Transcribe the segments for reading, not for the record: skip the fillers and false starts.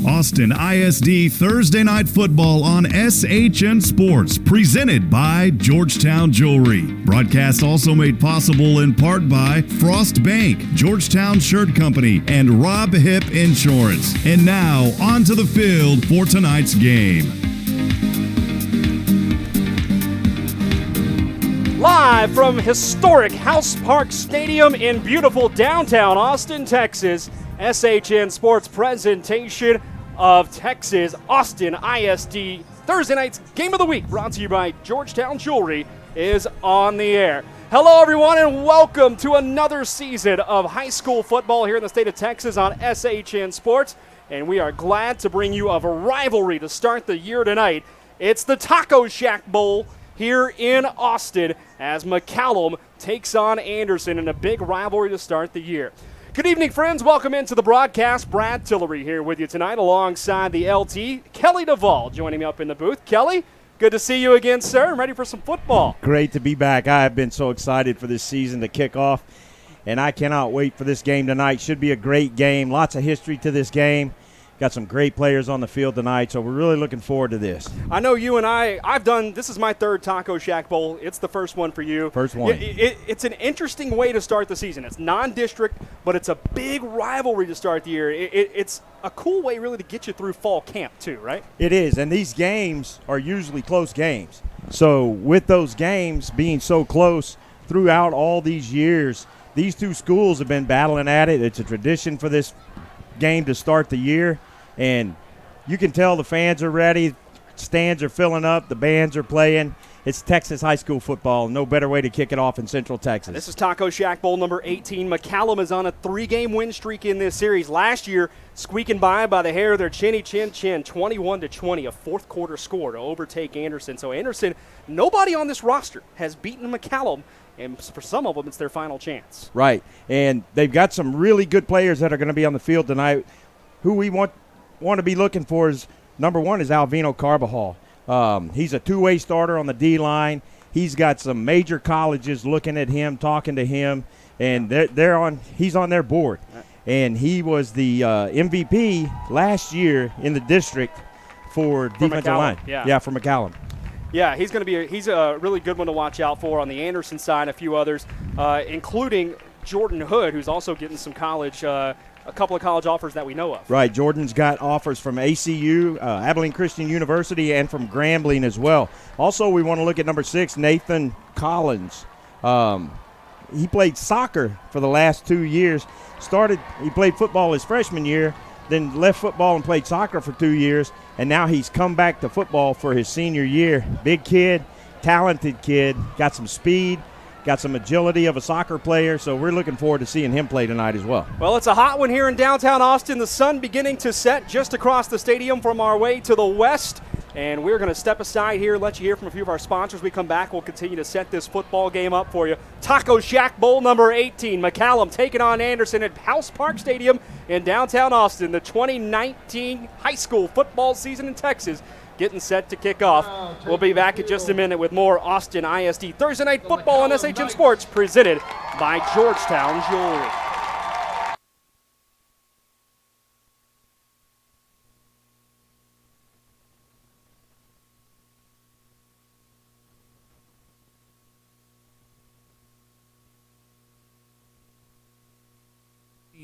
Austin ISD Thursday Night Football on SHN Sports, presented by Georgetown Jewelry. Broadcast also made possible in part by Frost Bank, Georgetown Shirt Company, and Rob Hip Insurance. And now, onto the field for tonight's game. Live from historic House Park Stadium in beautiful downtown Austin, Texas, SHN Sports presentation of Texas Austin ISD Thursday night's Game of the Week, brought to you by Georgetown Jewelry, is on the air. Hello, everyone, and welcome to another season of high school football here in the state of Texas on SHN Sports. And we are glad to bring you a rivalry to start the year tonight. It's the Taco Shack Bowl here in Austin as McCallum takes on Anderson in a big rivalry to start the year. Good evening, friends. Welcome into the broadcast. Brad Tillery here with you tonight alongside the LT, Kelly Duvall, joining me up in the booth. Kelly, good to see you again, sir. I'm ready for some football. Great to be back. I have been so excited for this season to kick off, and I cannot wait for this game tonight. Should be a great game. Lots of history to this game. Got some great players on the field tonight, so we're really looking forward to this. I know you and this is my third Taco Shack Bowl. It's the first one for you. First one. It's an interesting way to start the season. It's non-district, but it's a big rivalry to start the year. It's a cool way really to get you through fall camp too, right? It is, and these games are usually close games. So with those games being so close throughout all these years, these two schools have been battling at it. It's a tradition for this game to start the year, and you can tell the fans are ready. Stands are filling up. The bands are playing. It's Texas high school football. No better way to kick it off in Central Texas. This is Taco Shack Bowl number 18. McCallum is on a 3-game win streak in this series. Last year, squeaking by the hair of their chinny chin, 21-20, a fourth quarter score to overtake Anderson. So Anderson, nobody on this roster has beaten McCallum, and for some of them, it's their final chance. Right, and they've got some really good players that are going to be on the field tonight. Who we want to be looking for is, number one, is Alvino Carbajal. He's a two-way starter on the D-line. He's got some major colleges looking at him, talking to him, and he's on their board. And he was the MVP last year in the district for defensive line. Yeah, for McCallum. Yeah, he's a really good one to watch out for on the Anderson side. A few others, including Jordan Hood, who's also getting some college. A couple of college offers that we know of. Right. Jordan's got offers from ACU, Abilene Christian University, and from Grambling as well. Also, we want to look at number 6, Nathan Collins. He played soccer for the last 2 years. He played football his freshman year, then left football and played soccer for 2 years, and now he's come back to football for his senior year. Big kid, talented kid, got some speed, got some agility of a soccer player, so we're looking forward to seeing him play tonight as well. Well, it's a hot one here in downtown Austin. The sun beginning to set just across the stadium from our way to the west. And we're going to step aside here, let you hear from a few of our sponsors. We come back, we'll continue to set this football game up for you. Taco Shack Bowl number 18. McCallum taking on Anderson at House Park Stadium in downtown Austin. The 2019 high school football season in Texas getting set to kick off. We'll be back in just a minute with more Austin ISD Thursday Night Football on SHN Sports, presented by Georgetown Jewelry.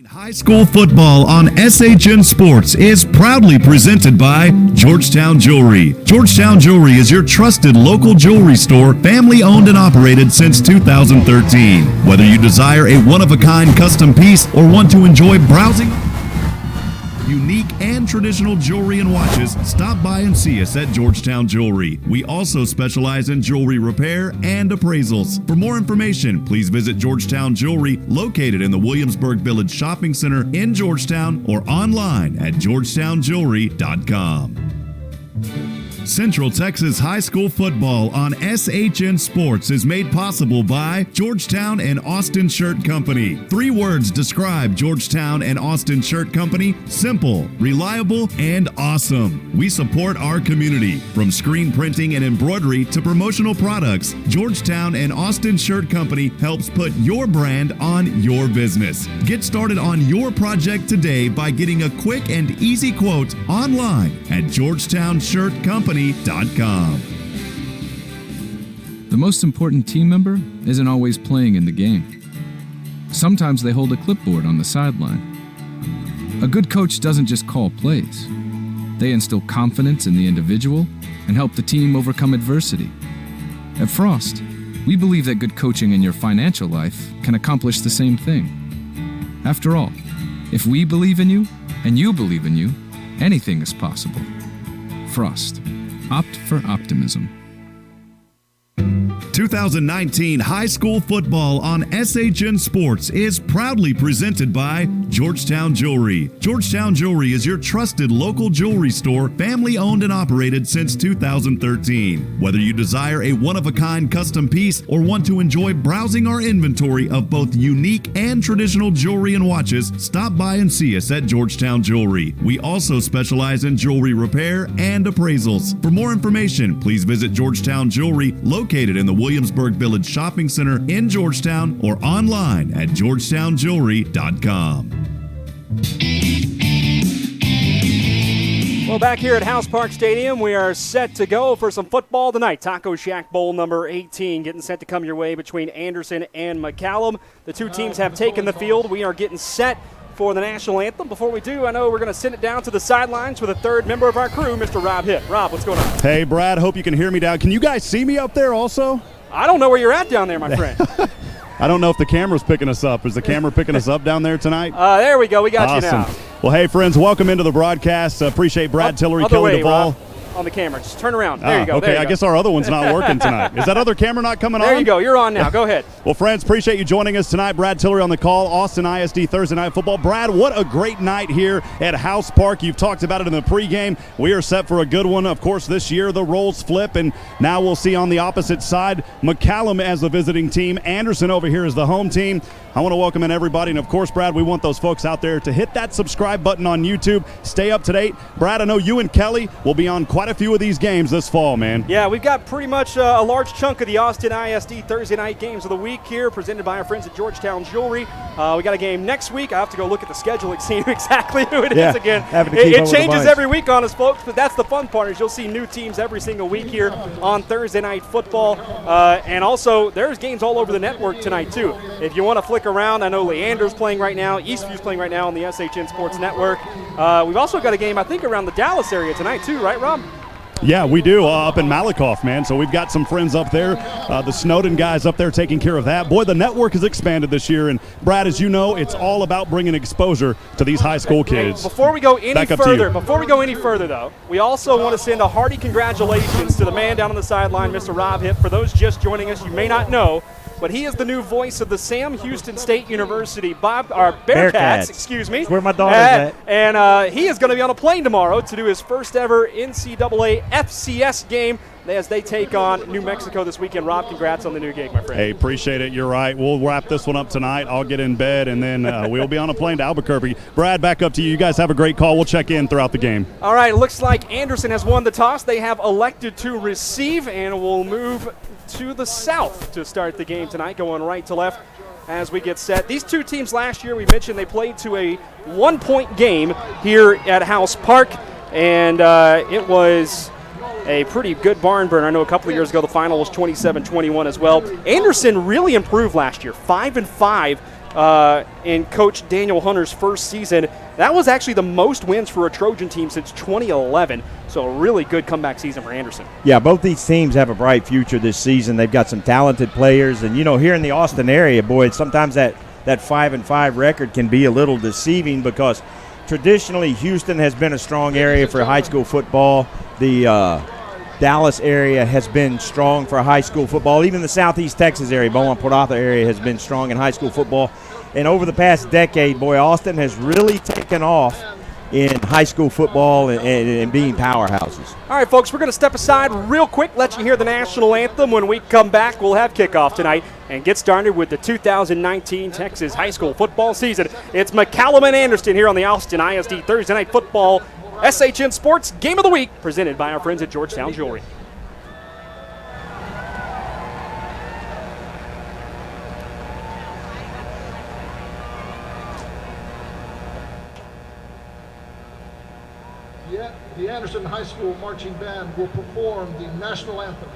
High school football on SHN Sports is proudly presented by Georgetown Jewelry. Georgetown Jewelry is your trusted local jewelry store, family owned and operated since 2013. Whether you desire a one-of-a-kind custom piece or want to enjoy browsing unique and traditional jewelry and watches, stop by and see us at Georgetown Jewelry. We also specialize in jewelry repair and appraisals. For more information, please visit Georgetown Jewelry, located in the Williamsburg Village Shopping Center in Georgetown, or online at georgetownjewelry.com. Central Texas High School football on SHN Sports is made possible by Georgetown and Austin Shirt Company. 3 words describe Georgetown and Austin Shirt Company: simple, reliable, and awesome. We support our community. From screen printing and embroidery to promotional products, Georgetown and Austin Shirt Company helps put your brand on your business. Get started on your project today by getting a quick and easy quote online at georgetownshirtcompany.com. The most important team member isn't always playing in the game. Sometimes they hold a clipboard on the sideline. A good coach doesn't just call plays. They instill confidence in the individual and help the team overcome adversity. At Frost, we believe that good coaching in your financial life can accomplish the same thing. After all, if we believe in you and you believe in you, anything is possible. Frost. Opt for optimism. 2019 high school football on SHN Sports is proudly presented by Georgetown Jewelry. Georgetown Jewelry is your trusted local jewelry store, family owned and operated since 2013. Whether you desire a one-of-a-kind custom piece or want to enjoy browsing our inventory of both unique and traditional jewelry and watches, stop by and see us at Georgetown Jewelry. We also specialize in jewelry repair and appraisals. For more information, please visit Georgetown Jewelry, located in the Williamsburg Village Shopping Center in Georgetown, or online at georgetownjewelry.com. Well, back here at House Park Stadium, we are set to go for some football tonight. Taco Shack Bowl number 18 getting set to come your way between Anderson and McCallum. The two teams have taken the field. We are getting set for the national anthem. Before we do, I know we're going to send it down to the sidelines with a third member of our crew, Mr. Rob Hitt. Rob, what's going on? Hey, Brad, hope you can hear me down. Can you guys see me up there also? I don't know where you're at down there, my friend. I don't know if the camera's picking us up. Is the camera picking us up down there tonight? There we go. We got awesome. You now. Well, hey, friends, welcome into the broadcast. Appreciate Brad Tillery, Kelly Duvall. Rob, on the camera. Just turn around. There you go. Okay, I guess our other one's not working tonight. Is that other camera not coming on? There you go. You're on now. Go ahead. Well, friends, appreciate you joining us tonight. Brad Tillery on the call. Austin ISD Thursday Night Football. Brad, what a great night here at House Park. You've talked about it in the pregame. We are set for a good one. Of course, this year the roles flip, and now we'll see on the opposite side McCallum as the visiting team. Anderson over here is the home team. I want to welcome in everybody. And, of course, Brad, we want those folks out there to hit that subscribe button on YouTube. Stay up to date. Brad, I know you and Kelly will be on quite a few of these games this fall, man. Yeah, we've got pretty much a large chunk of the Austin ISD Thursday night games of the week here, presented by our friends at Georgetown Jewelry. We got a game next week. I have to go look at the schedule and see exactly who it is again. It changes every week on us, folks, but that's the fun part is you'll see new teams every single week here on Thursday Night Football. And also, there's games all over the network tonight, too. If you want to flick around, I know Leander's playing right now. Eastview's playing right now on the SHN Sports Network. We've also got a game, I think, around the Dallas area tonight, too, right, Rob? Yeah, we do, up in Malakoff, man. So we've got some friends up there. The Snowden guys up there taking care of that. Boy, the network has expanded this year. And, Brad, as you know, it's all about bringing exposure to these high school kids. Hey, before we go any further, though, we also want to send a hearty congratulations to the man down on the sideline, Mr. Rob Hitt. For those just joining us, you may not know, but he is the new voice of the Sam Houston State University Bearcats. Excuse me. That's where my daughter's at. And he is going to be on a plane tomorrow to do his first ever NCAA FCS game as they take on New Mexico this weekend. Rob, congrats on the new gig, my friend. Hey, appreciate it. You're right. We'll wrap this one up tonight. I'll get in bed, and then we'll be on a plane to Albuquerque. Brad, back up to you. You guys have a great call. We'll check in throughout the game. All right, it looks like Anderson has won the toss. They have elected to receive, and will move to the south to start the game tonight, going right to left as we get set. These two teams last year, we mentioned they played to a 1-point game here at House Park, and it was a pretty good barn burner. I know a couple of years ago the final was 27-21 as well. Anderson really improved last year, 5-5 in Coach Daniel Hunter's first season. That was actually the most wins for a Trojan team since 2011. So a really good comeback season for Anderson. Yeah, both these teams have a bright future this season. They've got some talented players. And, you know, here in the Austin area, boy, sometimes that 5-5 record can be a little deceiving because traditionally Houston has been a strong area for high school football. The Dallas area has been strong for high school football. Even the Southeast Texas area, Beaumont, Port Arthur area has been strong in high school football. And over the past decade, boy, Austin has really taken off in high school football and being powerhouses. All right, folks, we're going to step aside real quick, let you hear the national anthem. When we come back, we'll have kickoff tonight and get started with the 2019 Texas high school football season. It's McCallum and Anderson here on the Austin ISD Thursday Night Football SHN Sports Game of the Week, presented by our friends at Georgetown Jewelry. The Anderson High School Marching Band will perform the national anthem.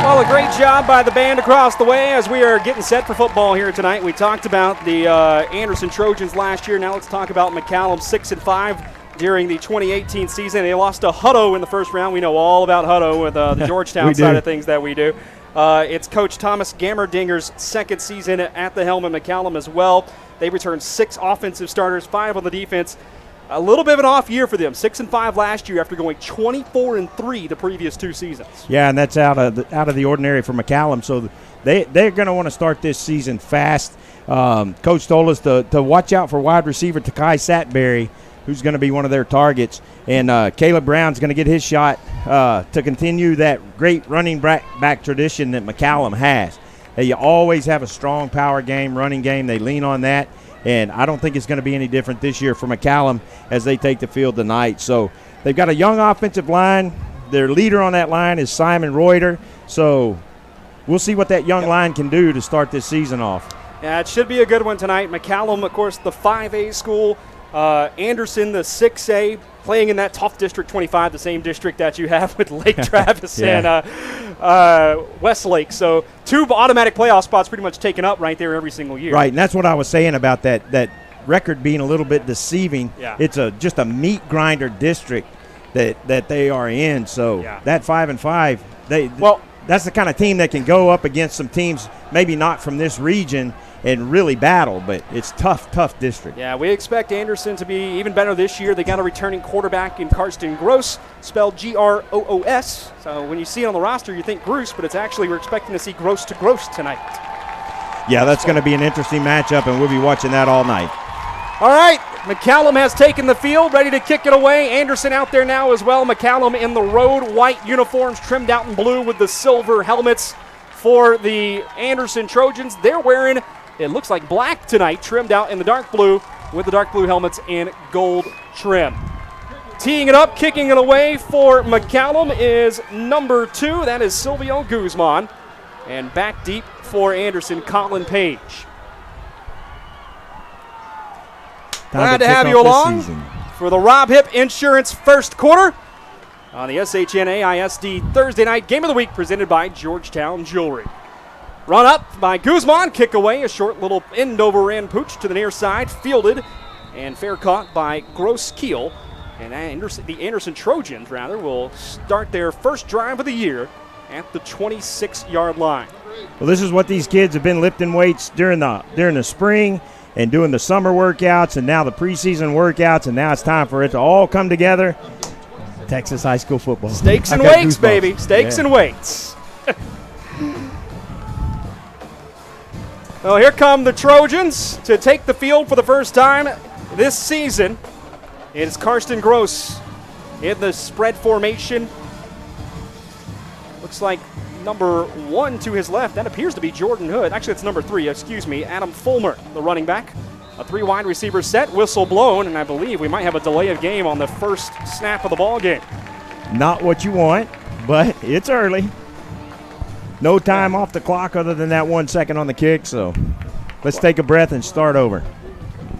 Well, a great job by the band across the way as we are getting set for football here tonight. We talked about the Anderson Trojans last year. Now let's talk about McCallum, 6-5 during the 2018 season. They lost to Hutto in the first round. We know all about Hutto with the Georgetown side of things that we do. It's Coach Thomas Gammerdinger's second season at the helm at McCallum as well. They returned 6 offensive starters, 5 on the defense. A little bit of an off year for them, 6-5 last year after going 24-3 the previous 2 seasons. Yeah, and that's out of the ordinary for McCallum. So they're going to want to start this season fast. Coach told us to watch out for wide receiver Takai Satberry, who's going to be one of their targets. And Caleb Brown's going to get his shot to continue that great running back tradition that McCallum has. You always have a strong power game, running game. They lean on that. And I don't think it's going to be any different this year for McCallum as they take the field tonight. So they've got a young offensive line. Their leader on that line is Simon Reuter. So we'll see what that young line can do to start this season off. Yeah, it should be a good one tonight. McCallum, of course, the 5A school. Anderson, the 6A, playing in that tough District 25, the same district that you have with Lake Travis and Westlake. So 2 automatic playoff spots pretty much taken up right there every single year. Right, and that's what I was saying about that record being a little bit deceiving. Yeah. It's just a meat grinder district that they are in. So that 5-5, that's the kind of team that can go up against some teams maybe not from this region and really battle, but it's tough district. Yeah, we expect Anderson to be even better this year. They got a returning quarterback in Karsten Gross, spelled Groos. So when you see it on the roster, you think Groos, but it's actually we're expecting to see Gross to Gross tonight. Yeah, that's going to be an interesting matchup, and we'll be watching that all night. All right, McCallum has taken the field, ready to kick it away. Anderson out there now as well. McCallum in the road white uniforms, trimmed out in blue with the silver helmets for the Anderson Trojans. They're wearing, it looks like black tonight, trimmed out in the dark blue with the dark blue helmets and gold trim. Teeing it up, kicking it away for McCallum is number 2. That is Silvio Guzman. And back deep for Anderson, Colin Page. Glad to have you along for the Rob Hip Insurance First Quarter on the SHN AISD Thursday Night Game of the Week presented by Georgetown Jewelry. Run up by Guzman, kick away, a short little end-over-end pooch to the near side, fielded and fair caught by Gross Keel. And the Anderson Trojans, will start their first drive of the year at the 26-yard line. Well, this is what these kids have been lifting weights during the spring and doing the summer workouts and now the preseason workouts, and now it's time for it to all come together. Texas high school football. Stakes and weights, baby. Stakes and weights. Well, here come the Trojans to take the field for the first time this season. It is Karsten Gross in the spread formation. Looks like number 1 to his left. That appears to be Jordan Hood. Actually, it's number 3. Excuse me. Adam Fulmer, the running back. A 3 wide receiver set, whistle blown, and I believe we might have a delay of game on the first snap of the ball game. Not what you want, but it's early. No time off the clock other than that 1 second on the kick, so let's take a breath and start over.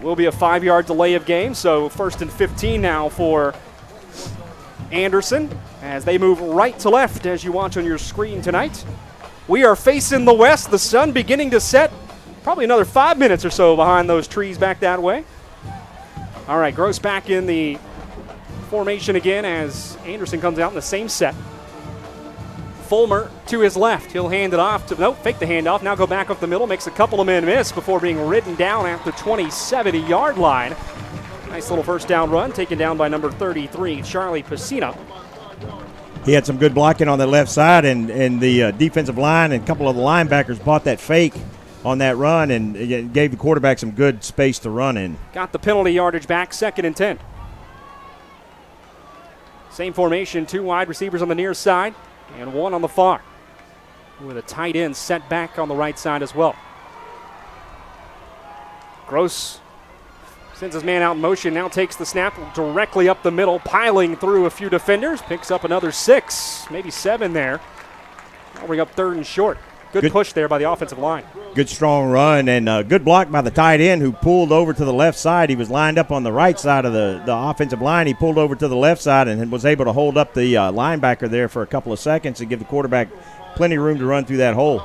Will be a 5-yard delay of game, so 1st and 15 now for Anderson as they move right to left as you watch on your screen tonight. We are facing the west, the sun beginning to set, probably another 5 minutes or so behind those trees back that way. All right, Gross back in the formation again as Anderson comes out in the same set. Fulmer to his left. He'll hand it off to, nope, fake the handoff. Now go back up the middle, makes a couple of men miss before being ridden down at the 20-70-yard line. Nice little first down run, taken down by number 33, Charlie Pacino. He had some good blocking on the left side, and the defensive line and a couple of the linebackers bought that fake on that run and it gave the quarterback some good space to run in. Got the penalty yardage back, 2nd and 10. Same formation, 2 wide receivers on the near side and 1 on the far, with a tight end set back on the right side as well. Gross sends his man out in motion, now takes the snap directly up the middle, piling through a few defenders, picks up another 6, maybe 7 there. I'll bring up 3rd and short. Good push there by the offensive line. Good strong run and good block by the tight end who pulled over to the left side. He was lined up on the right side of the offensive line. He pulled over to the left side and was able to hold up the linebacker there for a couple of seconds and give the quarterback plenty of room to run through that hole.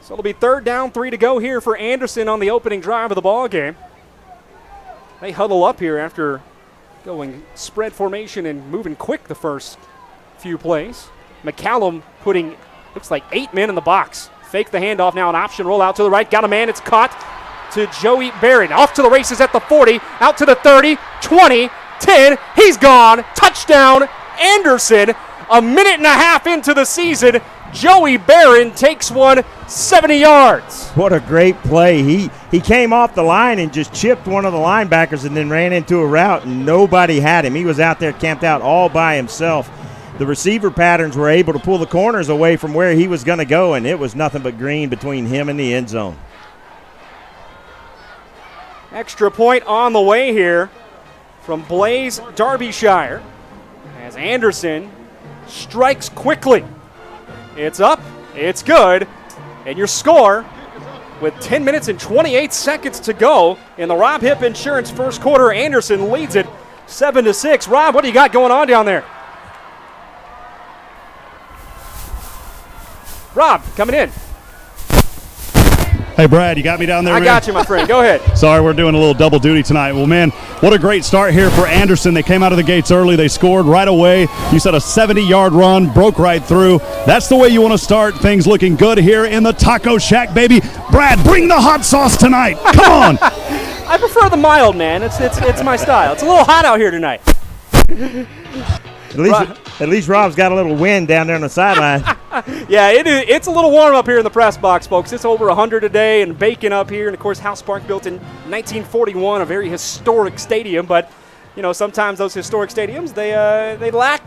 So it'll be 3rd down, 3 to go here for Anderson on the opening drive of the ball game. They huddle up here after going spread formation and moving quick the first few plays. McCallum putting, looks like 8 men in the box. Fake the handoff, now an option roll out to the right. Got a man, it's caught to Joey Barron. Off to the races at the 40, out to the 30, 20, 10. He's gone. Touchdown, Anderson. A minute and a half into the season, Joey Barron takes one 70 yards. What a great play. He came off the line and just chipped one of the linebackers and then ran into a route and nobody had him. He was out there camped out all by himself. The receiver patterns were able to pull the corners away from where he was going to go, and it was nothing but green between him and the end zone. Extra point on the way here from Blaze Derbyshire as Anderson strikes quickly. It's up, it's good, and your score with 10 minutes and 28 seconds to go in the Rob Hip Insurance first quarter. Anderson leads it 7-6. Rob, what do you got going on down there? Rob, coming in. Hey, Brad, you got me down there, I got you, my friend. Go ahead. Sorry, we're doing a little double duty tonight. Well, man, what a great start here for Anderson. They came out of the gates early. They scored right away. You said a 70-yard run, broke right through. That's the way you want to start. Things looking good here in the Taco Shack, baby. Brad, bring the hot sauce tonight. Come on. I prefer the mild, man. It's my style. It's a little hot out here tonight. At least Rob's got a little wind down there on the sideline. Yeah, it's a little warm up here in the press box, folks. It's over 100 a day and baking up here. And, of course, House Park built in 1941, a very historic stadium. But, you know, sometimes those historic stadiums, they lack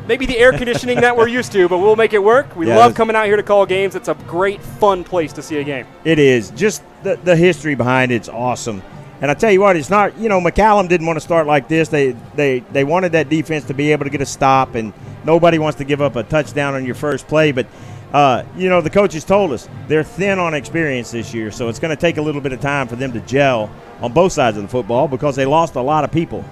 maybe the air conditioning that we're used to. But we'll make it work. We love coming out here to call games. It's a great, fun place to see a game. It is. Just the history behind it's awesome. And I tell you what, it's not, you know, McCallum didn't want to start like this. They wanted that defense to be able to get a stop, and nobody wants to give up a touchdown on your first play. But, you know, the coaches told us they're thin on experience this year, so it's going to take a little bit of time for them to gel on both sides of the football because they lost a lot of people.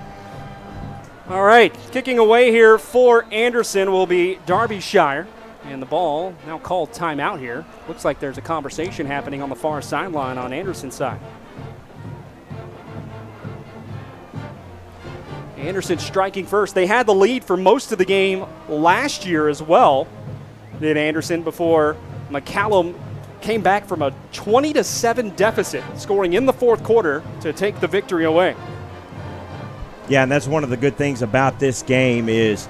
All right, kicking away here for Anderson will be Derbyshire. And the ball now called timeout here. Looks like there's a conversation happening on the far sideline on Anderson's side. Anderson striking first. They had the lead for most of the game last year as well, did Anderson, before McCallum came back from a 20-7 deficit, scoring in the fourth quarter to take the victory away. Yeah, and that's one of the good things about this game is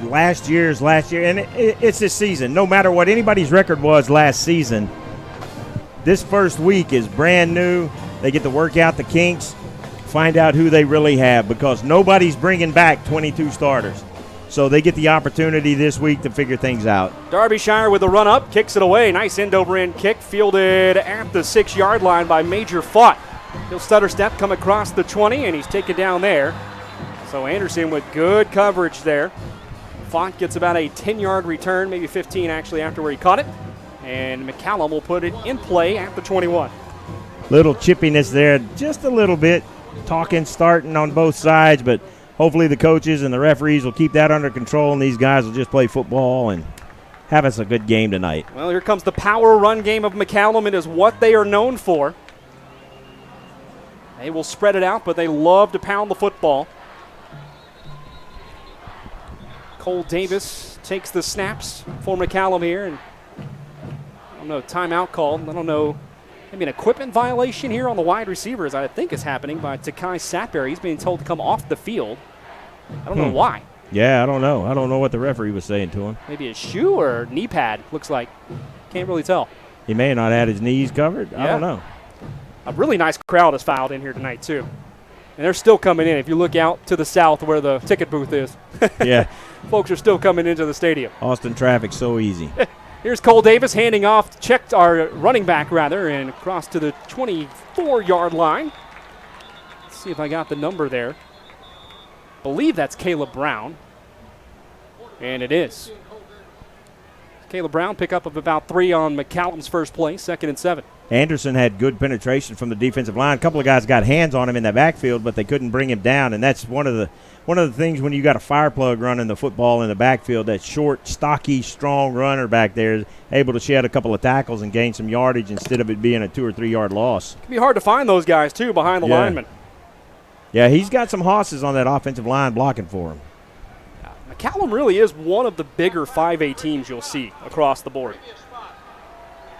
last year, and it's this season. No matter what anybody's record was last season, this first week is brand new. They get to work out the kinks. find out who they really have, because nobody's bringing back 22 starters. So they get the opportunity this week to figure things out. Derbyshire with the run up, kicks it away. Nice end-over-end kick, fielded at the 6-yard line by Major Fott. He'll stutter step, come across the 20, and he's taken down there. So Anderson with good coverage there. Font gets about a 10-yard return, maybe 15 actually after where he caught it. And McCallum will put it in play at the 21. Little chippiness there, just a little bit. Talking, starting on both sides, but hopefully the coaches and the referees will keep that under control, and these guys will just play football and have us a good game tonight. Well, here comes the power run game of McCallum. It is what they are known for. They will spread it out, but they love to pound the football. Cole Davis takes the snaps for McCallum here, and I don't know, timeout called. I don't know, maybe an equipment violation here on the wide receivers, I think is happening by Takai Satberry. He's being told to come off the field. I don't know why. Yeah, I don't know. I don't know what the referee was saying to him. Maybe a shoe or knee pad, looks like. Can't really tell. He may have not had his knees covered. I don't know. A really nice crowd has filed in here tonight, too. And they're still coming in. If you look out to the south where the ticket booth is. Yeah. Folks are still coming into the stadium. Austin traffic so easy. Here's Cole Davis handing off, checked our running back rather, and across to the 24-yard line. Let's see if I got the number there. Believe that's Caleb Brown. And it is. Caleb Brown, pickup of about 3 on McCallum's first play, 2nd and 7. Anderson had good penetration from the defensive line. A couple of guys got hands on him in the backfield, but they couldn't bring him down, and that's one of the things when you got a fire plug running the football in the backfield. That short, stocky, strong runner back there is able to shed a couple of tackles and gain some yardage instead of it being a 2 or 3 yard loss. It can be hard to find those guys too behind the linemen. Yeah, he's got some hosses on that offensive line blocking for him. McCallum really is one of the bigger 5A teams you'll see across the board.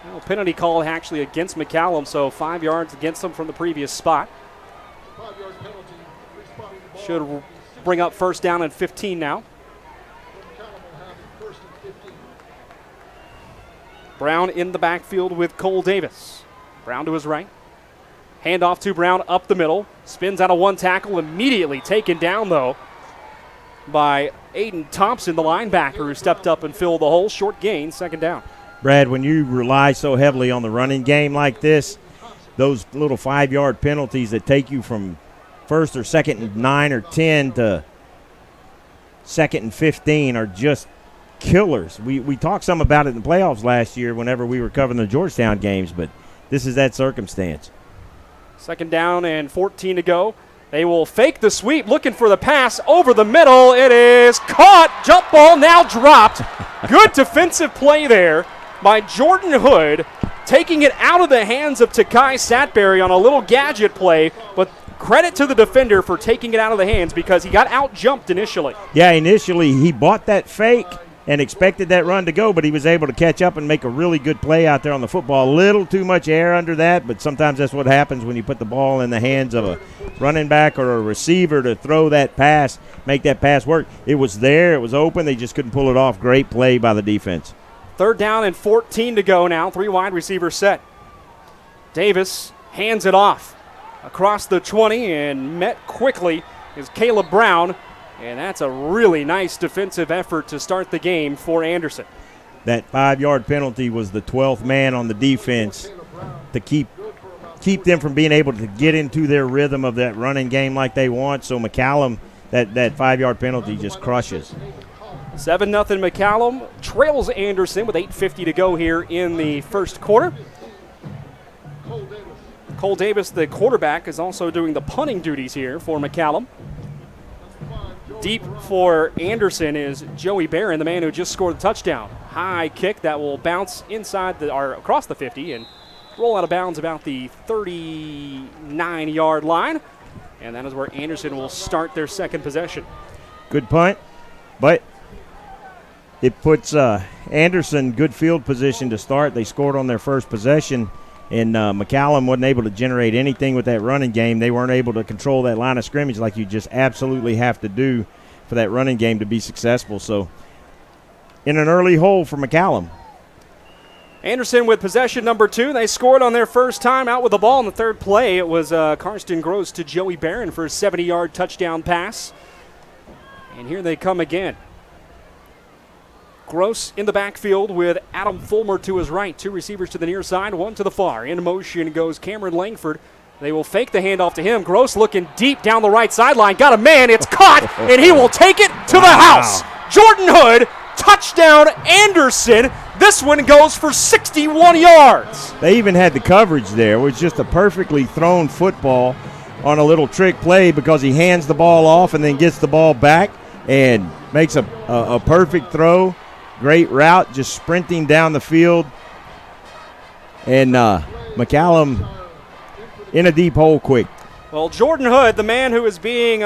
Well, penalty call actually against McCallum, so 5 yards against him from the previous spot. Should bring up first down and 15 now. Brown in the backfield with Cole Davis. Brown to his right. Handoff to Brown up the middle. Spins out of one tackle, immediately taken down, though, by Aiden Thompson, the linebacker, who stepped up and filled the hole. Short gain, 2nd down. Brad, when you rely so heavily on the running game like this, those little 5 yard penalties that take you from 1st or 2nd and 9 or 10 to 2nd and 15 are just killers. We talked some about it in the playoffs last year whenever we were covering the Georgetown games, but this is that circumstance. 2nd down and 14 to go. They will fake the sweep, looking for the pass over the middle. It is caught. Jump ball now dropped. Good defensive play there by Jordan Hood, taking it out of the hands of Takai Satberry on a little gadget play, but credit to the defender for taking it out of the hands because he got out-jumped initially. Yeah, initially he bought that fake and expected that run to go, but he was able to catch up and make a really good play out there on the football. A little too much air under that, but sometimes that's what happens when you put the ball in the hands of a running back or a receiver to throw that pass, make that pass work. It was there. It was open. They just couldn't pull it off. Great play by the defense. 3rd down and 14 to go now. 3 wide receivers set. Davis hands it off across the 20 and met quickly is Caleb Brown. And that's a really nice defensive effort to start the game for Anderson. That 5 yard penalty was the 12th man on the defense to keep them from being able to get into their rhythm of that running game like they want. So McCallum, that 5 yard penalty just crushes. 7-0 McCallum trails Anderson with 8:50 to go here in the first quarter. Cole Davis, the quarterback, is also doing the punting duties here for McCallum. Deep for Anderson is Joey Barron, the man who just scored the touchdown. High kick that will bounce inside or across the 50 and roll out of bounds about the 39-yard line. And that is where Anderson will start their second possession. Good punt, but it puts Anderson good field position to start. They scored on their first possession, and McCallum wasn't able to generate anything with that running game. They weren't able to control that line of scrimmage like you just absolutely have to do for that running game to be successful. So in an early hole for McCallum. Anderson with possession number 2. They scored on their first time out with the ball in the third play. It was Karsten Gross to Joey Barron for a 70-yard touchdown pass. And here they come again. Gross in the backfield with Adam Fulmer to his right. 2 receivers to the near side, 1 to the far. In motion goes Cameron Langford. They will fake the handoff to him. Gross looking deep down the right sideline. Got a man. It's caught, and he will take it to the house. Jordan Hood, touchdown Anderson. This one goes for 61 yards. They even had the coverage there. It was just a perfectly thrown football on a little trick play because he hands the ball off and then gets the ball back and makes a perfect throw. Great route, just sprinting down the field. And McCallum in a deep hole quick. Well, Jordan Hood, the man who is being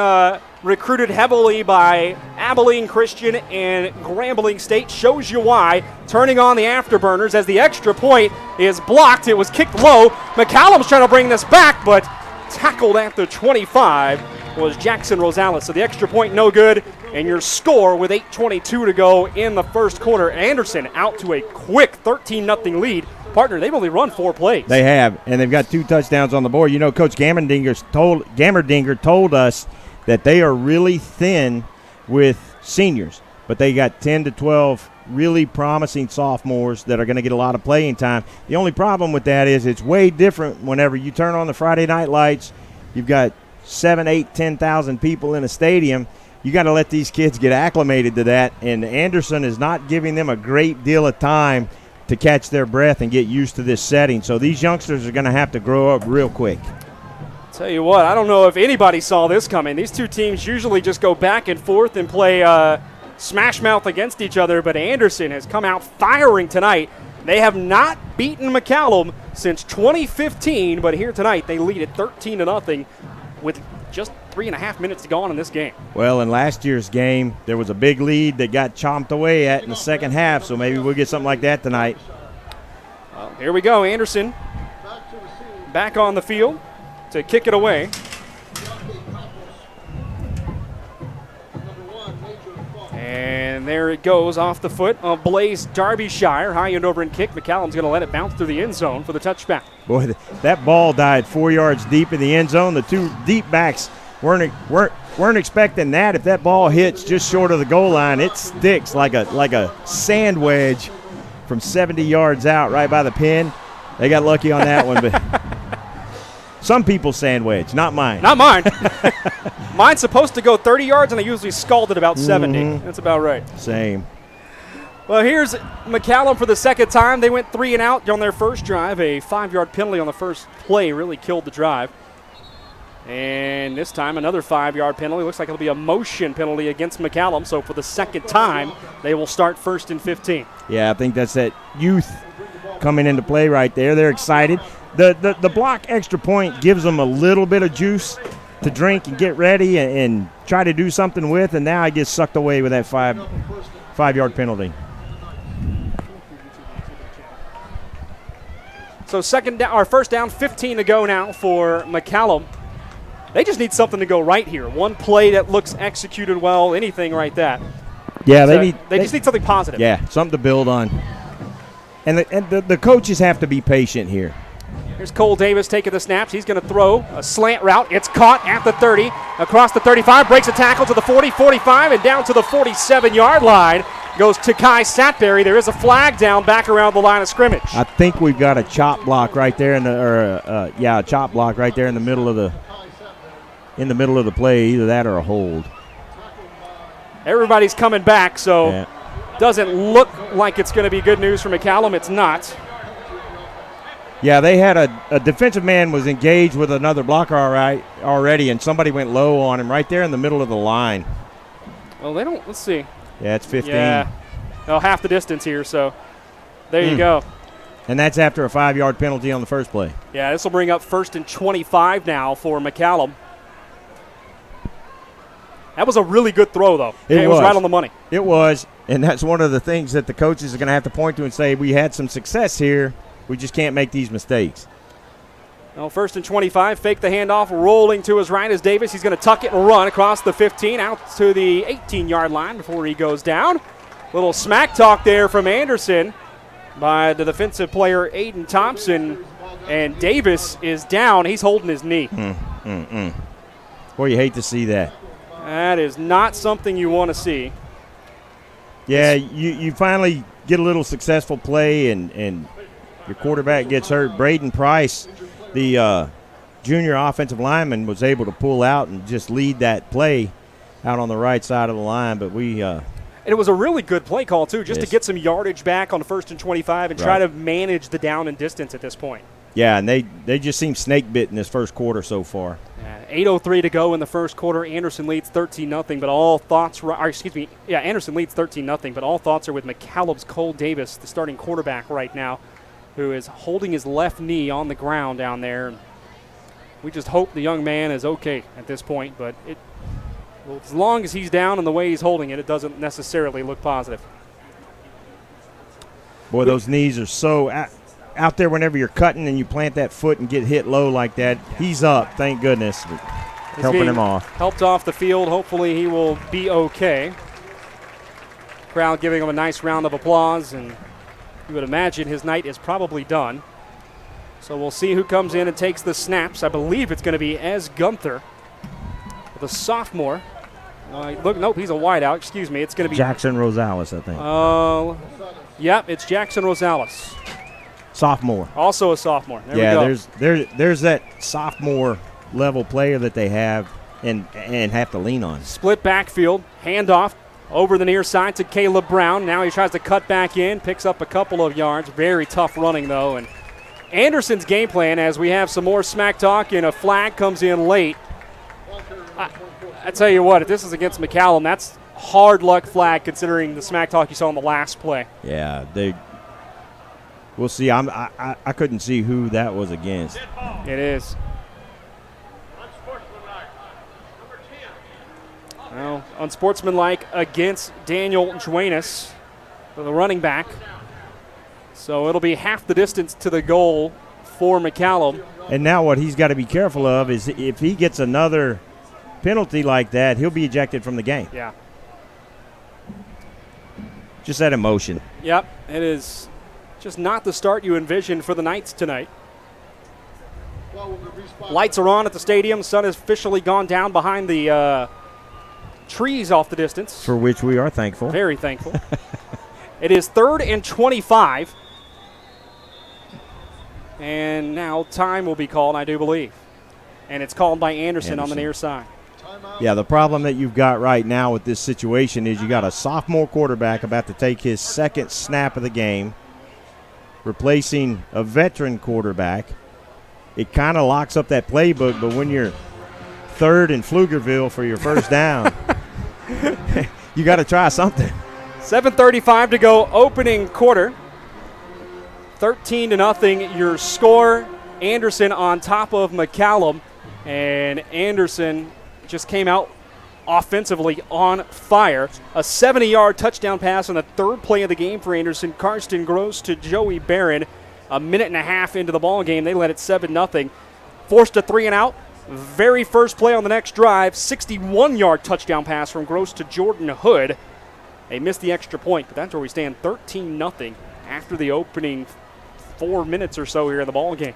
recruited heavily by Abilene Christian and Grambling State, shows you why. Turning on the afterburners as the extra point is blocked. It was kicked low. McCallum's trying to bring this back, but tackled at the 25 was Jackson Rosales. So the extra point no good, and your score with 8:22 to go in the first quarter. Anderson out to a quick 13-0 lead. Partner, they've only run 4 plays. They have, and they've got 2 touchdowns on the board. You know, Coach Gammerdinger told us that they are really thin with seniors, but they got 10 to 12 really promising sophomores that are going to get a lot of playing time. The only problem with that is it's way different whenever you turn on the Friday night lights. You've got 7, 8, 10,000 people in a stadium. You got to let these kids get acclimated to that, and Anderson is not giving them a great deal of time to catch their breath and get used to this setting. So these youngsters are going to have to grow up real quick. Tell you what, I don't know if anybody saw this coming. These 2 teams usually just go back and forth and play smash mouth against each other, but Anderson has come out firing tonight. They have not beaten McCallum since 2015, but here tonight they lead at 13-0 with just 3.5 minutes to go on in this game. Well, in last year's game, there was a big lead that got chomped away at in the second half, so maybe we'll get something like that tonight. Well, here we go. Anderson back on the field to kick it away. And there it goes off the foot of Blaze Darbyshire. High end over and kick. McCallum's going to let it bounce through the end zone for the touchback. Boy, that ball died 4 yards deep in the end zone. The 2 deep backs weren't expecting that. If that ball hits just short of the goal line, it sticks like a sand wedge from 70 yards out right by the pin. They got lucky on that one, but some people's sand wedge, not mine. Not mine. Mine's supposed to go 30 yards, and I usually scald it about 70. Mm-hmm. That's about right. Same. Well, here's McCallum for the second time. They went 3 and out on their first drive. A 5-yard penalty on the first play really killed the drive. And this time, another 5-yard penalty. Looks like it'll be a motion penalty against McCallum. So for the second time, they will start 1st and 15. Yeah, I think that's that youth coming into play right there. They're excited. The block extra point gives them a little bit of juice to drink and get ready and try to do something with, and now I get sucked away with that 5-yard penalty. So first down, 15 to go now for McCallum. They just need something to go right here. One play that looks executed well, anything like that. Yeah, they just need something positive. Yeah, something to build on. And the coaches have to be patient here. Here's Cole Davis taking the snaps. He's going to throw a slant route. It's caught at the 30, across the 35, breaks a tackle to the 40, 45, and down to the 47-yard line goes Takai Satberry. There is a flag down back around the line of scrimmage. I think we've got a chop block right there a chop block right there in the middle of the play, either that or a hold. Everybody's coming back, so doesn't look like it's going to be good news for McCallum. It's not. Yeah, they had a defensive man was engaged with another blocker already, and somebody went low on him right there in the middle of the line. Well, they don't. Let's see. Yeah, it's 15. Yeah, well, half the distance here, so there you go. And that's after a 5-yard penalty on the first play. Yeah, this will bring up 1st and 25 now for McCallum. That was a really good throw, though. It was right on the money. It was, and that's one of the things that the coaches are going to have to point to and say, we had some success here. We just can't make these mistakes. Well, 1st and 25, fake the handoff, rolling to his right is Davis. He's going to tuck it and run across the 15 out to the 18-yard line before he goes down. Little smack talk there from Anderson. by the defensive player Aiden Thompson, and Davis is down. He's holding his knee. Boy, you hate to see that. That is not something you want to see. Yeah, you finally get a little successful play, and your quarterback gets hurt. Braden Price, the junior offensive lineman, was able to pull out and just lead that play out on the right side of the line. But and it was a really good play call, too, just to get some yardage back on 1st and 25 and try to manage the down and distance at this point. Yeah, and they just seem snake bit in this first quarter so far. 8:03 to go in the first quarter. Anderson leads 13-0, but all thoughts Anderson leads 13-0, but all thoughts are with McCallum's Cole Davis, the starting quarterback right now, who is holding his left knee on the ground down there. We just hope the young man is okay at this point, but as long as he's down and the way he's holding it, it doesn't necessarily look positive. Boy, those knees are so out there whenever you're cutting and you plant that foot and get hit low like that. He's up, thank goodness, helping him off. Helped off the field. Hopefully he will be okay. Crowd giving him a nice round of applause, and you would imagine his night is probably done. So we'll see who comes in and takes the snaps. I believe it's going to be Ez Gunther, the sophomore. Nope, he's a wideout. Excuse me. It's going to be Jackson Rosales, I think. Yep, it's Jackson Rosales. Sophomore. Also a sophomore. There we go. There's that sophomore level player that they have and have to lean on. Split backfield, handoff over the near side to Caleb Brown. Now he tries to cut back in, picks up a couple of yards. Very tough running, though. And Anderson's game plan, as we have some more smack talk and a flag comes in late. I tell you what, if this is against McCallum, that's hard luck flag considering the smack talk you saw in the last play. Yeah, we'll see. I couldn't see who that was against. It is. Well, unsportsmanlike against Daniel Duenas, the running back. So it'll be half the distance to the goal for McCallum. And now what he's got to be careful of is if he gets another penalty like that, he'll be ejected from the game. Yeah. Just that emotion. Yep, it is just not the start you envisioned for the Knights tonight. Lights are on at the stadium. Sun has officially gone down behind the trees off the distance. For which we are thankful. Very thankful. It is 3rd and 25. And now time will be called, I do believe. And it's called by Anderson on the near side. Yeah, the problem that you've got right now with this situation is you got a sophomore quarterback about to take his second snap of the game, replacing a veteran quarterback. It kind of locks up that playbook, but when you're 3rd in Pflugerville for your first down, you got to try something. 7:35 to go, opening quarter. 13-0 your score. Anderson on top of McCallum, and Anderson just came out offensively on fire. A 70-yard touchdown pass on the 3rd play of the game for Anderson. Karsten Gross to Joey Barron. A minute and a half into the ball game, they led it 7-0. Forced a 3-and-out. Very first play on the next drive, 61-yard touchdown pass from Gross to Jordan Hood. They missed the extra point, but that's where we stand, 13-0 after the opening 4 minutes or so here in the ball game.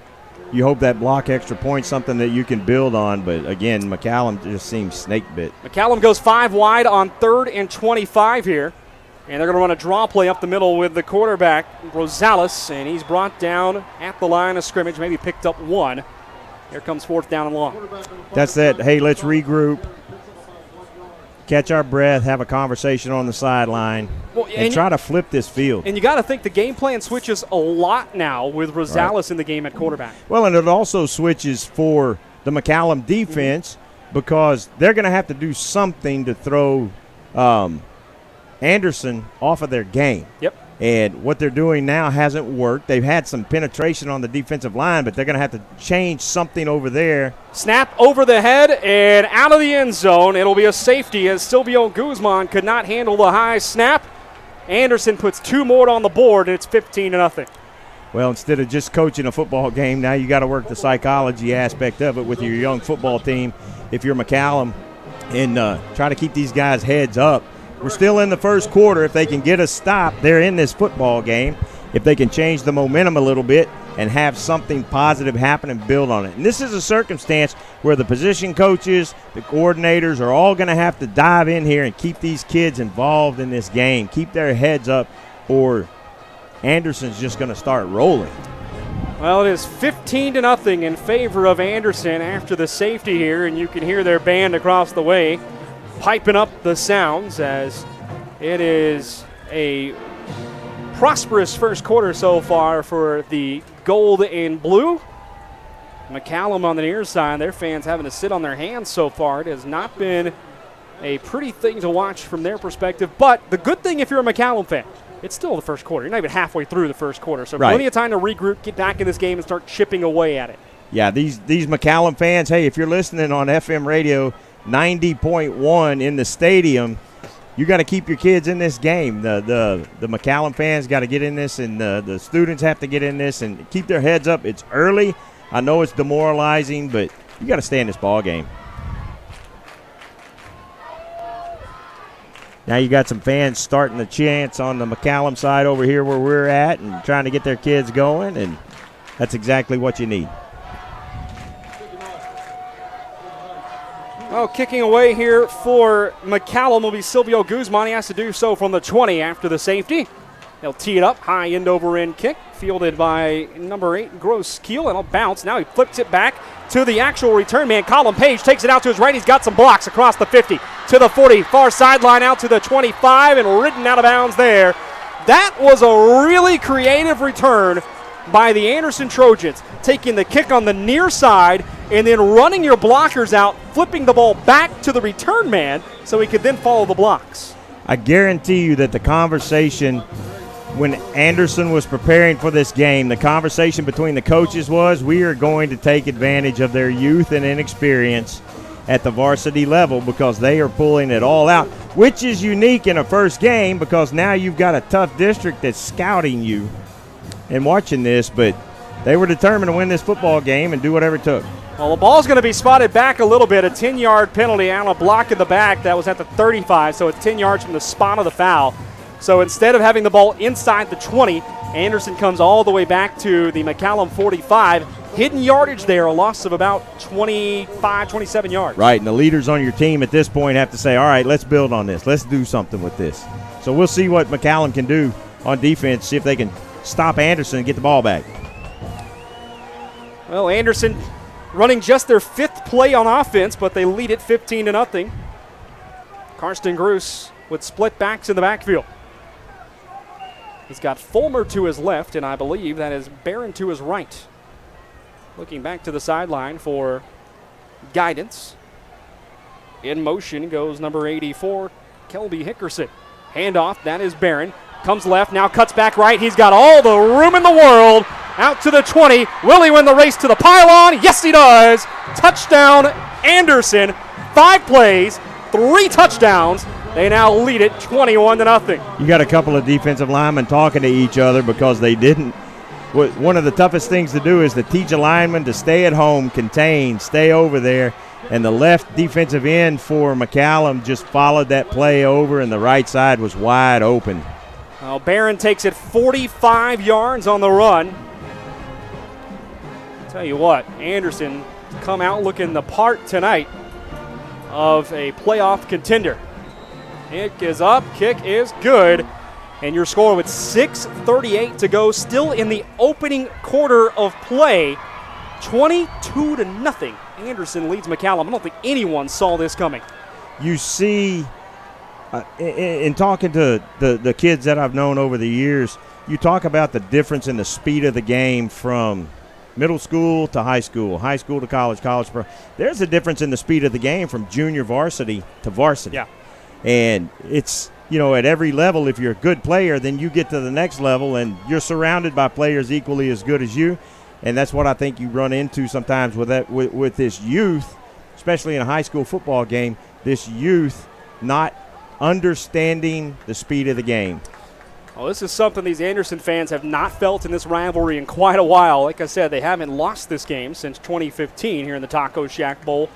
You hope that block extra point something that you can build on, but again, McCallum just seems snake bit. McCallum goes 5 wide on 3rd and 25 here, and they're going to run a draw play up the middle with the quarterback, Rosales, and he's brought down at the line of scrimmage, maybe picked up 1. Here comes 4th down and long. That's it. Hey, let's regroup, catch our breath, have a conversation on the sideline, and try to flip this field. And you got to think the game plan switches a lot now with Rosales in the game at quarterback. Well, and it also switches for the McCallum defense because they're going to have to do something to throw Anderson off of their game. Yep. And what they're doing now hasn't worked. They've had some penetration on the defensive line, but they're going to have to change something over there. Snap over the head and out of the end zone. It'll be a safety as Silvio Guzman could not handle the high snap. Anderson puts 2 more on the board, and it's 15-0. Well, instead of just coaching a football game, now you got to work the psychology aspect of it with your young football team. If you're McCallum, and try to keep these guys' heads up. We're still in the first quarter. If they can get a stop, they're in this football game. if they can change the momentum a little bit and have something positive happen and build on it. And this is a circumstance where the position coaches, the coordinators are all going to have to dive in here and keep these kids involved in this game, keep their heads up, or Anderson's just going to start rolling. Well, it is 15-0 in favor of Anderson after the safety here, and you can hear their band across the way piping up the sounds as it is a prosperous first quarter so far for the gold and blue. McCallum on the near side, their fans having to sit on their hands so far. It has not been a pretty thing to watch from their perspective, but the good thing if you're a McCallum fan, it's still the first quarter. You're not even halfway through the first quarter, so plenty of time to regroup, get back in this game, and start chipping away at it. Yeah, these McCallum fans, hey, if you're listening on FM radio 90.1 in the stadium, you got to keep your kids in this game. The McCallum fans got to get in this, and the students have to get in this and keep their heads up. It's early. I know it's demoralizing, but you got to stay in this ball game. Now you got some fans starting the chants on the McCallum side over here where we're at and trying to get their kids going, and that's exactly what you need. Well, kicking away here for McCallum will be Silvio Guzman. He has to do so from the 20 after the safety. They'll tee it up, high end over end kick, fielded by number 8, Gross Keel, and it'll bounce. Now he flips it back to the actual return man. Colin Page takes it out to his right. He's got some blocks across the 50 to the 40, far sideline out to the 25, and ridden out of bounds there. That was a really creative return by the Anderson Trojans, taking the kick on the near side and then running your blockers out, flipping the ball back to the return man so he could then follow the blocks. I guarantee you that the conversation when Anderson was preparing for this game, the conversation between the coaches was, we are going to take advantage of their youth and inexperience at the varsity level because they are pulling it all out, which is unique in a first game because now you've got a tough district that's scouting you and watching this, but they were determined to win this football game and do whatever it took. Well, the ball's going to be spotted back a little bit, a 10-yard penalty on a block in the back. That was at the 35, so it's 10 yards from the spot of the foul. So instead of having the ball inside the 20, Anderson comes all the way back to the McCallum 45. Hidden yardage there, a loss of about 25, 27 yards. Right, and the leaders on your team at this point have to say, all right, let's build on this. Let's do something with this. So we'll see what McCallum can do on defense, see if they can stop Anderson and get the ball back. Well, Anderson running just their 5th play on offense, but they lead it 15-0. Karsten Gruss with split backs in the backfield. He's got Fulmer to his left, and I believe that is Barron to his right. Looking back to the sideline for guidance. In motion goes number 84, Kelby Hickerson. Handoff, that is Barron. Comes left, now cuts back right. He's got all the room in the world. Out to the 20. Will he win the race to the pylon? Yes, he does. Touchdown, Anderson. 5 plays, 3 touchdowns. They now lead it 21-0. You got a couple of defensive linemen talking to each other because they didn't. One of the toughest things to do is to teach a lineman to stay at home, contain, stay over there. And the left defensive end for McCallum just followed that play over, and the right side was wide open. Well, Barron takes it 45 yards on the run. Tell you what, Anderson come out looking the part tonight of a playoff contender. Kick is up, kick is good, and your score with 6:38 to go, still in the opening quarter of play, 22-0. Anderson leads McCallum. I don't think anyone saw this coming. You see, in talking to the kids that I've known over the years, you talk about the difference in the speed of the game from middle school to high school to college, college pro. There's a difference in the speed of the game from junior varsity to varsity. Yeah. And it's, at every level, if you're a good player, then you get to the next level and you're surrounded by players equally as good as you. And that's what I think you run into sometimes with this youth, especially in a high school football game, this youth not understanding the speed of the game. Well, this is something these Anderson fans have not felt in this rivalry in quite a while. Like I said, they haven't lost this game since 2015 here in the Taco Shack Bowl.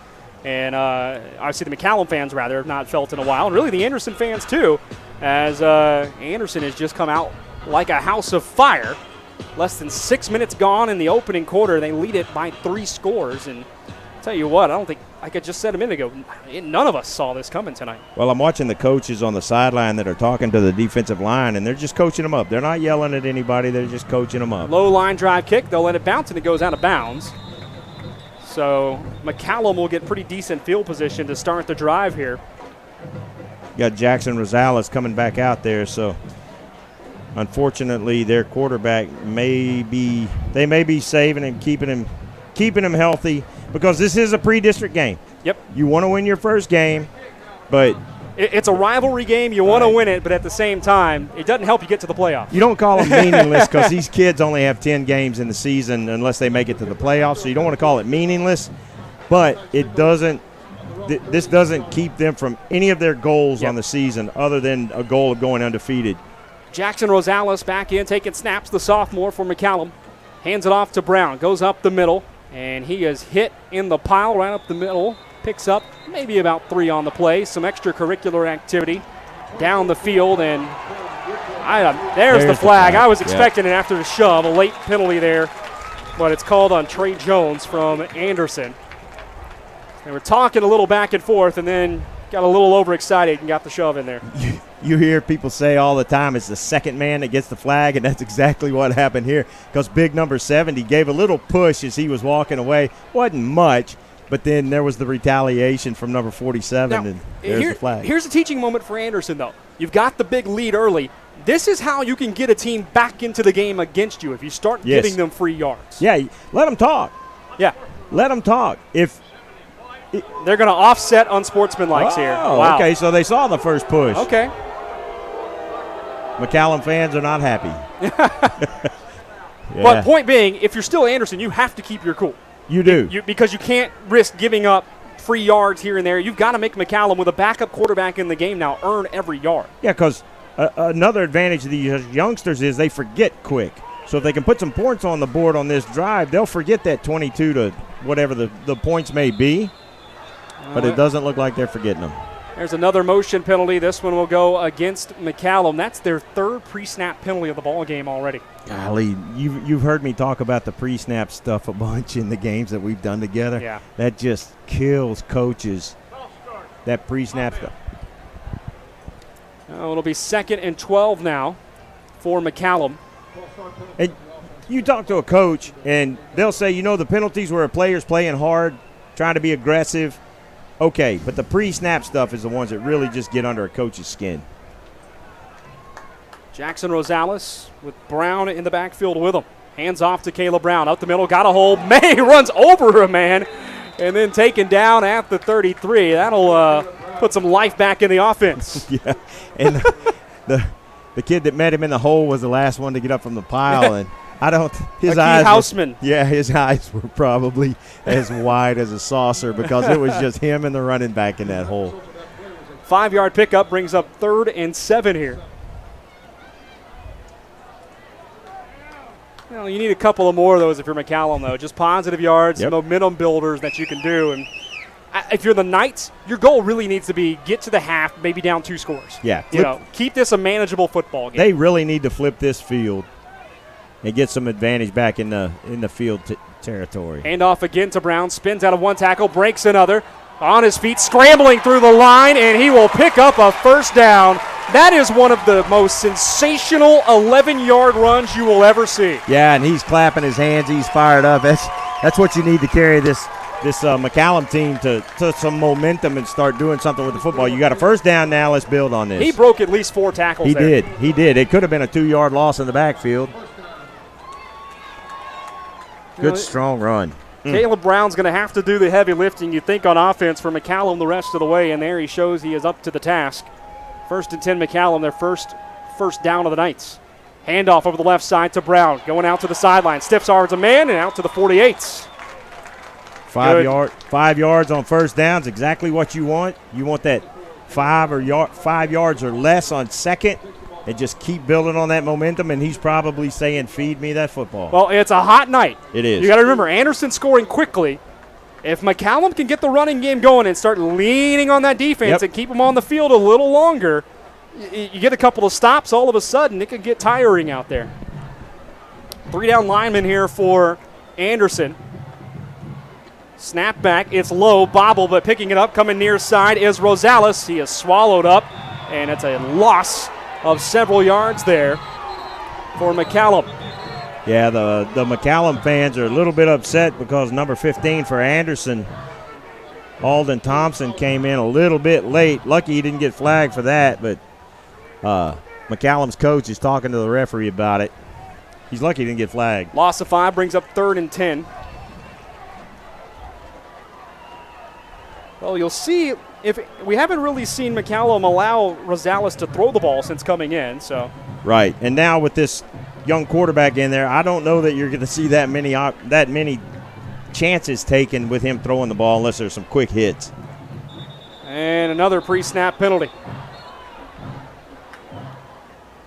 And obviously the McCallum fans, rather, have not felt in a while. And really the Anderson fans, too, as Anderson has just come out like a house of fire. Less than 6 minutes gone in the opening quarter. They lead it by 3 scores. And I'll tell you what, I don't think, like I just said a minute ago, none of us saw this coming tonight. Well, I'm watching the coaches on the sideline that are talking to the defensive line, and they're just coaching them up. They're not yelling at anybody. They're just coaching them up. Low line drive kick. They'll let it bounce, and it goes out of bounds. So McCallum will get pretty decent field position to start the drive here. You got Jackson Rosales coming back out there, so unfortunately their quarterback may be saving him, keeping him healthy, because this is a pre-district game. Yep. You want to win your first game, but it's a rivalry game. You want to win it, but at the same time, it doesn't help you get to the playoffs. You don't call them meaningless because these kids only have 10 games in the season unless they make it to the playoffs, so you don't want to call it meaningless, but it doesn't. This doesn't keep them from any of their goals on the season other than a goal of going undefeated. Jackson Rosales back in, taking snaps, the sophomore for McCallum. Hands it off to Brown, goes up the middle, and he is hit in the pile right up the middle. Picks up maybe about 3 on the play. Some extracurricular activity down the field, and there's the flag. I was expecting it after the shove, a late penalty there, but it's called on Trey Jones from Anderson. They were talking a little back and forth, and then got a little overexcited and got the shove in there. You hear people say all the time it's the second man that gets the flag, and that's exactly what happened here, because big number 70 gave a little push as he was walking away. Wasn't much, but then there was the retaliation from number 47, now, and there's the flag. Here's a teaching moment for Anderson, though. You've got the big lead early. This is how you can get a team back into the game against you if you start giving them free yards. Yeah, let them talk. Yeah. Let them talk. They're going to offset unsportsmanlikes here. Wow. Okay, so they saw the first push. Okay. McCallum fans are not happy. But point being, if you're still Anderson, you have to keep your cool. You do. Because you can't risk giving up free yards here and there. You've got to make McCallum, with a backup quarterback in the game now, earn every yard. Yeah, because another advantage of these youngsters is they forget quick. So if they can put some points on the board on this drive, they'll forget that 22 to whatever the points may be. But it doesn't look like they're forgetting them. There's another motion penalty. This one will go against McCallum. That's their 3rd pre-snap penalty of the ball game already. Golly, you've heard me talk about the pre-snap stuff a bunch in the games that we've done together. Yeah. That just kills coaches, that pre-snap stuff. It'll be 2nd and 12 now for McCallum. And you talk to a coach, and they'll say, the penalties where a player's playing hard, trying to be aggressive. Okay, but the pre-snap stuff is the ones that really just get under a coach's skin. Jackson Rosales with Brown in the backfield with him. Hands off to Caleb Brown. Up the middle, got a hold. May runs over a man and then taken down at the 33. That'll put some life back in the offense. Yeah, and the kid that met him in the hole was the last one to get up from the pile, and his eyes were probably as wide as a saucer because it was just him and the running back in that hole. 5-yard pickup brings up 3rd and 7 here. Well, you need a couple of more of those if you're McCallum, though. Just positive yards, momentum builders that you can do. And if you're the Knights, your goal really needs to be get to the half, maybe down 2 scores. Yeah. Keep this a manageable football game. They really need to flip this field and get some advantage back in the field territory. Hand off again to Brown. Spins out of one tackle, breaks another. On his feet, scrambling through the line, and he will pick up a first down. That is one of the most sensational 11-yard runs you will ever see. Yeah, and he's clapping his hands. He's fired up. That's what you need to carry this McCallum team to some momentum and start doing something with the football. You got a first down now. Let's build on this. He broke at least 4 tackles there. He did. It could have been a 2-yard loss in the backfield. Good, strong run. Caleb Brown's going to have to do the heavy lifting, you think, on offense for McCallum the rest of the way, and there he shows he is up to the task. 1st and 10 McCallum, their first down of the Knights. Handoff over the left side to Brown, going out to the sideline. Stiffs arms a man and out to the 48. 5 yards on first downs, exactly what you want. You want that 5 yards or less on second, and just keep building on that momentum, and he's probably saying, feed me that football. Well, it's a hot night. It is. You got to remember, Anderson scoring quickly. If McCallum can get the running game going and start leaning on that defense and keep them on the field a little longer, you get a couple of stops, all of a sudden it could get tiring out there. 3 down linemen here for Anderson. Snap back, it's low, bobble, but picking it up, coming near side is Rosales. He is swallowed up, and it's a loss of several yards there for McCallum. Yeah, the McCallum fans are a little bit upset because number 15 for Anderson, Alden Thompson, came in a little bit late. Lucky he didn't get flagged for that, but McCallum's coach is talking to the referee about it. He's lucky he didn't get flagged. Loss of 5 brings up 3rd and 10. Well, you'll see if we haven't really seen McCallum allow Rosales to throw the ball since coming in. So right, and now with this young quarterback in there, I don't know that you're going to see that many chances taken with him throwing the ball unless there's some quick hits. And another pre-snap penalty.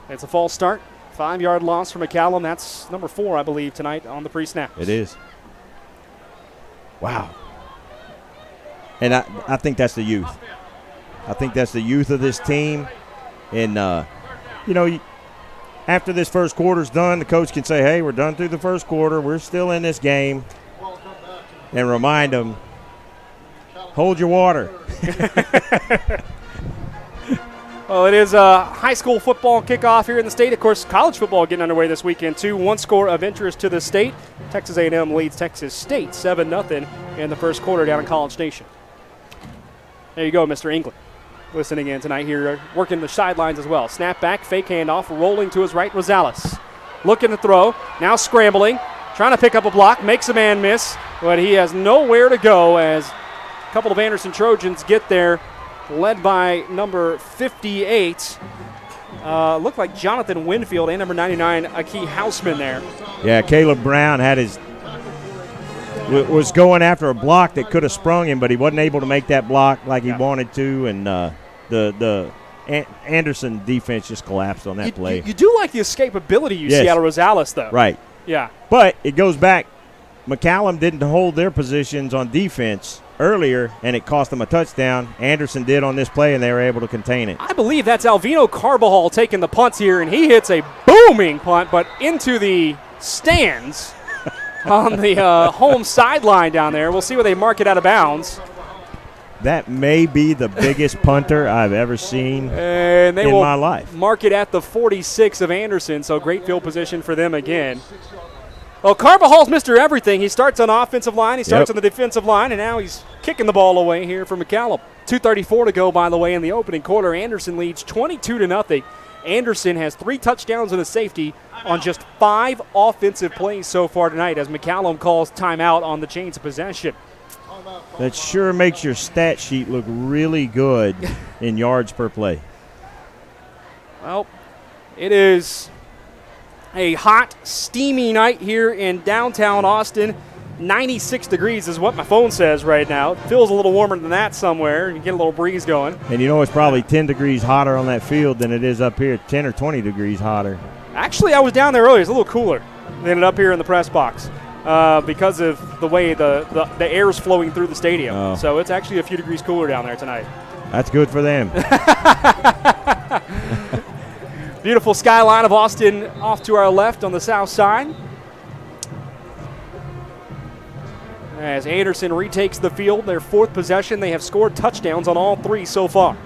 It's a false start. 5-yard loss for McCallum. That's number 4, I believe, tonight on the pre-snap. It is. Wow. And I think that's the youth. I think that's the youth of this team. And, after this first quarter's done, the coach can say, hey, we're done through the first quarter. We're still in this game. And remind them, hold your water. Well, it is a high school football kickoff here in the state. Of course, college football getting underway this weekend, too. One score of interest to the state. Texas A&M leads Texas State 7-0 in the first quarter down in College Station. There you go, Mr. England. Listening in tonight here, working the sidelines as well. Snap back, fake handoff, rolling to his right, Rosales. Looking to throw, now scrambling, trying to pick up a block, makes a man miss, but he has nowhere to go as a couple of Anderson Trojans get there, led by number 58. Looked like Jonathan Winfield and number 99, Aki Houseman there. Yeah, Caleb Brown was going after a block that could have sprung him, but he wasn't able to make that block like he wanted to, and the Anderson defense just collapsed on that play. You do like the escapability you see out of Rosales, though. Right. Yeah. But it goes back. McCallum didn't hold their positions on defense earlier, and it cost them a touchdown. Anderson did on this play, and they were able to contain it. I believe that's Alvino Carbajal taking the punts here, and he hits a booming punt, but into the stands on the home sideline down there. We'll see where they mark it out of bounds. That may be the biggest punter I've ever seen in my life. Mark it at the 46 of Anderson, so great field position for them again. Well, Carvajal's Mr. Everything. He starts on the offensive line, he starts on the defensive line, and now he's kicking the ball away here for McCallum. 2:34 to go, by the way, in the opening quarter. Anderson leads 22-0. Anderson has 3 touchdowns and a safety on just 5 offensive plays so far tonight as McCallum calls timeout on the chains of possession. That sure makes your stat sheet look really good in yards per play. Well, it is a hot, steamy night here in downtown Austin. 96 degrees is what my phone says right now. It feels a little warmer than that somewhere. You get a little breeze going. And you know it's probably 10 degrees hotter on that field than it is up here, 10 or 20 degrees hotter. Actually, I was down there earlier. It's a little cooler than it up here in the press box because of the way the air is flowing through the stadium. Oh. So it's actually a few degrees cooler down there tonight. That's good for them. Beautiful skyline of Austin off to our left on the south side. As Anderson retakes the field, their 4th possession, they have scored touchdowns on all 3 so far.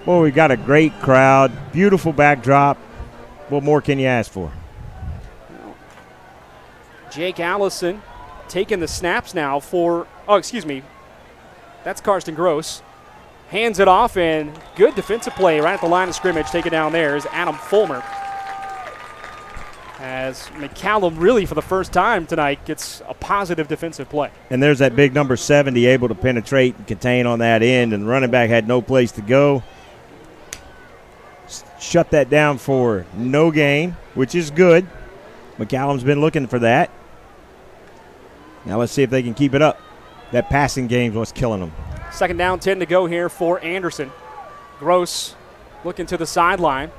Well, we've got a great crowd, beautiful backdrop. What more can you ask for? Jake Allison taking the snaps now that's Karsten Gross. Hands it off, and good defensive play right at the line of scrimmage. Take it down there is Adam Fulmer. As McCallum really for the first time tonight gets a positive defensive play. And there's that big number 70 able to penetrate and contain on that end, and the running back had no place to go. Shut that down for no gain, which is good. McCallum's been looking for that. Now let's see if they can keep it up. That passing game is what's killing them. 2nd down, 10 to go here for Anderson. Gross looking to the sideline.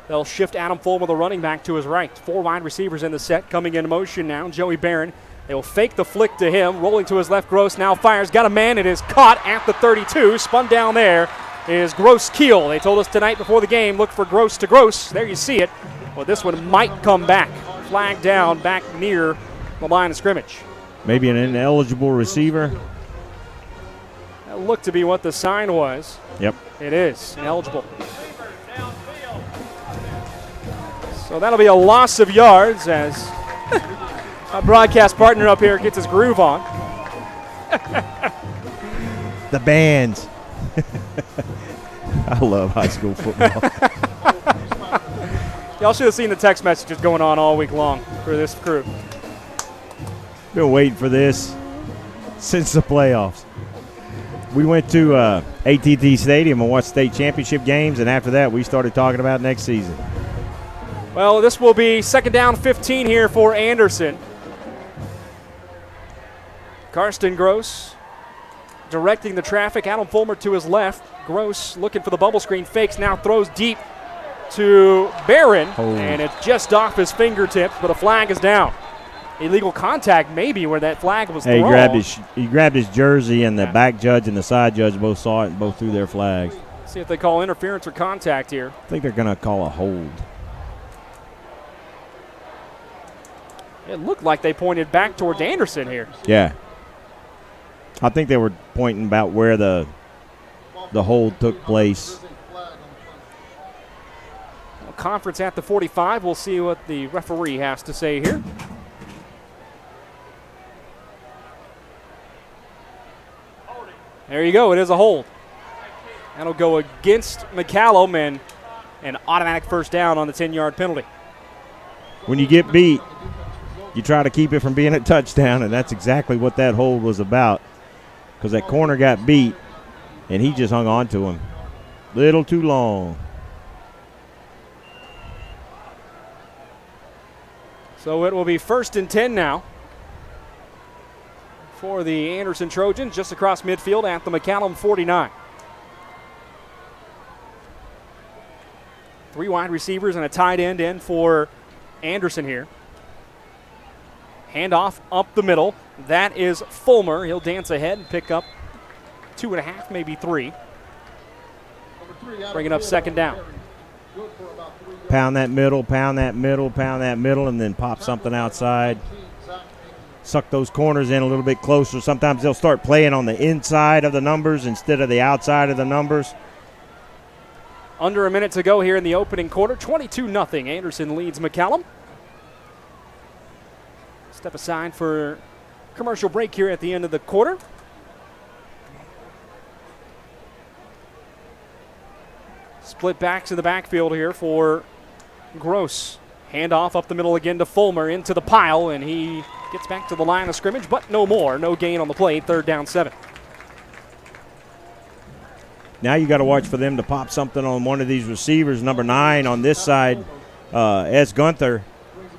They'll shift Adam Fulmer, the running back, to his right. 4 wide receivers in the set, coming in motion now. Joey Barron. They will fake the flick to him, rolling to his left. Gross now fires, got a man. It is caught at the 32, spun down there is Gross Keel. They told us tonight before the game, look for Gross to Gross. There you see it. Well, this one might come back. Flag down back near the line of scrimmage. Maybe an ineligible receiver. That looked to be what the sign was. Yep. It is ineligible. So that'll be a loss of yards as our broadcast partner up here gets his groove on. The bands. I love high school football. Y'all should have seen the text messages going on all week long for this crew. Been waiting for this since the playoffs. We went to AT&T Stadium and watched state championship games, and after that we started talking about next season. Well, this will be second down 15 here for Anderson. Karsten Gross directing the traffic. Adam Fulmer to his left. Gross looking for the bubble screen. Fakes, now throws deep to Barron. And it's just off his fingertips, but a flag is down. Illegal contact maybe where that flag was thrown. He grabbed his jersey, and the back judge and the side judge both saw it and both threw their flags. See if they call interference or contact here. I think they're going to call a hold. It looked like they pointed back towards Anderson here. Yeah. I think they were pointing about where the hold took place. Well, conference at the 45. We'll see what the referee has to say here. There you go. It is a hold. That'll go against McCallum and an automatic first down on the 10-yard penalty. When you get beat, you try to keep it from being a touchdown, and that's exactly what that hold was about, because that corner got beat, and he just hung on to him. Little too long. So it will be 1st and 10 now for the Anderson Trojans, just across midfield at the McCallum 49. 3 wide receivers and a tight end in for Anderson here. Handoff up the middle. That is Fulmer. He'll dance ahead and pick up 2.5, maybe 3. Bringing up second down. Pound that middle, pound that middle, pound that middle, and then pop something outside. Suck those corners in a little bit closer. Sometimes they'll start playing on the inside of the numbers instead of the outside of the numbers. Under a minute to go here in the opening quarter. 22-0. Anderson leads McCallum. Step aside for commercial break here at the end of the quarter. Split backs in the backfield here for Gross. Handoff up the middle again to Fulmer into the pile, and he gets back to the line of scrimmage, but no more. No gain on the play. 3rd down 7. Now you got to watch for them to pop something on one of these receivers. Number 9 on this side, S. Gunther,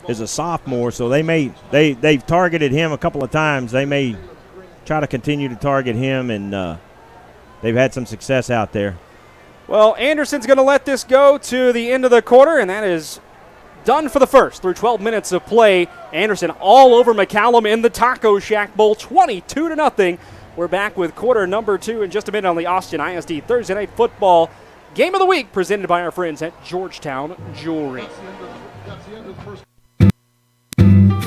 is a sophomore, so they've targeted him a couple of times. They may try to continue to target him, and they've had some success out there. Well, Anderson's going to let this go to the end of the quarter, and that is done for the first. Through 12 minutes of play, Anderson all over McCallum in the Taco Shack Bowl, 22-0. We're back with quarter number 2 in just a minute on the Austin ISD Thursday Night Football Game of the Week, presented by our friends at Georgetown Jewelry.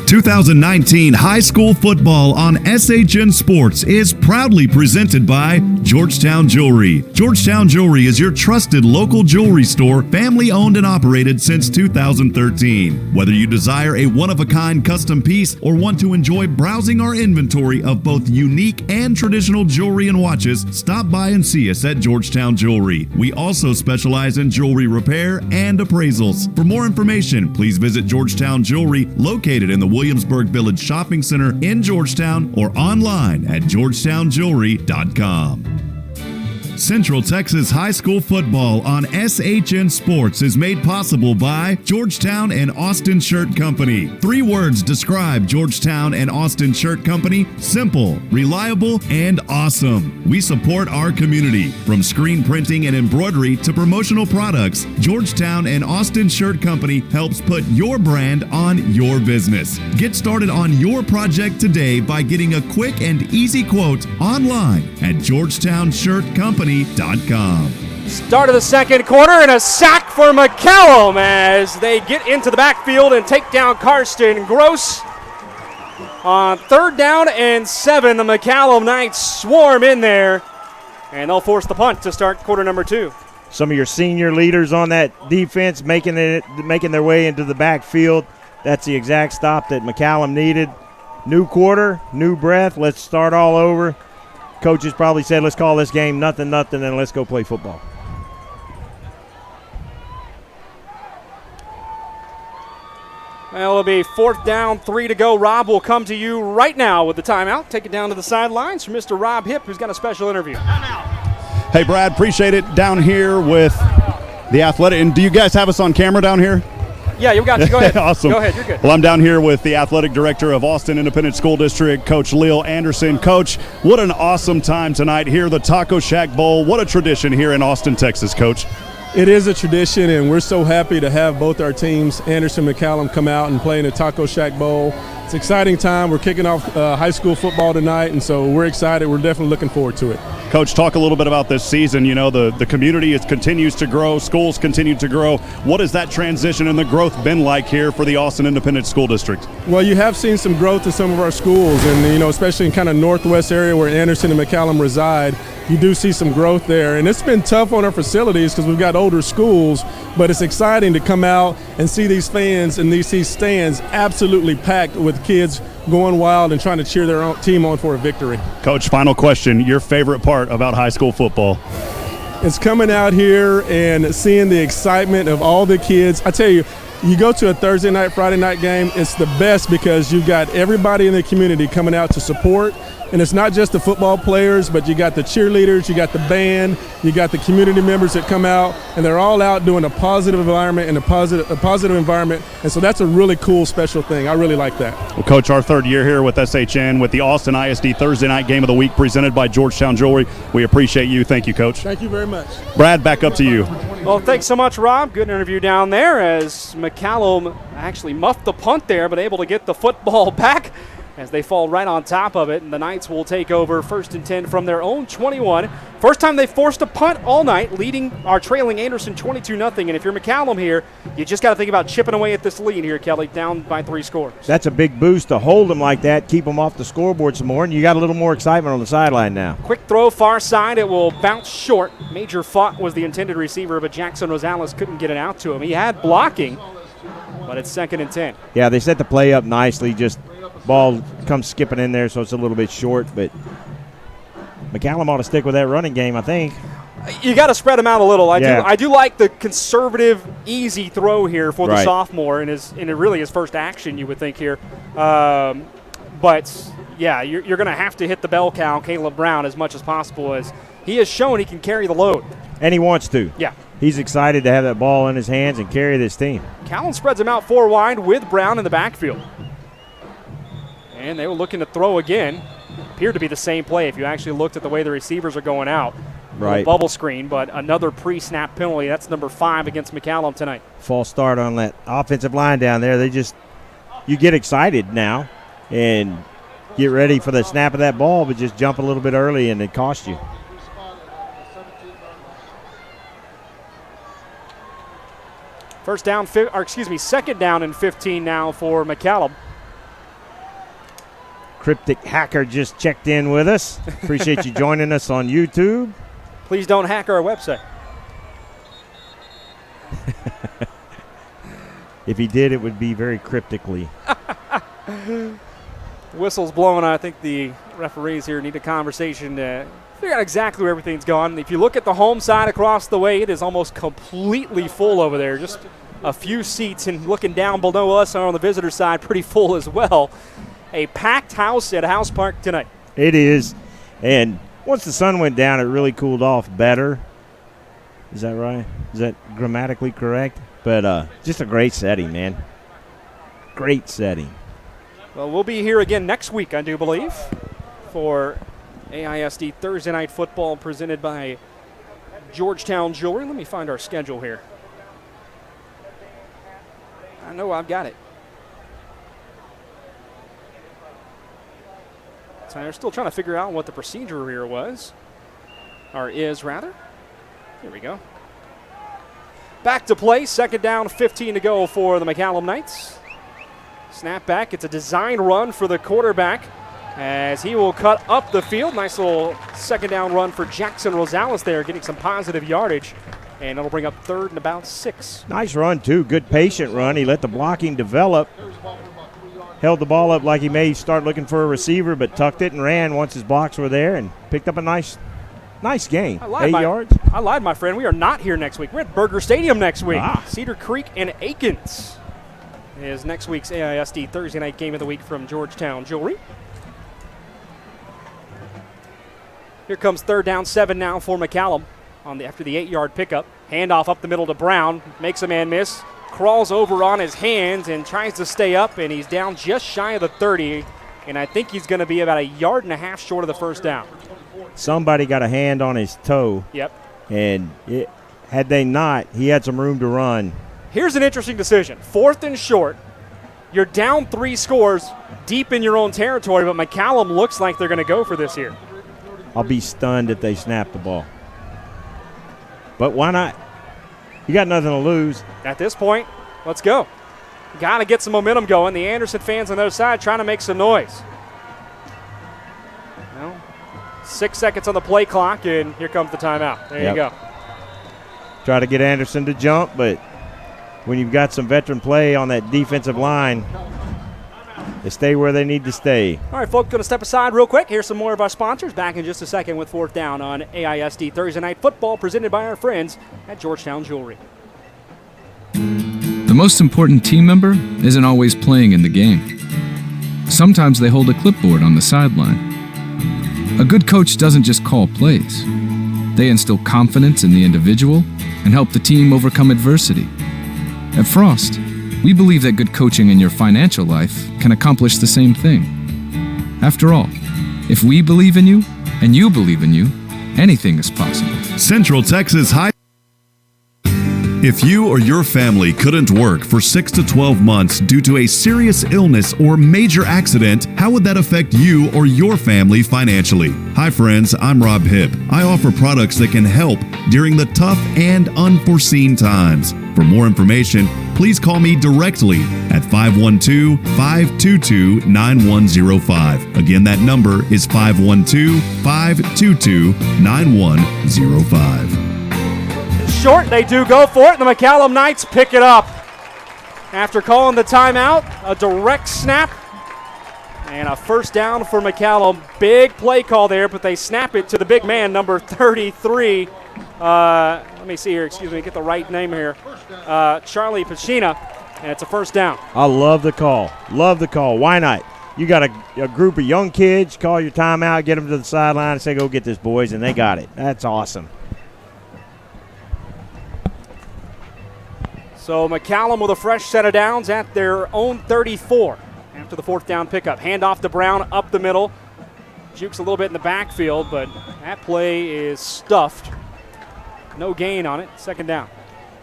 2019 high school football on SHN Sports is proudly presented by Georgetown Jewelry. Georgetown Jewelry is your trusted local jewelry store, family owned and operated since 2013. Whether you desire a one-of-a-kind custom piece or want to enjoy browsing our inventory of both unique and traditional jewelry and watches, stop by and see us at Georgetown Jewelry. We also specialize in jewelry repair and appraisals. For more information, please visit Georgetown Jewelry, located in the Williamsburg Village Shopping Center in Georgetown, or online at georgetownjewelry.com. Central Texas High School football on SHN Sports is made possible by Georgetown and Austin Shirt Company. 3 words describe Georgetown and Austin Shirt Company: simple, reliable, and awesome. We support our community. From screen printing and embroidery to promotional products, Georgetown and Austin Shirt Company helps put your brand on your business. Get started on your project today by getting a quick and easy quote online at georgetownshirtcompany.com. AISD2020.com. Start of the second quarter and a sack for McCallum as they get into the backfield and take down Karsten Gross. On 3rd down and 7, the McCallum Knights swarm in there, and they'll force the punt to start quarter number 2. Some of your senior leaders on that defense making their way into the backfield. That's the exact stop that McCallum needed. New quarter, new breath. Let's start all over. Coaches probably said, let's call this game nothing, and let's go play football. Well, it'll be 4th down, 3 to go. Rob will come to you right now with the timeout. Take it down to the sidelines for Mr. Rob Hipp, who's got a special interview. Hey, Brad, appreciate it. Down here with the Athletic. And do you guys have us on camera down here? Yeah, you got you. Go ahead. Awesome. Go ahead, you're good. Well, I'm down here with the athletic director of Austin Independent School District, Coach Leal Anderson. Coach, what an awesome time tonight here, the Taco Shack Bowl. What a tradition here in Austin, Texas, Coach. It is a tradition, and we're so happy to have both our teams, Anderson and McCallum, come out and play in the Taco Shack Bowl. It's an exciting time. We're kicking off high school football tonight, and so we're excited. We're definitely looking forward to it. Coach, talk a little bit about this season. You know, the community continues to grow. Schools continue to grow. What has that transition and the growth been like here for the Austin Independent School District? Well, you have seen some growth in some of our schools, and, you know, especially in kind of northwest area where Anderson and McCallum reside. You do see some growth there, and it's been tough on our facilities because we've got older schools, but it's exciting to come out and see these fans and these stands absolutely packed with kids going wild and trying to cheer their own team on for a victory. Coach, final question, your favorite part about high school football? It's coming out here and seeing the excitement of all the kids. I tell you, you go to a Thursday night, Friday night game, it's the best because you've got everybody in the community coming out to support. And it's not just the football players, but you got the cheerleaders, you got the band, you got the community members that come out, and they're all out doing a positive environment and a positive environment. And so that's a really cool, special thing. I really like that. Well, Coach, our 3rd year here with SHN with the Austin ISD Thursday night game of the week presented by Georgetown Jewelry. We appreciate you. Thank you, Coach. Thank you very much. Brad, back up to you. Well, thanks so much, Rob. Good interview down there as McCallum actually muffed the punt there, but able to get the football back as they fall right on top of it, and the Knights will take over 1st and 10 from their own 21. First time they forced a punt all night, trailing Anderson 22-0. And if you're McCallum here, you just got to think about chipping away at this lead here, Kelly, down by 3 scores. That's a big boost to hold them like that, keep them off the scoreboard some more, and you got a little more excitement on the sideline now. Quick throw far side. It will bounce short. Major Fott was the intended receiver, but Jackson Rosales couldn't get it out to him. He had blocking, but it's 2nd and 10. Yeah, they set the play up nicely, just ball comes skipping in there, so it's a little bit short, but McCallum ought to stick with that running game, I think. You got to spread him out a little. I do like the conservative, easy throw here for the sophomore, and it really his first action, you would think here. But yeah, you're going to have to hit the bell cow, Caleb Brown, as much as possible, as he has shown he can carry the load. And he wants to. Yeah. He's excited to have that ball in his hands and carry this team. Callan spreads him out 4 wide with Brown in the backfield. And they were looking to throw again. Appeared to be the same play if you actually looked at the way the receivers are going out. Right. Bubble screen, but another pre-snap penalty. That's number 5 against McCallum tonight. False start on that offensive line down there. You get excited now and get ready for the snap of that ball, but just jump a little bit early and it costs you. Second down and 15 now for McCallum. Cryptic Hacker just checked in with us. Appreciate you joining us on YouTube. Please don't hack our website. If he did, it would be very cryptically. Whistle's blowing. I think the referees here need a conversation to figure out exactly where everything's gone. If you look at the home side across the way, it is almost completely full over there. Just a few seats, and looking down below us on the visitor side, pretty full as well. A packed house at House Park tonight. It is. And once the sun went down, it really cooled off better. Is that right? Is that grammatically correct? But just a great setting, man. Great setting. Well, we'll be here again next week, I do believe, for AISD Thursday Night Football presented by Georgetown Jewelry. Let me find our schedule here. I know I've got it. So they're still trying to figure out what the procedure here was. or is rather. Here we go. Back to play, second down, 15 to go for the McCallum Knights. Snap back, it's a design run for the quarterback as he will cut up the field. Nice little second down run for Jackson Rosales there, getting some positive yardage, and it'll bring up third and about 6. Nice run, too. Good patient run. He let the blocking develop. Held the ball up like he may start looking for a receiver, but tucked it and ran once his blocks were there and picked up a nice gain. 8 yards. I lied, my friend. We are not here next week. We're at Burger Stadium next week. Ah. Cedar Creek and Aikens is next week's AISD Thursday night game of the week from Georgetown Jewelry. Here comes third down, 7 now for McCallum after the 8-yard pickup. Handoff up the middle to Brown. Makes a man miss. Crawls over on his hands and tries to stay up, and he's down just shy of the 30. And I think he's going to be about 1.5 yards short of the first down. Somebody got a hand on his toe. Yep. And had they not, he had some room to run. Here's an interesting decision. 4th and short. You're down 3 scores deep in your own territory, but McCallum looks like they're going to go for this here. I'll be stunned if they snap the ball. But why not? You got nothing to lose. At this point, let's go. Got to get some momentum going. The Anderson fans on the other side trying to make some noise. 6 seconds on the play clock, and here comes the timeout. There you go. Try to get Anderson to jump, but when you've got some veteran play on that defensive line, they stay where they need to stay. All right, folks, going to step aside real quick. Here's some more of our sponsors. Back in just a second with fourth down on AISD Thursday Night Football, presented by our friends at Georgetown Jewelry. The most important team member isn't always playing in the game. Sometimes they hold a clipboard on the sideline. A good coach doesn't just call plays. They instill confidence in the individual and help the team overcome adversity. At Frost, we believe that good coaching in your financial life can accomplish the same thing. After all, if we believe in you and you believe in you, anything is possible. Central Texas High. If you or your family couldn't work for 6 to 12 months due to a serious illness or major accident, how would that affect you or your family financially? Hi friends, I'm Rob Hipp. I offer products that can help during the tough and unforeseen times. For more information, please call me directly at 512-522-9105. Again, that number is 512-522-9105. Short, they do go for it. The McCallum Knights pick it up. After calling the timeout, a direct snap, and a first down for McCallum. Big play call there, but they snap it to the big man, number 33. Let me see here, excuse me, get the right name here. Charlie Pacina, and it's a first down. I love the call. Love the call. Why not? You got a group of young kids, call your timeout, get them to the sideline and say, go get this, boys, and they got it. That's awesome. So McCallum with a fresh set of downs at their own 34 after the fourth down pickup. Handoff to Brown up the middle. Jukes a little bit in the backfield, but that play is stuffed. No gain on it. Second down.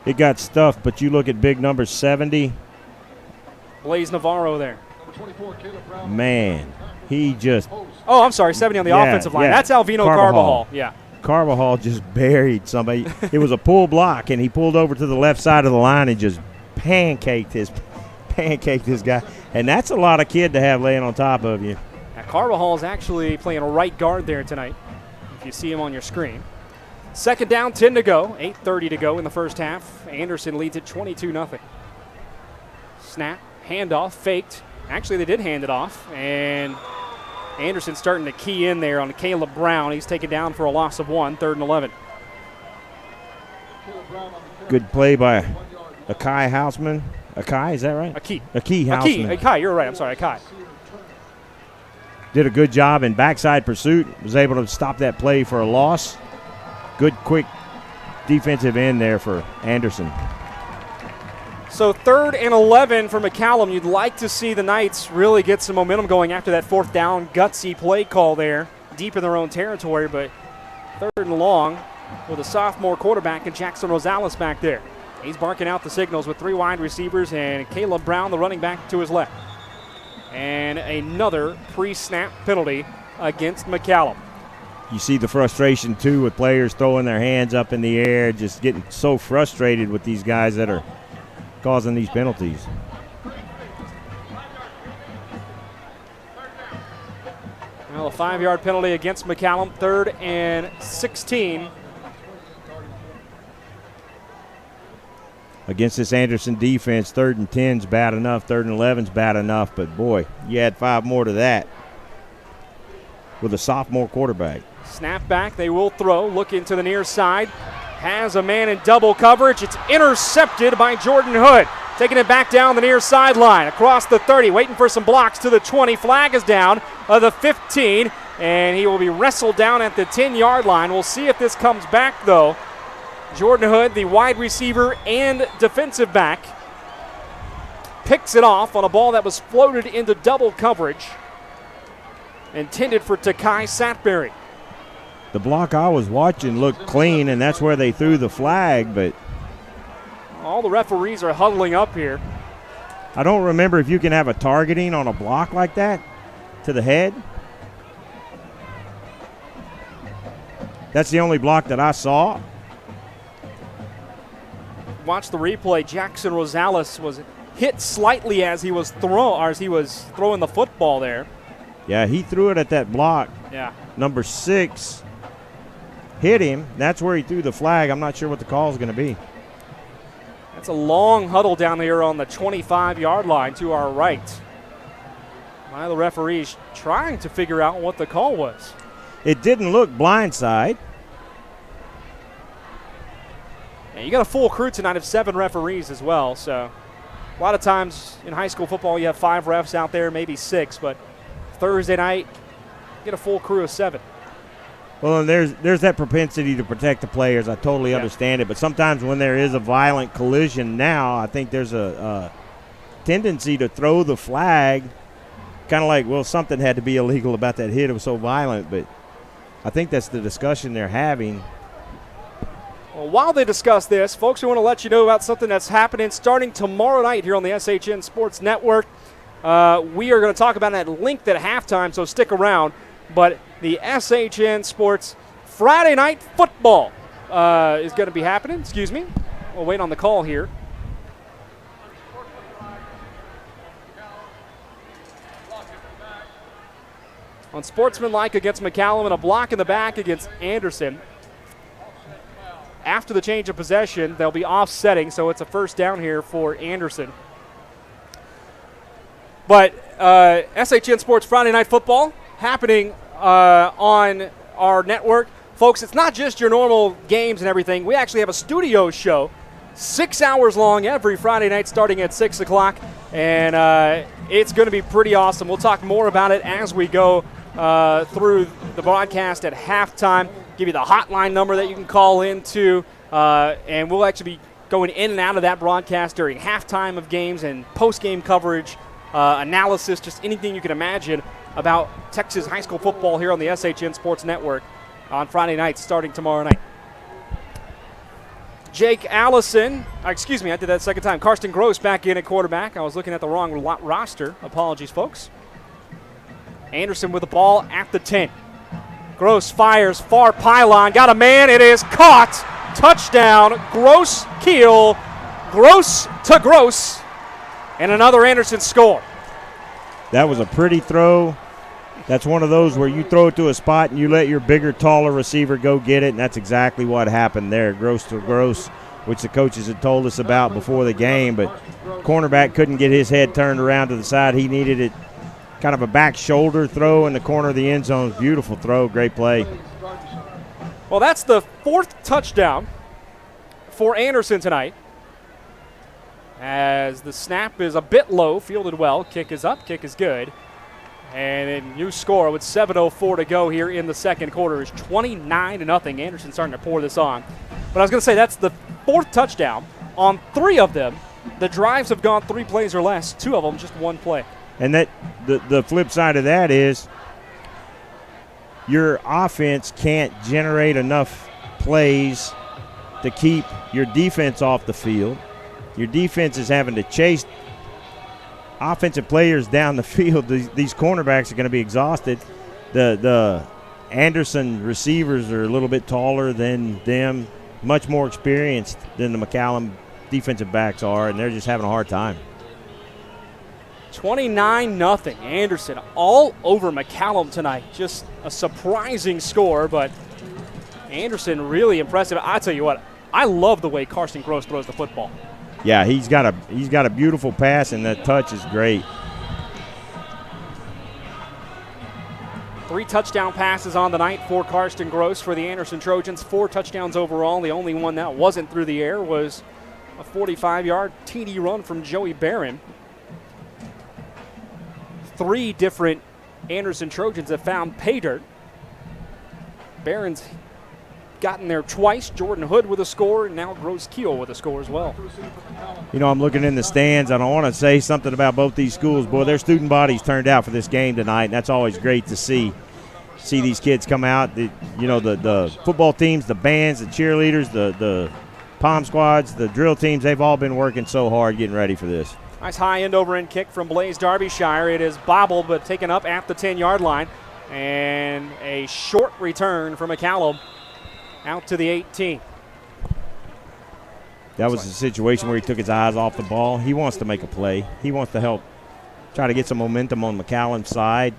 It got stuffed, but you look at big number 70. Blaze Navarro there. Man, he just. Oh, I'm sorry, 70 on the offensive line. Yeah. That's Alvino Carbajal. Yeah. Carbajal just buried somebody. It was a pull block, and he pulled over to the left side of the line and just pancaked this guy. And that's a lot of kid to have laying on top of you. Now, Carbajal is actually playing a right guard there tonight, if you see him on your screen. Second down, 10 to go. 8:30 to go in the first half. Anderson leads it 22-0. Snap, handoff, faked. Actually, they did hand it off, and Anderson starting to key in there on Caleb Brown. He's taken down for a loss of 1, 3rd and 11. Good play by Akai Houseman. Akai, is that right? Akai Houseman. Akai, you're right. I'm sorry, Akai. Did a good job in backside pursuit. Was able to stop that play for a loss. Good, quick defensive end there for Anderson. So 3rd and 11 for McCallum. You'd like to see the Knights really get some momentum going after that fourth down gutsy play call there, deep in their own territory, but 3rd and long with a sophomore quarterback and Jackson Rosales back there. He's barking out the signals with 3 wide receivers and Caleb Brown, the running back, to his left. And another pre-snap penalty against McCallum. You see the frustration, too, with players throwing their hands up in the air, just getting so frustrated with these guys that are causing these penalties. Well, a 5-yard penalty against McCallum, 3rd and 16. Against this Anderson defense, 3rd and 10's bad enough, 3rd and 11's bad enough, but boy, you add 5 more to that with a sophomore quarterback. Snap back, they will throw, look into the near side. Has a man in double coverage. It's intercepted by Jordan Hood. Taking it back down the near sideline, across the 30, waiting for some blocks to the 20. Flag is down the 15, and he will be wrestled down at the 10-yard line. We'll see if this comes back, though. Jordan Hood, the wide receiver and defensive back, picks it off on a ball that was floated into double coverage, intended for Takai Satberry. The block I was watching looked clean, and that's where they threw the flag, but all the referees are huddling up here. I don't remember if you can have a targeting on a block like that to the head. That's the only block that I saw. Watch the replay. Jackson Rosales was hit slightly as he was throwing the football there. Yeah, he threw it at that block. Yeah. Number 6 hit him. That's where he threw the flag. I'm not sure what the call is going to be. That's a long huddle down here on the 25-yard line to our right. One of the referees trying to figure out what the call was. It didn't look blindside. And you got a full crew tonight of 7 referees as well. So a lot of times in high school football you have 5 refs out there, maybe 6. But Thursday night, you get a full crew of 7. Well, and there's that propensity to protect the players. I totally understand it. But sometimes when there is a violent collision now, I think there's a tendency to throw the flag, kind of like, well, something had to be illegal about that hit. It was so violent. But I think that's the discussion they're having. Well, while they discuss this, folks, we want to let you know about something that's happening starting tomorrow night here on the SHN Sports Network. We are going to talk about that linked at halftime, so stick around. But the SHN Sports Friday Night Football is going to be happening. Excuse me. We'll wait on the call here. On Sportsmanlike against McCallum and a block in the back against Anderson. After the change of possession, they'll be offsetting, so it's a first down here for Anderson. But SHN Sports Friday Night Football happening on our network. Folks, it's not just your normal games and everything. We actually have a studio show, 6 hours long every Friday night starting at 6 o'clock, and it's going to be pretty awesome. We'll talk more about it as we go through the broadcast at halftime. Give you the hotline number that you can call into, and we'll actually be going in and out of that broadcast during halftime of games and post-game coverage, analysis, just anything you can imagine about Texas high school football here on the SHN Sports Network on Friday nights starting tomorrow night. Jake Allison, I did that second time. Karsten Gross back in at quarterback. I was looking at the wrong roster. Apologies, folks. Anderson with the ball at the 10. Gross fires, far pylon, got a man, it is caught. Touchdown, Gross Keel, Gross to Gross, and another Anderson score. That was a pretty throw. That's one of those where you throw it to a spot and you let your bigger, taller receiver go get it, and that's exactly what happened there. Gross to Gross, which the coaches had told us about before the game, but cornerback couldn't get his head turned around to the side. He needed it. Kind of a back shoulder throw in the corner of the end zone. Beautiful throw, great play. Well, that's the 4th touchdown for Anderson tonight. As the snap is a bit low, fielded well. Kick is up, kick is good. And a new score with 7:04 to go here in the second quarter is 29-0. Anderson starting to pour this on. But I was going to say that's the 4th touchdown. On 3 of them, the drives have gone 3 plays or less. 2 of them just 1 play. And that the flip side of that is your offense can't generate enough plays to keep your defense off the field. Your defense is having to chase offensive players down the field. These cornerbacks are going to be exhausted. The Anderson receivers are a little bit taller than them, much more experienced than the McCallum defensive backs are, and they're just having a hard time. 29-0. Anderson all over McCallum tonight. Just a surprising score, but Anderson really impressive. I tell you what, I love the way Karsten Gross throws the football. Yeah, he's got a beautiful pass, and that touch is great. 3 touchdown passes on the night for Karsten Gross for the Anderson Trojans. 4 touchdowns overall. The only one that wasn't through the air was a 45-yard TD run from Joey Barron. 3 different Anderson Trojans have found pay dirt. Barron's gotten there twice. Jordan Hood with a score, and now Gross Keel with a score as well. You know, I'm looking in the stands, and I want to say something about both these schools. Boy, their student bodies turned out for this game tonight, and that's always great to see. See these kids come out. The football teams, the bands, the cheerleaders, the pom squads, the drill teams, they've all been working so hard getting ready for this. Nice high end over end kick from Blaze Derbyshire. It is bobbled but taken up at the 10-yard line. And a short return from McCallum out to the 18. That was a situation where he took his eyes off the ball. He wants to make a play. He wants to help try to get some momentum on McCallum's side,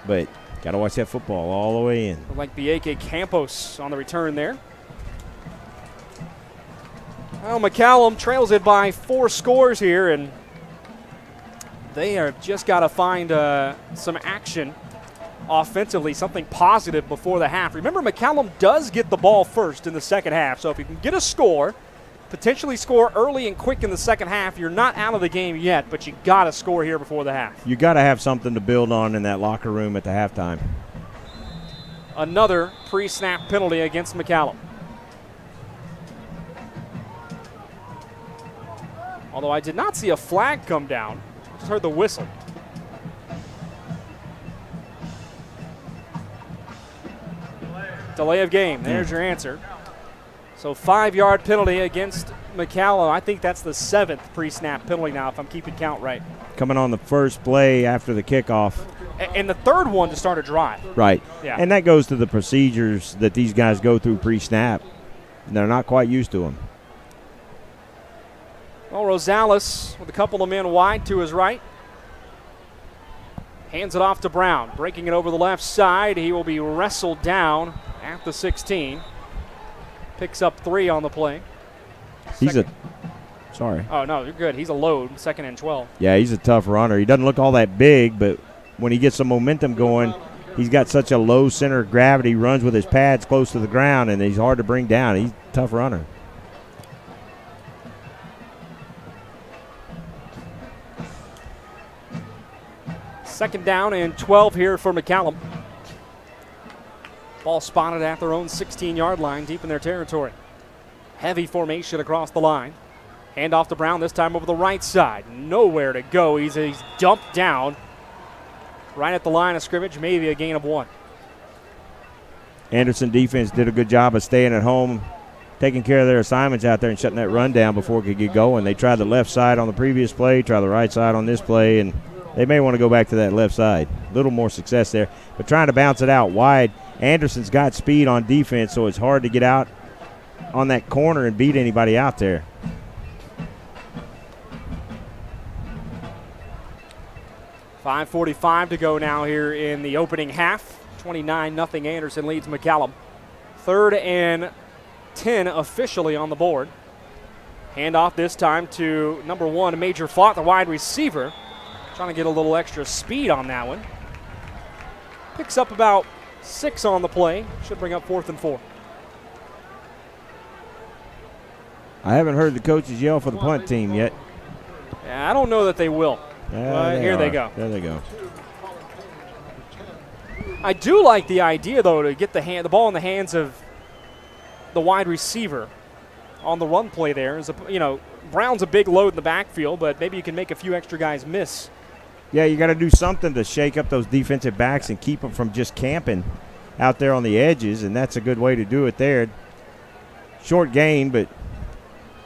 but got to watch that football all the way in. Like Bieke Campos on the return there. Well, McCallum trails it by 4 scores here, and they are just got to find some action offensively, something positive before the half. Remember, McCallum does get the ball first in the second half, so if you can get a score, potentially score early and quick in the second half, you're not out of the game yet, but you got to score here before the half. You got to have something to build on in that locker room at the halftime. Another pre-snap penalty against McCallum. Although I did not see a flag come down, I just heard the whistle. Delay of game. There's your answer. So 5-yard penalty against McCallum. I think that's the 7th pre-snap penalty now, if I'm keeping count right. Coming on the first play after the kickoff. And the third one to start a drive. Right. Yeah. And that goes to the procedures that these guys go through pre-snap. They're not quite used to them. Well, Rosales with a couple of men wide to his right. Hands it off to Brown. Breaking it over the left side. He will be wrestled down at the 16. Picks up 3 on the play. Oh, no, you're good. He's a load, 2nd and 12. Yeah, he's a tough runner. He doesn't look all that big, but when he gets some momentum going, he's got such a low center of gravity, runs with his pads close to the ground, and he's hard to bring down. He's a tough runner. Second down and 12 here for McCallum. Ball spotted at their own 16-yard line, deep in their territory. Heavy formation across the line. Hand off to Brown, this time over the right side. Nowhere to go. He's dumped down right at the line of scrimmage, maybe a gain of 1. Anderson defense did a good job of staying at home, taking care of their assignments out there and shutting that run down before it could get going. They tried the left side on the previous play, tried the right side on this play, and they may want to go back to that left side. A little more success there, but trying to bounce it out wide. Anderson's got speed on defense, so it's hard to get out on that corner and beat anybody out there. .5:45 to go now here in the opening half. 29-0 Anderson leads McCallum. 3rd and 10 officially on the board. Handoff this time to number 1, Major Fought, the wide receiver. Trying to get a little extra speed on that one. Picks up about 6 on the play. Should bring up 4th and 4. I haven't heard the coaches yell for the punt team yet. Yeah, I don't know that they will. Here they go. There they go. I do like the idea, though, to get the ball in the hands of the wide receiver on the run play there. Brown's a big load in the backfield, but maybe you can make a few extra guys miss. Yeah, you got to do something to shake up those defensive backs and keep them from just camping out there on the edges, and that's a good way to do it there. Short gain, but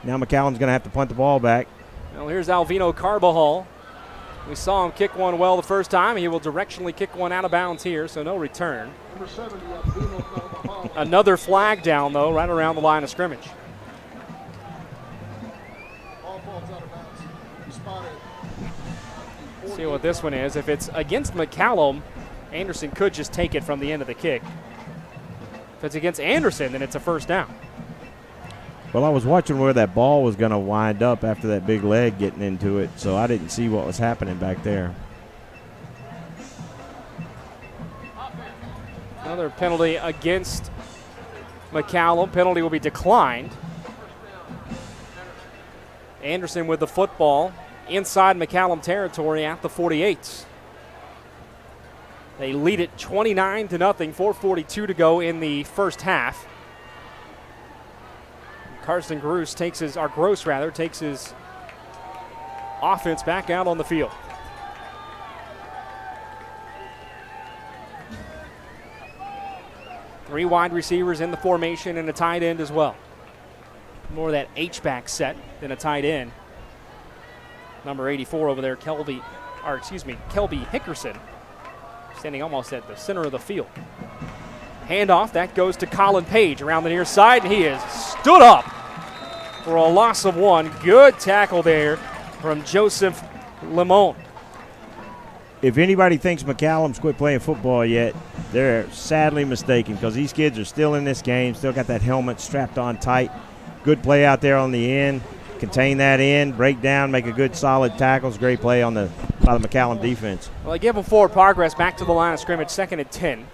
now McCallum's going to have to punt the ball back. Well, here's Alvino Carbajal We saw him kick one well the first time. He will directionally kick one out of bounds here, so no return. Number 70, Albino. Another flag down, though, right around the line of scrimmage. Ball falls out of bounds. He spotted. See what this one is. If it's against McCallum, Anderson could just take it from the end of the kick. If it's against Anderson, then it's a first down. Well, I was watching where that ball was going to wind up after that big leg getting into it, so I didn't see what was happening back there. Another penalty against McCallum. Penalty will be declined. Anderson with the football inside McCallum territory at the 48. They lead it 29-0, 4:42 to go in the first half. Carson Gross takes his offense back out on the field. Three wide receivers in the formation and a tight end as well. More of that H-back set than a tight end. Number 84 over there, Kelby Hickerson, standing almost at the center of the field. Handoff, that goes to Colin Page around the near side, and he is stood up for a loss of one. Good tackle there from Joseph Limon. If anybody thinks McCallum's quit playing football yet, they're sadly mistaken, because these kids are still in this game, still got that helmet strapped on tight. Good play out there on the end. Contain that end, break down, make a good solid tackles. Great play by the McCallum defense. Well, they give them forward progress back to the line of scrimmage, 2nd and 10.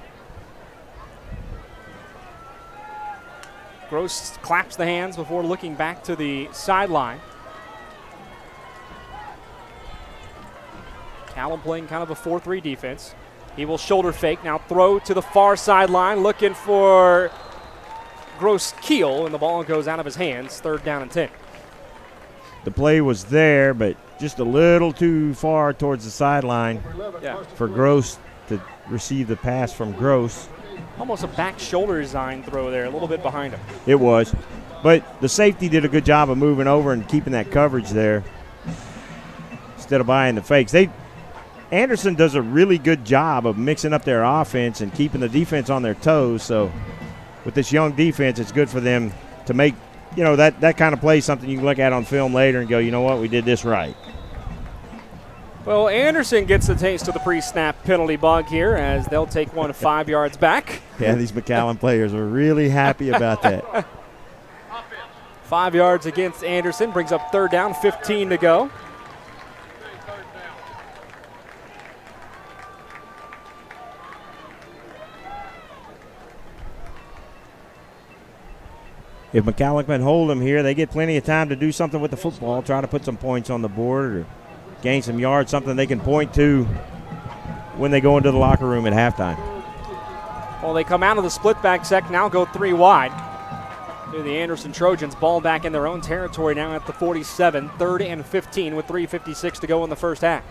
Gross claps the hands before looking back to the sideline. Callum playing kind of a 4-3 defense. He will shoulder fake, now throw to the far sideline, looking for Gross Keel, and the ball goes out of his hands, 3rd down and 10. The play was there, but just a little too far towards the sideline for Gross to receive the pass from Gross. Almost a back shoulder design throw there, a little bit behind him. It was. But the safety did a good job of moving over and keeping that coverage there instead of buying the fakes. Anderson does a really good job of mixing up their offense and keeping the defense on their toes. So with this young defense, it's good for them to make, that kind of play something you can look at on film later and go, you know what, we did this right. Well, Anderson gets a taste of the pre-snap penalty bug here as they'll take one 5 yards back. Yeah, these McCallum players are really happy about that. 5 yards against Anderson brings up 3rd down, 15 to go. If McCallum can hold them here, they get plenty of time to do something with the football, try to put some points on the board or gain some yards, something they can point to when they go into the locker room at halftime. Well, they come out of the split back sec, now go 3 wide. The Anderson Trojans ball back in their own territory now at the 47, 3rd and 15 with 3:56 to go in the first half.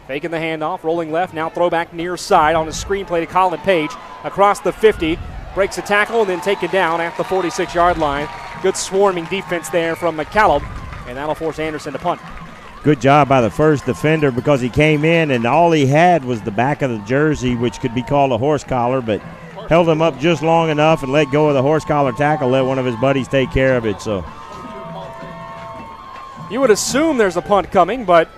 Faking the handoff, rolling left, now throw back near side on a screen play to Colin Page across the 50. Breaks a tackle and then taken down at the 46-yard line. Good swarming defense there from McCallum, and that'll force Anderson to punt. Good job by the first defender, because he came in and all he had was the back of the jersey, which could be called a horse collar, but held him up just long enough and let go of the horse collar tackle, let one of his buddies take care of it. So you would assume there's a punt coming, but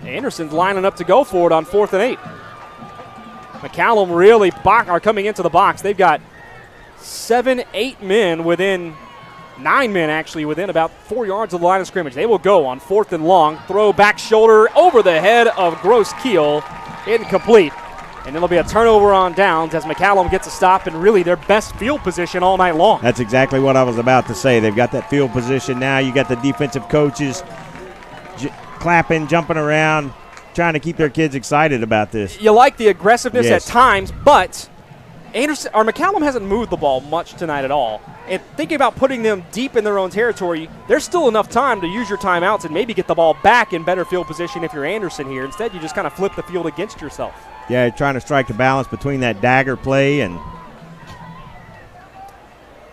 Anderson's lining up to go for it on 4th and 8. McCallum really are coming into the box. They've got 7-8 men within 9 men actually within about 4 yards of the line of scrimmage. They will go on 4th and long. Throw back shoulder over the head of Gross Keel. Incomplete. And it'll be a turnover on downs as McCallum gets a stop in really their best field position all night long. That's exactly what I was about to say. They've got that field position now. You got the defensive coaches clapping, jumping around, trying to keep their kids excited about this. You like the aggressiveness Yes. at times, but McCallum hasn't moved the ball much tonight at all. And thinking about putting them deep in their own territory, there's still enough time to use your timeouts and maybe get the ball back in better field position if you're Anderson here. Instead, you just kind of flip the field against yourself. Yeah, trying to strike the balance between that dagger play and.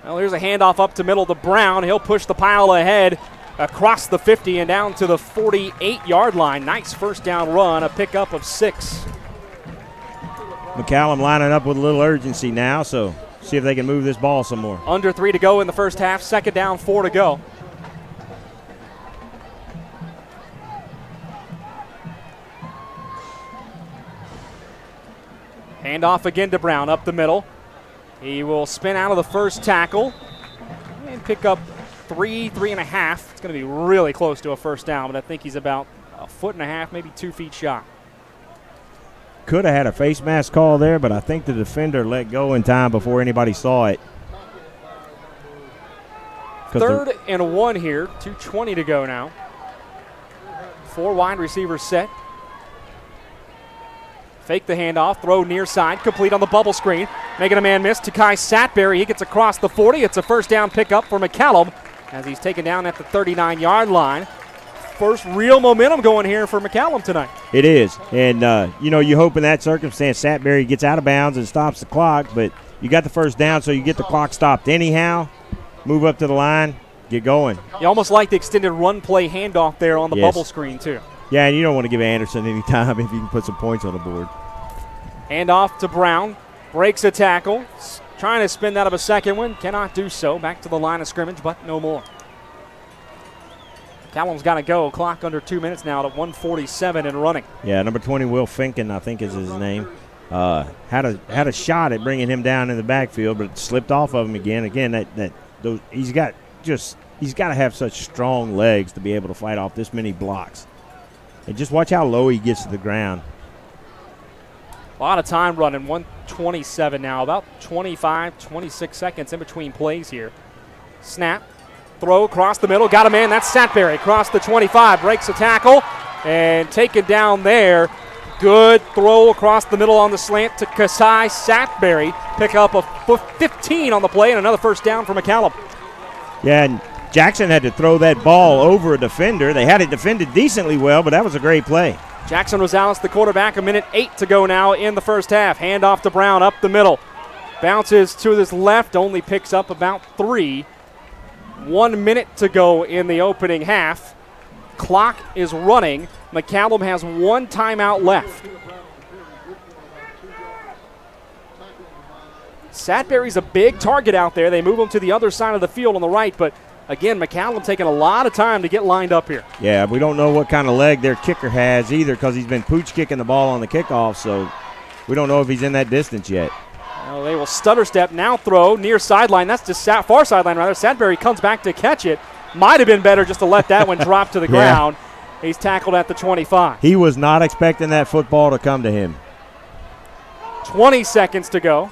Well, here's a handoff up to middle to Brown. He'll push the pile ahead across the 50 and down to the 48-yard line. Nice first down run, a pickup of 6. McCallum lining up with a little urgency now, so see if they can move this ball some more. Under 3 to go in the first half, second down, 4 to go. Handoff again to Brown up the middle. He will spin out of the first tackle and pick up 3.5. It's going to be really close to a first down, but I think he's about 1.5 feet, maybe 2 feet shy. Could have had a face mask call there, but I think the defender let go in time before anybody saw it. 3rd and 1 here, 2:20 to go now. 4 wide receivers set. Fake the handoff, throw near side, complete on the bubble screen. Making a man miss to Kai Satberry. He gets across the 40. It's a first down pickup for McCallum as he's taken down at the 39-yard line. First real momentum going here for McCallum tonight. It is. And, you hope in that circumstance Satberry gets out of bounds and stops the clock, but you got the first down, so you get the clock stopped anyhow. Move up to the line, get going. You almost like the extended run play handoff there on the bubble screen, too. Yeah, and you don't want to give Anderson any time if you can put some points on the board. Handoff to Brown. Breaks a tackle. Trying to spin out of a second one. Cannot do so. Back to the line of scrimmage, but no more. Callum's got to go. Clock under 2 minutes now at 1:47 and running. Yeah, number 20, Will Finken, I think is his name. Had a shot at bringing him down in the backfield, but it slipped off of him again. Again, he's got to have such strong legs to be able to fight off this many blocks. And just watch how low he gets to the ground. A lot of time running, 1:27 now, about 25, 26 seconds in between plays here. Snap, throw across the middle, got a man, that's Satberry, across the 25, breaks a tackle, and taken down there. Good throw across the middle on the slant to Kasai Satberry. Pick up a 15 on the play and another first down for McCallum. Yeah, and Jackson had to throw that ball over a defender. They had it defended decently well, but that was a great play. Jackson Rosales, the quarterback, 1:08 to go now in the first half. Handoff to Brown up the middle. Bounces to his left, only picks up about 3. 1 minute to go in the opening half. Clock is running. McCallum has 1 timeout left. Satberry's a big target out there. They move him to the other side of the field on the right, but again, McCallum taking a lot of time to get lined up here. Yeah, we don't know what kind of leg their kicker has either because he's been pooch kicking the ball on the kickoff, so we don't know if he's in that distance yet. Well, they will stutter step, now throw near sideline. That's just far sideline, rather. Satberry comes back to catch it. Might have been better just to let that one drop to the ground. He's tackled at the 25. He was not expecting that football to come to him. 20 seconds to go.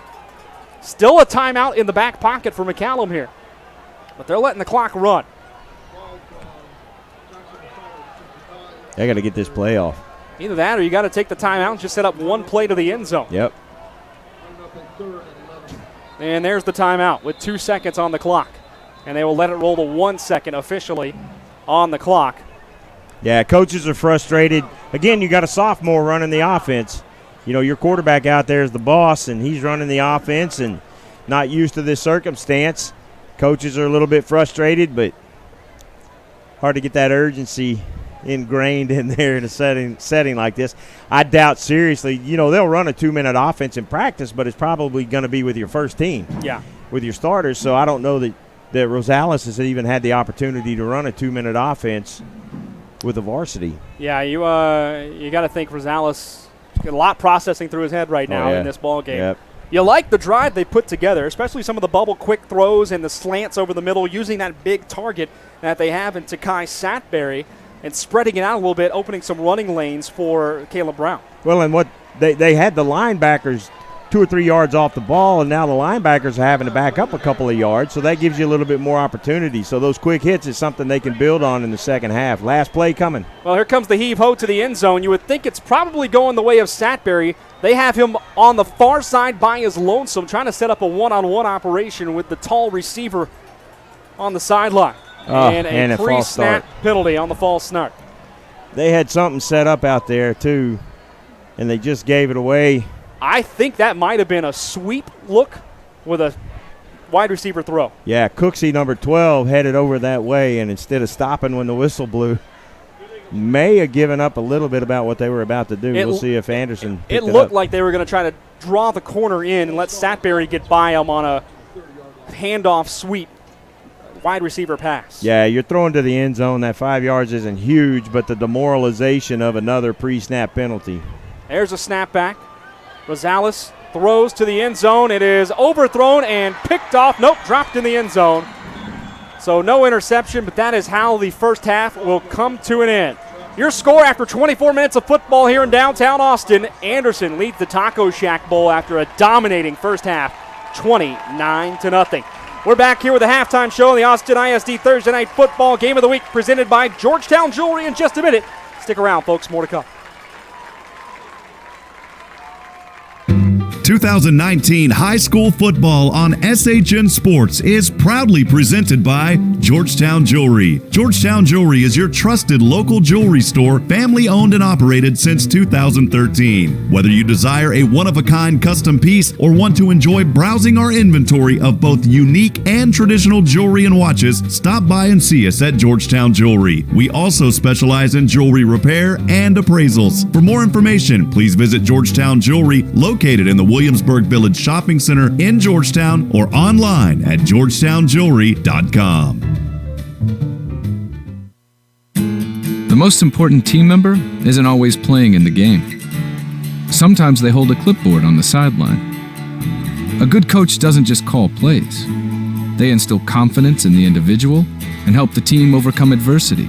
Still a timeout in the back pocket for McCallum here. But they're letting the clock run. They got to get this play off. Either that or you got to take the timeout and just set up one play to the end zone. Yep. And there's the timeout with 2 seconds on the clock. And they will let it roll to 1 second officially on the clock. Yeah, coaches are frustrated. Again, you got a sophomore running the offense. You know, your quarterback out there is the boss, and he's running the offense and not used to this circumstance. Coaches are a little bit frustrated, but hard to get that urgency ingrained in there in a setting like this. I doubt seriously, they'll run a 2-minute offense in practice, but it's probably going to be with your first team. Yeah. With your starters, so I don't know that Rosales has even had the opportunity to run a 2-minute offense with the varsity. Yeah, you got to think Rosales got a lot processing through his head right now in this ball game. Yep. You like the drive they put together, especially some of the bubble quick throws and the slants over the middle, using that big target that they have in Takai Satberry and spreading it out a little bit, opening some running lanes for Caleb Brown. Well, and what they had the linebackers 2 or 3 yards off the ball, and now the linebackers are having to back up a couple of yards, so that gives you a little bit more opportunity. So those quick hits is something they can build on in the second half. Last play coming. Well, here comes the heave-ho to the end zone. You would think it's probably going the way of Satberry. They have him on the far side by his lonesome, trying to set up a one-on-one operation with the tall receiver on the sideline. And a pre-snap penalty on the false start. They had something set up out there, too, and they just gave it away. I think that might have been a sweep look with a wide receiver throw. Yeah, Cooksey, number 12, headed over that way, and instead of stopping when the whistle blew, may have given up a little bit about what they were about to do. We'll see if Anderson It looked like they were going to try to draw the corner in and let Statberry get by him on a handoff sweep wide receiver pass. Yeah, you're throwing to the end zone. That 5 yards isn't huge, but the demoralization of another pre-snap penalty. There's a snapback. Rosales throws to the end zone. It is overthrown and picked off. Nope, dropped in the end zone. So no interception, but that is how the first half will come to an end. Your score after 24 minutes of football here in downtown Austin. Anderson leads the Taco Shack Bowl after a dominating first half, 29-0. We're back here with the halftime show on the Austin ISD Thursday Night Football Game of the Week presented by Georgetown Jewelry in just a minute. Stick around, folks. More to come. 2019 high school football on SHN Sports is proudly presented by Georgetown Jewelry. Georgetown Jewelry is your trusted local jewelry store, family owned and operated since 2013. Whether you desire a one-of-a-kind custom piece or want to enjoy browsing our inventory of both unique and traditional jewelry and watches, stop by and see us at Georgetown Jewelry. We also specialize in jewelry repair and appraisals. For more information, please visit Georgetown Jewelry, located in the Williamsburg Village Shopping Center in Georgetown, or online at georgetownjewelry.com. The most important team member isn't always playing in the game. Sometimes they hold a clipboard on the sideline. A good coach doesn't just call plays. They instill confidence in the individual and help the team overcome adversity.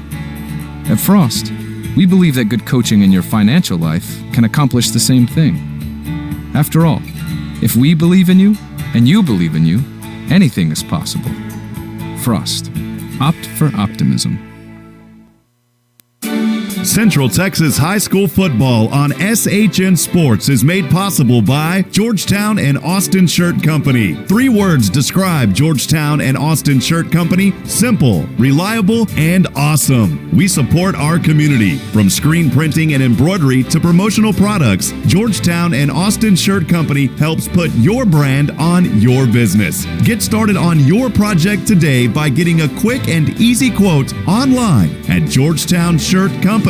At Frost, we believe that good coaching in your financial life can accomplish the same thing. After all, if we believe in you and you believe in you, anything is possible. Frost. Opt for optimism. Central Texas High School football on SHN Sports is made possible by Georgetown and Austin Shirt Company. 3 words describe Georgetown and Austin Shirt Company: simple, reliable, and awesome. We support our community. From screen printing and embroidery to promotional products, Georgetown and Austin Shirt Company helps put your brand on your business. Get started on your project today by getting a quick and easy quote online at georgetownshirtcompany.com.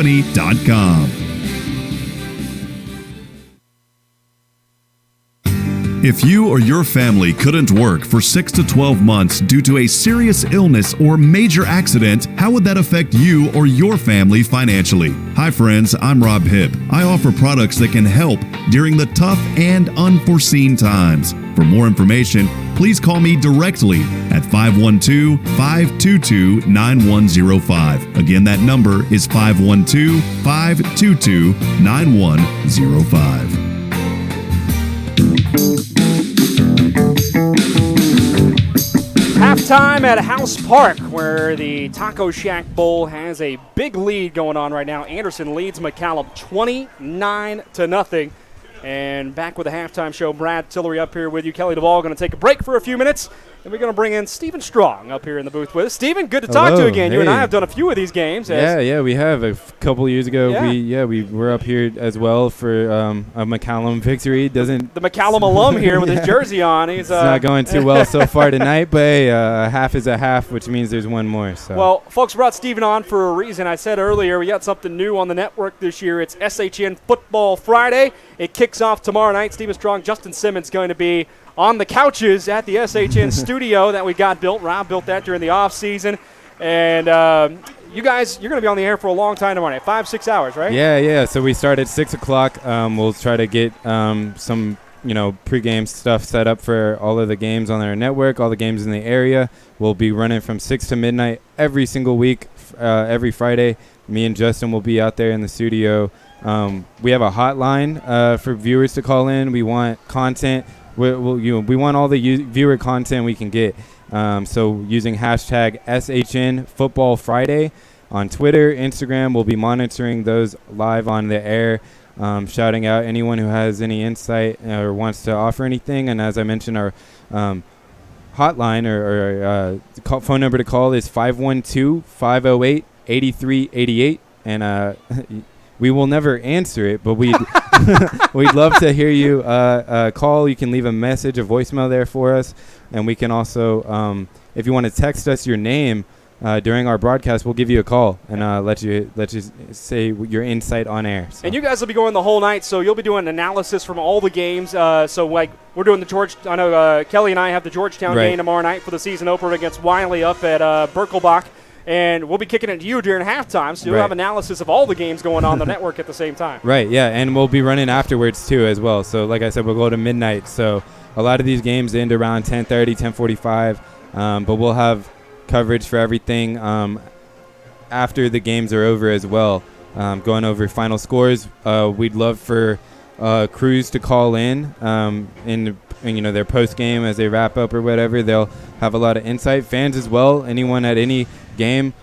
If you or your family couldn't work for 6 to 12 months due to a serious illness or major accident, how would that affect you or your family financially? Hi friends, I'm Rob Hipp. I offer products that can help during the tough and unforeseen times. For more information, please call me directly at 512-522-9105. Again, that number is 512-522-9105. Halftime at House Park, where the Taco Shack Bowl has a big lead going on right now. Anderson leads McCallum 29-0. And back with the halftime show, Brad Tillery up here with you. Kelly Duvall going to take a break for a few minents. And we're going to bring in Stephen Strong up here in the booth with us. Stephen, good to talk to you again. Hey. You and I have done a few of these games. Yeah, we have. A couple years ago, Yeah. we were up here as well for a McCallum victory. The McCallum alum here with his jersey on. It's not going too well so far tonight, but hey, a half is a half, which means there's one more. So. Well, folks, brought Stephen on for a reason. I said earlier we got something new on the network this year. It's SHN Football Friday. It kicks off tomorrow night. Stephen Strong, Justin Simmons going to be on the couches at the SHN studio that we got built. Rob built that during the offseason. And you guys, you're going to be on the air for a long time tomorrow night, 5-6 hours, right? Yeah. So we start at 6 o'clock. We'll try to get some, pregame stuff set up for all of the games on our network, all the games in the area. We'll be running from 6 to midnight every single week, every Friday. Me and Justin will be out there in the studio. We have a hotline for viewers to call in. We want content. We want all the viewer content we can get. So using hashtag SHN Football Friday on Twitter, Instagram, we'll be monitoring those live on the air, shouting out anyone who has any insight or wants to offer anything. And as I mentioned, our hotline or phone number to call is 512-508-8388. And we will never answer it, but we we'd love to hear you call. You can leave a message, a voicemail there for us, and we can also, if you want to text us your name during our broadcast, we'll give you a call and let you say your insight on air. So. And you guys will be going the whole night, so you'll be doing analysis from all the games. So like we're doing I know Kelly and I have the Georgetown game tomorrow night for the season opener against Wiley up at Birkelbach. And we'll be kicking it to you during halftime, so you'll have analysis of all the games going on the network at the same time. Right, yeah, and we'll be running afterwards too as well. So like I said, we'll go to midnight. So a lot of these games end around 10:30, 10:45, but we'll have coverage for everything after the games are over as well, going over final scores. We'd love for crews to call in their post game as they wrap up or whatever. They'll have a lot of insight. Fans as well, anyone at any game,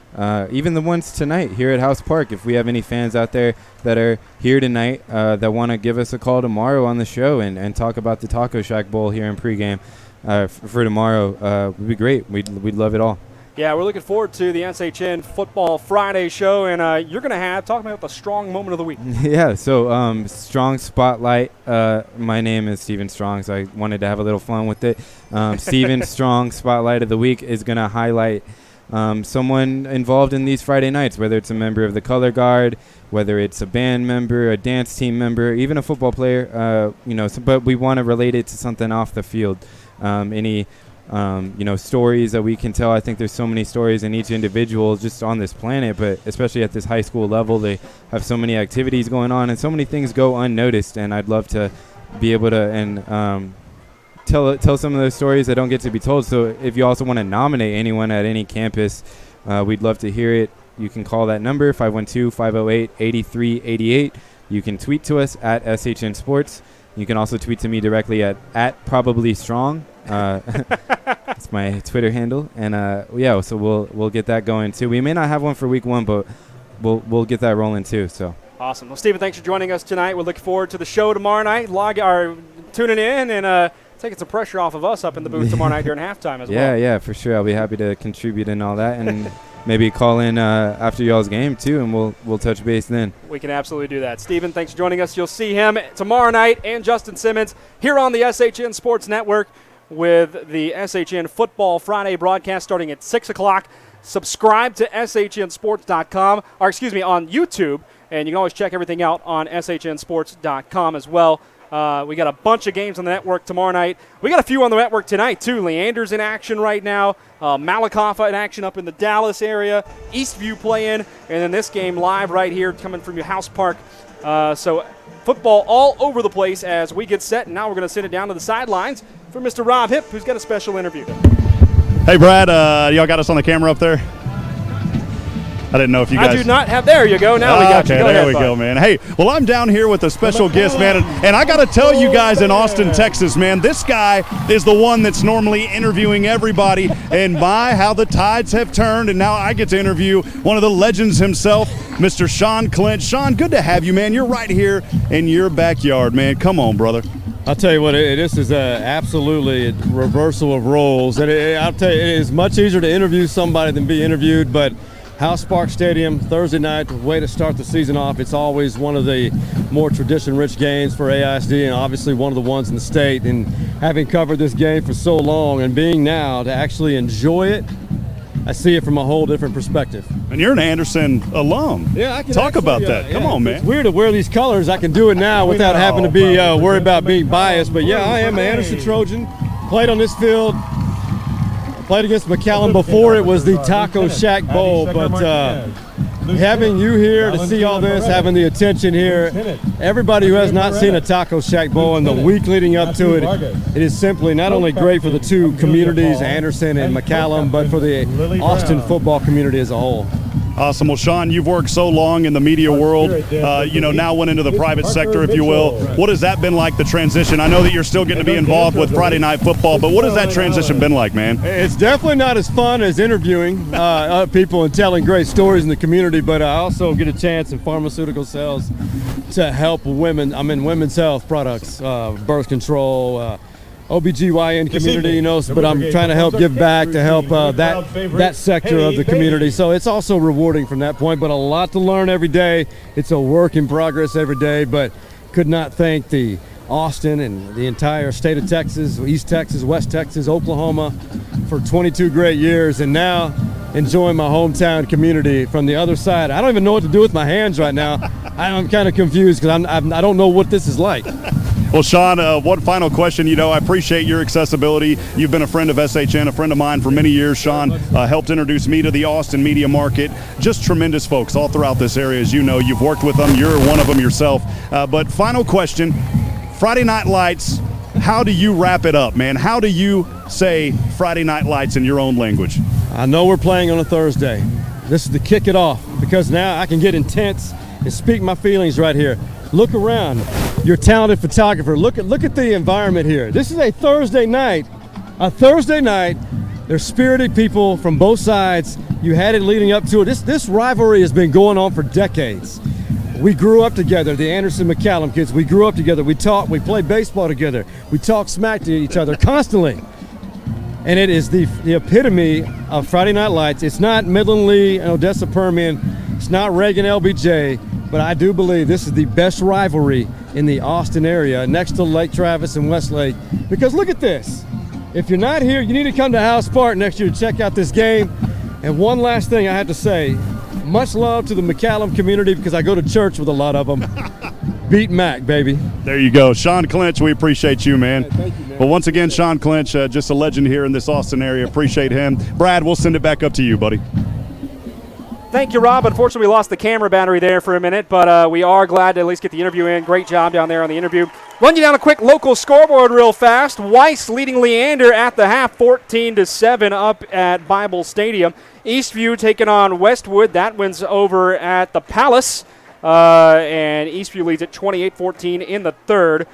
even the ones tonight here at House Park. If we have any fans out there that are here tonight that want to give us a call tomorrow on the show and talk about the Taco Shack Bowl here in pregame for tomorrow, would be great. We'd love it all. Yeah, we're looking forward to the SHN Football Friday show, and you're going to talk about the strong moment of the week. Yeah, so Strong Spotlight. My name is Steven Strong, so I wanted to have a little fun with it. Steven Strong Spotlight of the week is going to highlight someone involved in these Friday nights, whether it's a member of the color guard, whether it's a band member, a dance team member, even a football player, but we want to relate it to something off the field. Stories that we can tell. I think there's so many stories in each individual just on this planet, but especially at this high school level, they have so many activities going on and so many things go unnoticed, and I'd love to be able to tell some of those stories that don't get to be told. So if you also want to nominate anyone at any campus, we'd love to hear it. You can call that number, 512-508-8388. You can tweet to us at SHN Sports. You can also tweet to me directly at probablystrong. That's my Twitter handle. And so we'll get that going too. We may not have one for week one, but we'll get that rolling too. So awesome. Well, Stephen, thanks for joining us tonight. We're looking forward to the show tomorrow night. Tuning in and taking some pressure off of us up in the booth tomorrow night during halftime as well. Yeah, for sure. I'll be happy to contribute and all that, and maybe call in after y'all's game too, and we'll touch base then. We can absolutely do that. Stephen, thanks for joining us. You'll see him tomorrow night and Justin Simmons here on the SHN Sports Network with the SHN Football Friday broadcast starting at 6 o'clock. Subscribe to SHNsports.com, on YouTube, and you can always check everything out on SHNsports.com as well. We got a bunch of games on the network tomorrow night. We got a few on the network tonight, too. Leander's in action right now. Malakoff in action up in the Dallas area. Eastview playing. And then this game live right here coming from your House Park. So football all over the place as we get set. And now we're going to send it down to the sidelines for Mr. Rob Hipp, who's got a special interview. Hey, Brad, y'all got us on the camera up there? I didn't know if you guys... I do not have... There you go. Now we got you. Okay, there we go, man. Hey, well, I'm down here with a special guest, man. And I got to tell you guys in Austin, Texas, man, this guy is the one that's normally interviewing everybody. And my, how the tides have turned. And now I get to interview one of the legends himself, Mr. Sean Clint. Sean, good to have you, man. You're right here in your backyard, man. Come on, brother. I'll tell you what, this is absolutely a reversal of roles. And I'll tell you, it is much easier to interview somebody than be interviewed, but House Park Stadium, Thursday night, way to start the season off. It's always one of the more tradition-rich games for AISD, and obviously one of the ones in the state. And having covered this game for so long and being now to actually enjoy it, I see it from a whole different perspective. And you're an Anderson alum. Yeah, I can talk about that. Come on, man. It's weird to wear these colors. I can do it now without having to be worried about being biased. But yeah, I am an Anderson Trojan. Played on this field. Played against McCallum before it was the Taco Shack Bowl, but having you here to see all this, having the attention here, everybody who has not seen a Taco Shack Bowl in the week leading up to it, it is simply not only great for the two communities, Anderson and McCallum, but for the Austin football community as a whole. Awesome. Well, Sean, you've worked so long in the media world, now went into the private sector, if you will. What has that been like, the transition? I know that you're still getting to be involved with Friday Night Football, but what has that transition been like, man? It's definitely not as fun as interviewing people and telling great stories in the community, but I also get a chance in pharmaceutical sales to help women. I'm in women's health products, birth control, OBGYN community, but I'm trying to help give back to help that sector of the community. So it's also rewarding from that point, but a lot to learn every day. It's a work in progress every day, but could not thank the Austin and the entire state of Texas, East Texas, West Texas, Oklahoma for 22 great years, and now enjoying my hometown community from the other side. I don't even know what to do with my hands right now. I'm kind of confused because I don't know what this is like. Well, Sean, one final question. I appreciate your accessibility. You've been a friend of SHN, a friend of mine for many years. Sean helped introduce me to the Austin media market. Just tremendous folks all throughout this area. As you know, you've worked with them. You're one of them yourself. But final question, Friday Night Lights, how do you wrap it up, man? How do you say Friday Night Lights in your own language? I know we're playing on a Thursday. This is to kick it off because now I can get intense and speak my feelings right here. Look around. You're a talented photographer. Look at the environment here. This is a Thursday night. A Thursday night. There's spirited people from both sides. You had it leading up to it. This rivalry has been going on for decades. We grew up together, the Anderson McCallum kids. We grew up together. We talked, we played baseball together. We talked smack to each other constantly. And it is the epitome of Friday Night Lights. It's not Midland Lee and Odessa Permian. It's not Reagan LBJ. But I do believe this is the best rivalry in the Austin area, next to Lake Travis and Westlake. Because look at this. If you're not here, you need to come to House Park next year to check out this game. And one last thing I have to say, much love to the McCallum community because I go to church with a lot of them. Beat Mac, baby. There you go. Sean Clinch, we appreciate you, man. Hey, thank you, man. Well, once again, Sean Clinch, just a legend here in this Austin area. Appreciate him. Brad, we'll send it back up to you, buddy. Thank you, Rob. Unfortunately, we lost the camera battery there for a minute, but we are glad to at least get the interview in. Great job down there on the interview. Run you down a quick local scoreboard real fast. Weiss leading Leander at the half, 14-7 up at Bible Stadium. Eastview taking on Westwood. That one's over at the Palace, and Eastview leads at 28-14 in the third.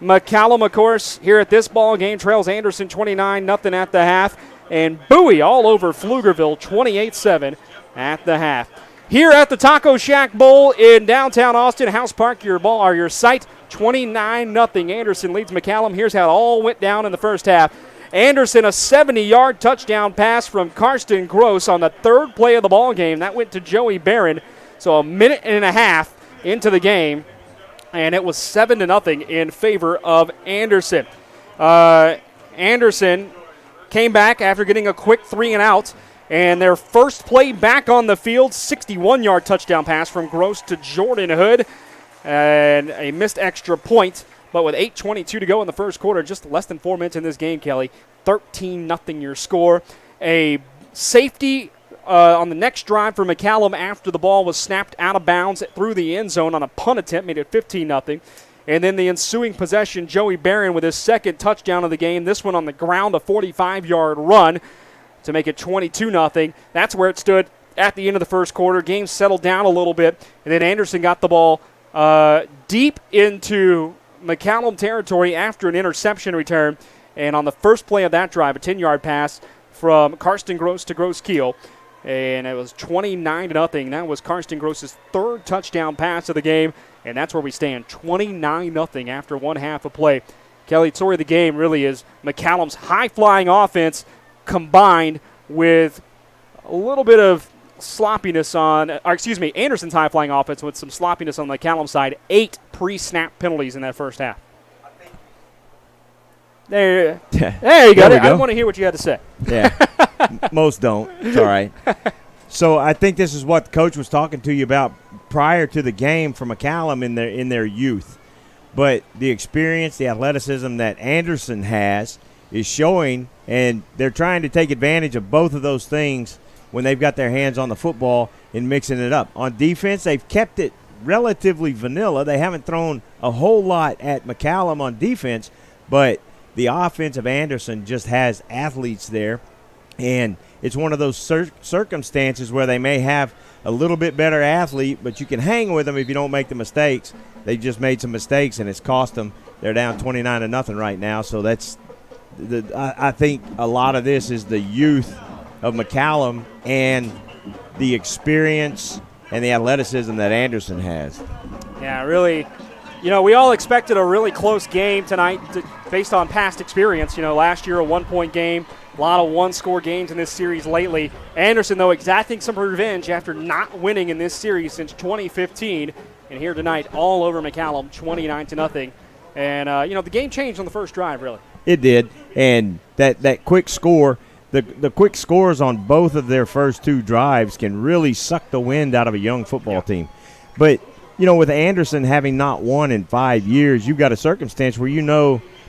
McCallum, of course, here at this ball game trails Anderson 29-0 at the half, and Bowie all over Pflugerville 28-7 at the half. Here at the Taco Shack Bowl in downtown Austin, House Park, your ball or your site, 29-0. Anderson leads McCallum. Here's how it all went down in the first half. Anderson, a 70-yard touchdown pass from Karsten Gross on the third play of the ball game. That went to Joey Barron. So a minute and a half into the game, and it was 7-0 in favor of Anderson. Anderson came back after getting a quick 3-and-out. And their first play back on the field, 61-yard touchdown pass from Gross to Jordan Hood. And a missed extra point. But with 8:22 to go in the first quarter, just less than 4 minutes in this game, Kelly, 13-0 your score. A safety on the next drive for McCallum after the ball was snapped out of bounds through the end zone on a punt attempt, made it 15-0. And then the ensuing possession, Joey Barron with his second touchdown of the game. This one on the ground, a 45-yard run to make it 22-0. That's where it stood at the end of the first quarter. Game settled down a little bit, and then Anderson got the ball deep into McCallum territory after an interception return. And on the first play of that drive, a 10-yard pass from Karsten Gross to Gross Keel. And it was 29-0. That was Karsten Gross's third touchdown pass of the game, and that's where we stand, 29-0 after one half of play. Kelly, the story of the game really is McCallum's high-flying offense combined with a little bit of sloppiness Anderson's high-flying offense with some sloppiness on the McCallum side. 8 pre-snap penalties in that first half. There you go. I want to hear what you had to say. Yeah, most don't. It's all right. So I think this is what the coach was talking to you about prior to the game for McCallum in their youth. But the experience, the athleticism that Anderson has is showing, and they're trying to take advantage of both of those things when they've got their hands on the football and mixing it up. On defense, they've kept it relatively vanilla. They haven't thrown a whole lot at McCallum on defense, but the offense of Anderson just has athletes there, and it's one of those circumstances where they may have a little bit better athlete, but you can hang with them if you don't make the mistakes. They just made some mistakes, and it's cost them. They're down 29-0 right now, so that's I think a lot of this is the youth of McCallum and the experience and the athleticism that Anderson has. Yeah, really. We all expected a really close game tonight based on past experience. Last year a one-point game, a lot of one-score games in this series lately. Anderson, though, exacting some revenge after not winning in this series since 2015. And here tonight, all over McCallum, 29-0. And, the game changed on the first drive, really. It did. And that quick score, the quick scores on both of their first two drives can really suck the wind out of a young football team. But, with Anderson having not won in 5 years, you've got a circumstance where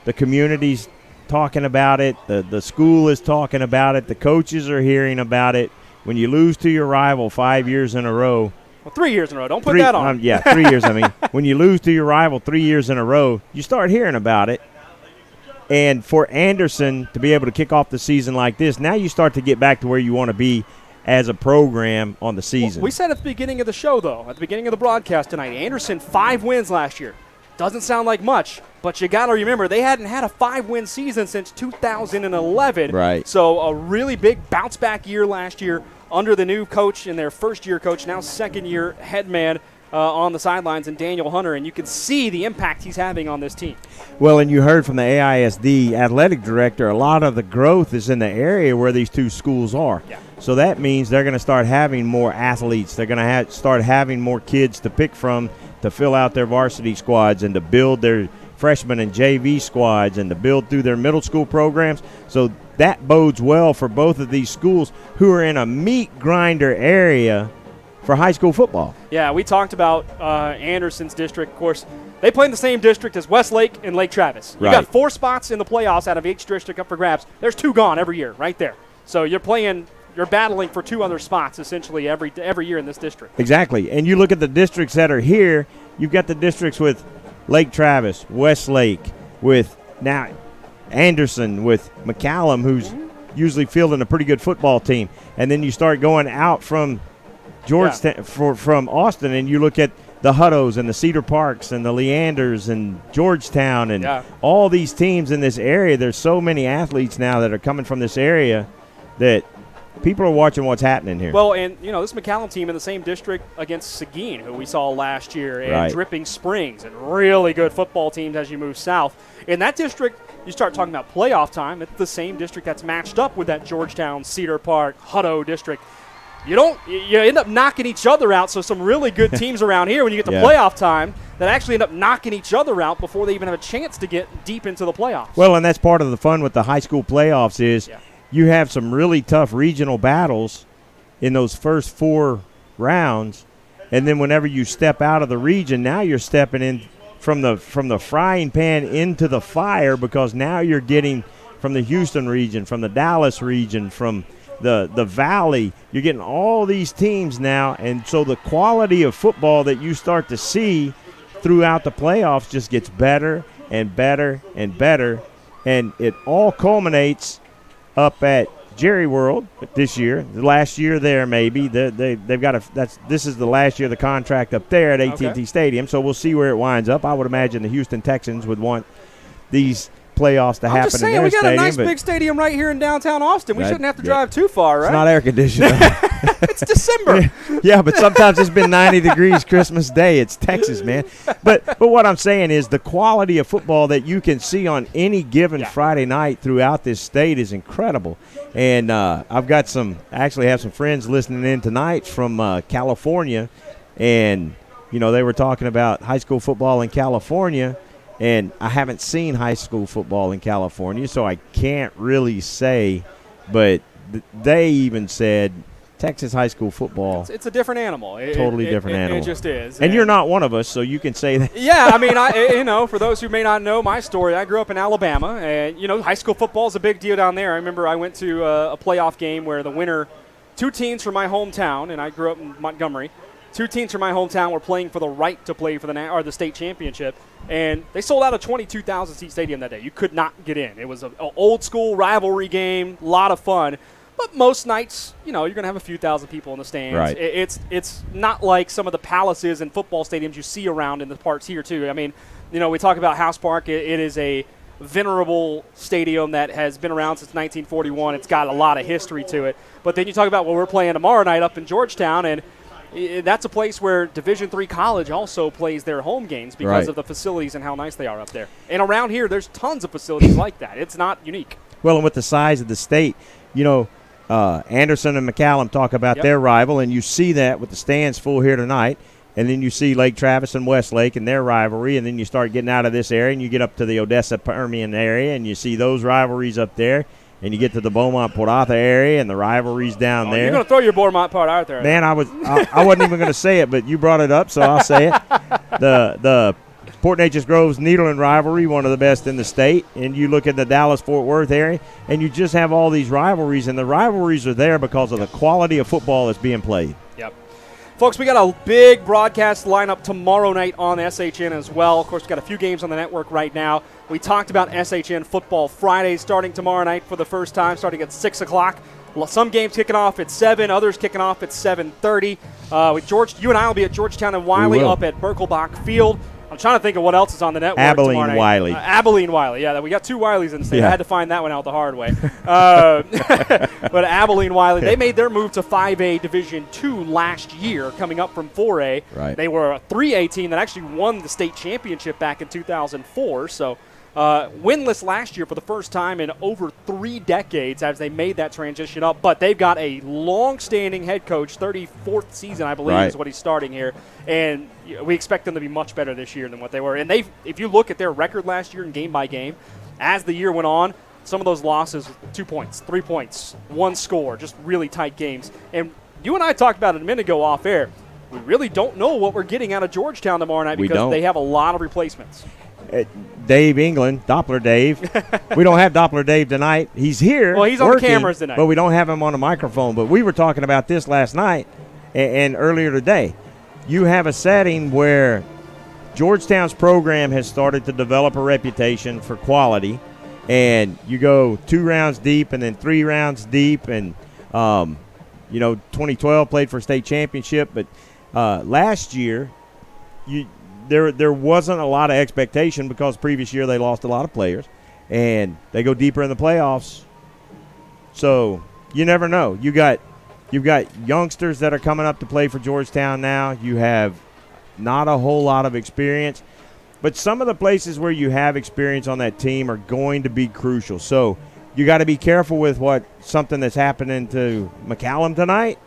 the community's talking about it, the school is talking about it, the coaches are hearing about it. When you lose to your rival 5 years in a row. Well, 3 years in a row. Don't put that on. 3 years, I mean. When you lose to your rival 3 years in a row, you start hearing about it. And for Anderson to be able to kick off the season like this, now you start to get back to where you want to be as a program on the season. Well, we said at the beginning of the show, though, at the beginning of the broadcast tonight, Anderson, 5 wins last year. Doesn't sound like much, but you got to remember they hadn't had a 5-win season since 2011. Right. So a really big bounce-back year last year under the new coach and their first-year coach, now second-year head man on the sidelines, and Daniel Hunter, and you can see the impact he's having on this team. Well, and you heard from the AISD athletic director, a lot of the growth is in the area where these two schools are. Yeah. So that means they're going to start having more athletes. They're going to start having more kids to pick from to fill out their varsity squads and to build their freshman and JV squads and to build through their middle school programs. So that bodes well for both of these schools who are in a meat grinder area for high school football. Yeah, we talked about Anderson's district. Of course, they play in the same district as Westlake and Lake Travis. You got 4 spots in the playoffs out of each district up for grabs. There's 2 gone every year right there. So you're battling for 2 other spots essentially every year in this district. Exactly. And you look at the districts that are here, you've got the districts with Lake Travis, Westlake, with now Anderson, with McCallum, who's usually fielding a pretty good football team. And then you start going out from Georgetown, from Austin, and you look at the Huttos and the Cedar Parks and the Leanders and Georgetown and all these teams in this area. There's so many athletes now that are coming from this area that people are watching what's happening here. Well, and, this McCallum team in the same district against Seguin, who we saw last year, and Dripping Springs, and really good football teams as you move south. In that district, you start talking about playoff time. It's the same district that's matched up with that Georgetown, Cedar Park, Hutto district. You end up knocking each other out, so some really good teams around here when you get to playoff time that actually end up knocking each other out before they even have a chance to get deep into the playoffs. Well, and that's part of the fun with the high school playoffs is you have some really tough regional battles in those first 4 rounds, and then whenever you step out of the region, now you're stepping in from the frying pan into the fire, because now you're getting from the Houston region, from the Dallas region, from the Valley. You're getting all these teams now, and so the quality of football that you start to see throughout the playoffs just gets better and better and better, and it all culminates up at Jerry World this year. The last year there, maybe they've got this is the last year of the contract up there at AT&T Stadium. So we'll see where it winds up. I would imagine the Houston Texans would want these playoffs to happen. I'm just saying, in their we got stadium, a nice big stadium right here in downtown Austin. We shouldn't have to drive too far, right? It's not air conditioned. It's December. Yeah, but sometimes it's been 90 degrees Christmas Day. It's Texas, man. But what I'm saying is the quality of football that you can see on any given Friday night throughout this state is incredible. And I've got actually have some friends listening in tonight from California, and they were talking about high school football in California. And I haven't seen high school football in California, so I can't really say. But they even said Texas high school football. It's a different animal. Totally different animal. It just is. And you're not one of us, so you can say that. Yeah, I mean, for those who may not know my story, I grew up in Alabama, and high school football is a big deal down there. I remember I went to a playoff game where the winner, 2 teams from my hometown, and I grew up in Montgomery. 2 teams from my hometown were playing for the right to play for the state championship, and they sold out a 22,000-seat stadium that day. You could not get in. It was an old-school rivalry game, a lot of fun. But most nights, you're going to have a few thousand people in the stands. Right. It's not like some of the palaces and football stadiums you see around in the parts here, too. I mean, we talk about House Park. It is a venerable stadium that has been around since 1941. It's got a lot of history to it. But then you talk about what we're playing tomorrow night up in Georgetown, and that's a place where Division III college also plays their home games because of the facilities and how nice they are up there. And around here, there's tons of facilities like that. It's not unique. Well, and with the size of the state, Anderson and McCallum talk about their rival, and you see that with the stands full here tonight. and then you see Lake Travis and Westlake and their rivalry, and then you start getting out of this area and you get up to the Odessa-Permian area and you see those rivalries up there, and you get to the Beaumont-Port Arthur area and the rivalries down there. You're going to throw your Beaumont-Port Arthur. Man, I wasn't even going to say it, but you brought it up, so I'll say it. The Port Neches Grove's Needleland rivalry, one of the best in the state, and you look at the Dallas-Fort Worth area, and you just have all these rivalries, and the rivalries are there because of the quality of football that's being played. Yep. Folks, we got a big broadcast lineup tomorrow night on SHN as well. Of course, we've got a few games on the network right now. We talked about SHN Football Friday starting tomorrow night for the first time, starting at 6 o'clock. Some games kicking off at 7, others kicking off at 7:30. With George, you and I will be at Georgetown and Wiley up at Birkelbach Field. I'm trying to think of what else is on the network Abilene tomorrow night. Wiley. Abilene Wiley. Yeah, we got 2 Wileys in the state. Yeah. I had to find that one out the hard way. But Abilene Wiley, they made their move to 5A Division II last year, coming up from 4A. Right. They were a 3A team that actually won the state championship back in 2004. So winless last year for the first time in over 3 decades as they made that transition up. But they've got a long-standing head coach, 34th season, I believe, is what he's starting here. And we expect them to be much better this year than what they were. And if you look at their record last year in game by game, as the year went on, some of those losses, 2 points, 3 points, 1 score, just really tight games. And you and I talked about it a minute ago off air. We really don't know what we're getting out of Georgetown tomorrow night because they have a lot of replacements. Dave England, Doppler Dave. We don't have Doppler Dave tonight. He's here. Well, he's working, on the cameras tonight. But we don't have him on the microphone. But we were talking about this last night and earlier today. You have a setting where Georgetown's program has started to develop a reputation for quality, and you go 2 rounds deep and then 3 rounds deep, and 2012 played for a state championship, but last year there wasn't a lot of expectation because previous year they lost a lot of players, and they go deeper in the playoffs. So you never know. You've got youngsters that are coming up to play for Georgetown now. You have not a whole lot of experience, but some of the places where you have experience on that team are going to be crucial. So you got to be careful with something that's happening to McCallum tonight.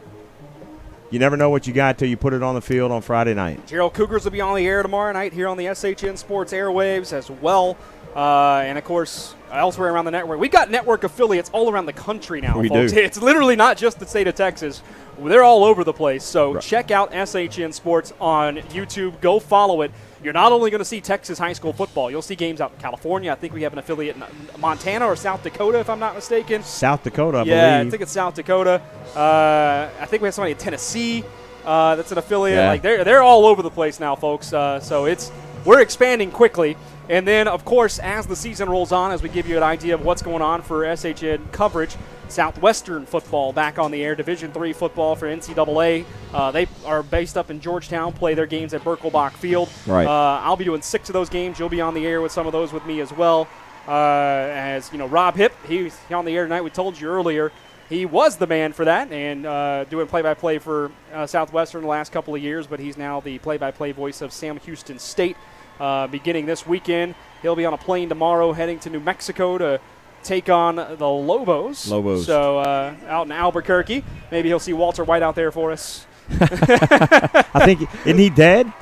You never know what you got till you put it on the field on Friday night. Gerald Cougars will be on the air tomorrow night here on the SHN Sports airwaves as well. And, of course, elsewhere around the network. We've got network affiliates all around the country now, folks. It's literally not just the state of Texas. They're all over the place. So check out SHN Sports on YouTube. Go follow it. You're not only going to see Texas high school football. You'll see games out in California. I think we have an affiliate in Montana or South Dakota, if I'm not mistaken. South Dakota, I believe. Yeah, I think it's South Dakota. I think we have somebody in Tennessee that's an affiliate. Yeah. Like they're all over the place now, folks. So we're expanding quickly. And then, of course, as the season rolls on, as we give you an idea of what's going on for SHN coverage, Southwestern football back on the air, Division III football for NCAA. They are based up in Georgetown, play their games at Birkelbach Field. Right. I'll be doing 6 of those games. You'll be on the air with some of those with me as well. As you know, Rob Hipp, he's on the air tonight. We told you earlier he was the man for that and doing play-by-play for Southwestern the last couple of years, but he's now the play-by-play voice of Sam Houston State. Beginning this weekend, he'll be on a plane tomorrow heading to New Mexico to take on the Lobos. So out in Albuquerque. Maybe he'll see Walter White out there for us. I think, isn't he dead?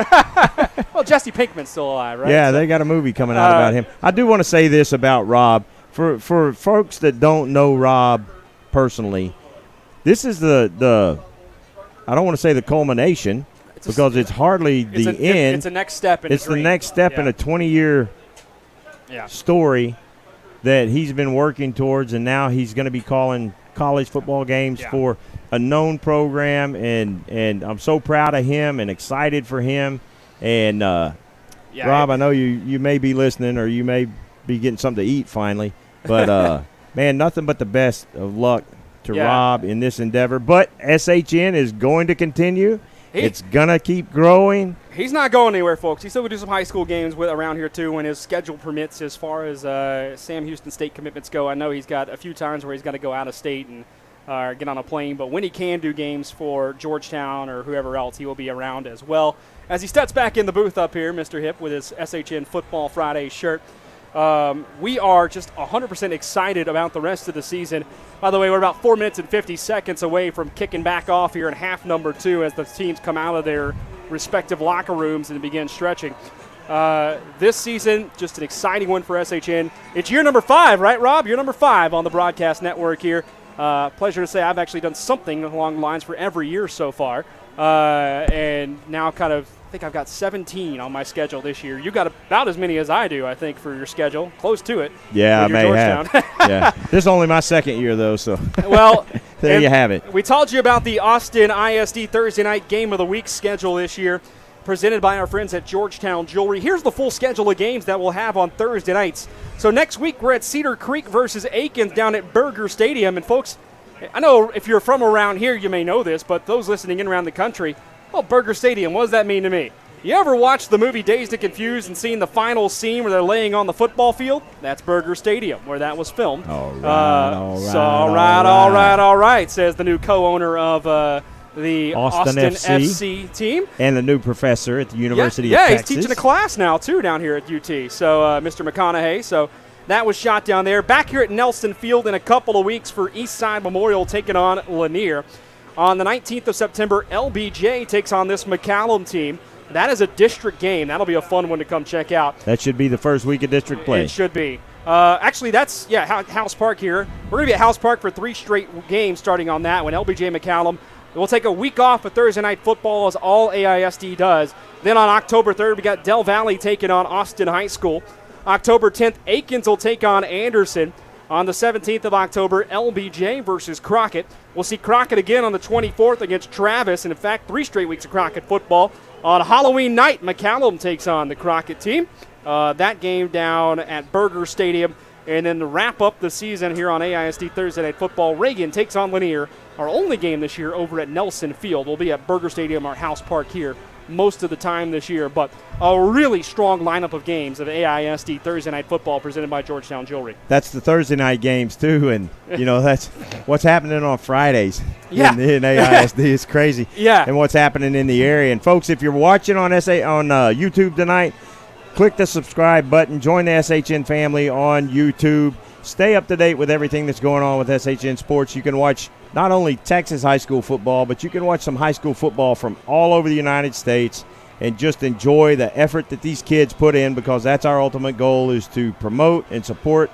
Well, Jesse Pinkman's still alive, right? Yeah, they got a movie coming out about him. I do want to say this about Rob. For folks that don't know Rob personally, this is the I don't want to say the culmination, because it's hardly the end. It's a next step in It's the next step in a 20-year story that he's been working towards, and now he's going to be calling college football games for a known program, and I'm so proud of him and excited for him. And, Rob, I know you may be listening, or you may be getting something to eat finally, but, man, nothing but the best of luck to Rob in this endeavor. But SHN is going to continue. It's going to keep growing. He's not going anywhere, folks. He's still going to do some high school games around here, too, when his schedule permits as far as Sam Houston State commitments go. I know he's got a few times where he's got to go out of state and get on a plane. But when he can do games for Georgetown or whoever else, he will be around as well. As he steps back in the booth up here, Mr. Hipp, with his SHN Football Friday shirt, we are just 100% excited about the rest of the season. By the way, we're about 4 minutes and 50 seconds away from kicking back off here in half number 2 as the teams come out of their respective locker rooms and begin stretching. This season, just an exciting one for SHN. It's year number 5, right, Rob? Year number 5 on the broadcast network here. Pleasure to say I've actually done something along the lines for every year so far. And now I think I've got 17 on my schedule this year. You got about as many as I do, I think, for your schedule. Close to it. Yeah, I may Georgetown. have. Yeah. This is only my second year, though, so well, there you have it. We told you about the Austin ISD Thursday night game of the week schedule this year, presented by our friends at Georgetown Jewelry. Here's the full schedule of games that we'll have on Thursday nights. So next week we're at Cedar Creek versus Aikens down at Berger Stadium. And folks, I know if you're from around here you may know this, but those listening in around the country, well, Berger Stadium, what does that mean to me? You ever watched the movie Dazed and Confused and seen the final scene where they're laying on the football field? That's Berger Stadium, where that was filmed. All right, says the new co-owner of the Austin FC team. And the new professor at the University of Texas. Yeah, he's teaching a class now, too, down here at UT. So, Mr. McConaughey. So, that was shot down there. Back here at Nelson Field in a couple of weeks for Eastside Memorial taking on Lanier. On the 19th of September, LBJ takes on this McCallum team. That is a district game. That'll be a fun one to come check out. That should be the first week of district play. It should be. Actually, that's, House Park here. We're going to be at House Park for 3 straight games starting on that one. LBJ McCallum. We'll take a week off for Thursday night football, as all AISD does. Then on October 3rd, we got Del Valley taking on Austin High School. October 10th, Aikens will take on Anderson. On the 17th of October, LBJ versus Crockett. We'll see Crockett again on the 24th against Travis. And in fact, 3 straight weeks of Crockett football. On Halloween night, McCallum takes on the Crockett team. That game down at Berger Stadium. And then to wrap up the season here on AISD Thursday Night Football, Reagan takes on Lanier. Our only game this year over at Nelson Field. We'll be at Berger Stadium, our house park here, most of the time this year. But a really strong lineup of games of AISD Thursday Night Football presented by Georgetown Jewelry. That's the Thursday night games, too. And, that's what's happening on Fridays in AISD. It's crazy. Yeah. And what's happening in the area. And, folks, if you're watching on YouTube tonight, click the subscribe button. Join the SHN family on YouTube. Stay up to date with everything that's going on with SHN Sports. You can watch not only Texas high school football, but you can watch some high school football from all over the United States and just enjoy the effort that these kids put in, because that's our ultimate goal, is to promote and support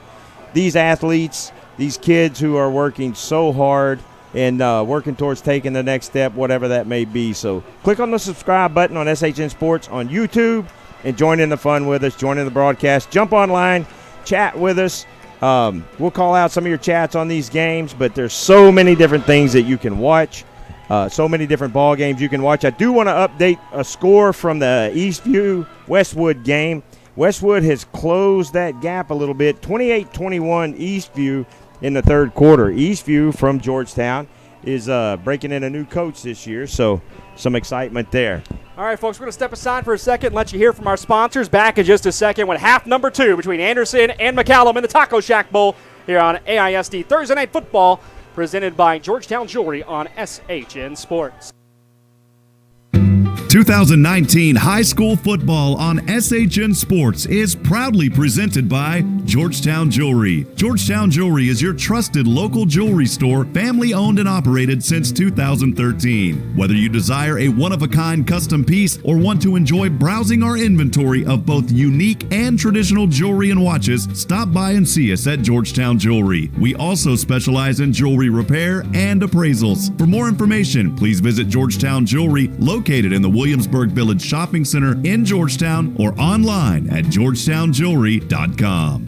these athletes, these kids who are working so hard and working towards taking the next step, whatever that may be. So click on the subscribe button on SHN Sports on YouTube and join in the fun with us, join in the broadcast, jump online, chat with us. We'll call out some of your chats on these games, but there's so many different things that you can watch, so many different ball games you can watch. I do want to update a score from the Eastview-Westwood game. Westwood has closed that gap a little bit, 28-21 Eastview in the third quarter. Eastview from Georgetown is breaking in a new coach this year, so some excitement there. All right, folks, we're going to step aside for a second and let you hear from our sponsors. Back in just a second with half number 2 between Anderson and McCallum in the Taco Shack Bowl here on AISD Thursday Night Football, presented by Georgetown Jewelry on SHN Sports. 2019 high school football on SHN Sports is proudly presented by Georgetown Jewelry. Georgetown Jewelry is your trusted local jewelry store, family owned and operated since 2013. Whether you desire a one-of-a-kind custom piece or want to enjoy browsing our inventory of both unique and traditional jewelry and watches, stop by and see us at Georgetown Jewelry. We also specialize in jewelry repair and appraisals. For more information, please visit Georgetown Jewelry, located in the Williamsburg Village Shopping Center in Georgetown, or online at georgetownjewelry.com.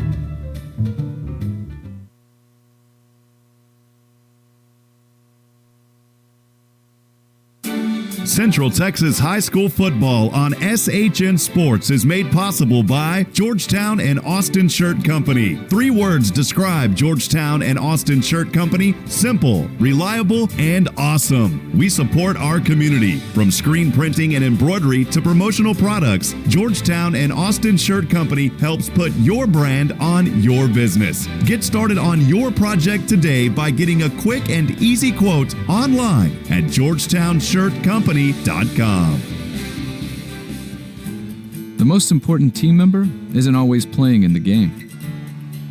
Central Texas High School football on SHN Sports is made possible by Georgetown and Austin Shirt Company. 3 words describe Georgetown and Austin Shirt Company: simple, reliable, and awesome. We support our community. From screen printing and embroidery to promotional products, Georgetown and Austin Shirt Company helps put your brand on your business. Get started on your project today by getting a quick and easy quote online at georgetownshirtcompany.com. The most important team member isn't always playing in the game.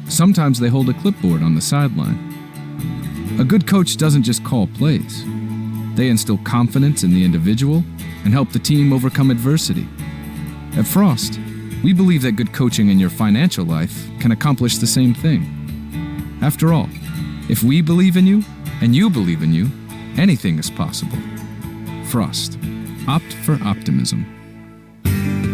Sometimes they hold a clipboard on the sideline. A good coach doesn't just call plays. They instill confidence in the individual and help the team overcome adversity. At Frost, we believe that good coaching in your financial life can accomplish the same thing. After all, if we believe in you and you believe in you, anything is possible. Frost. Opt for optimism.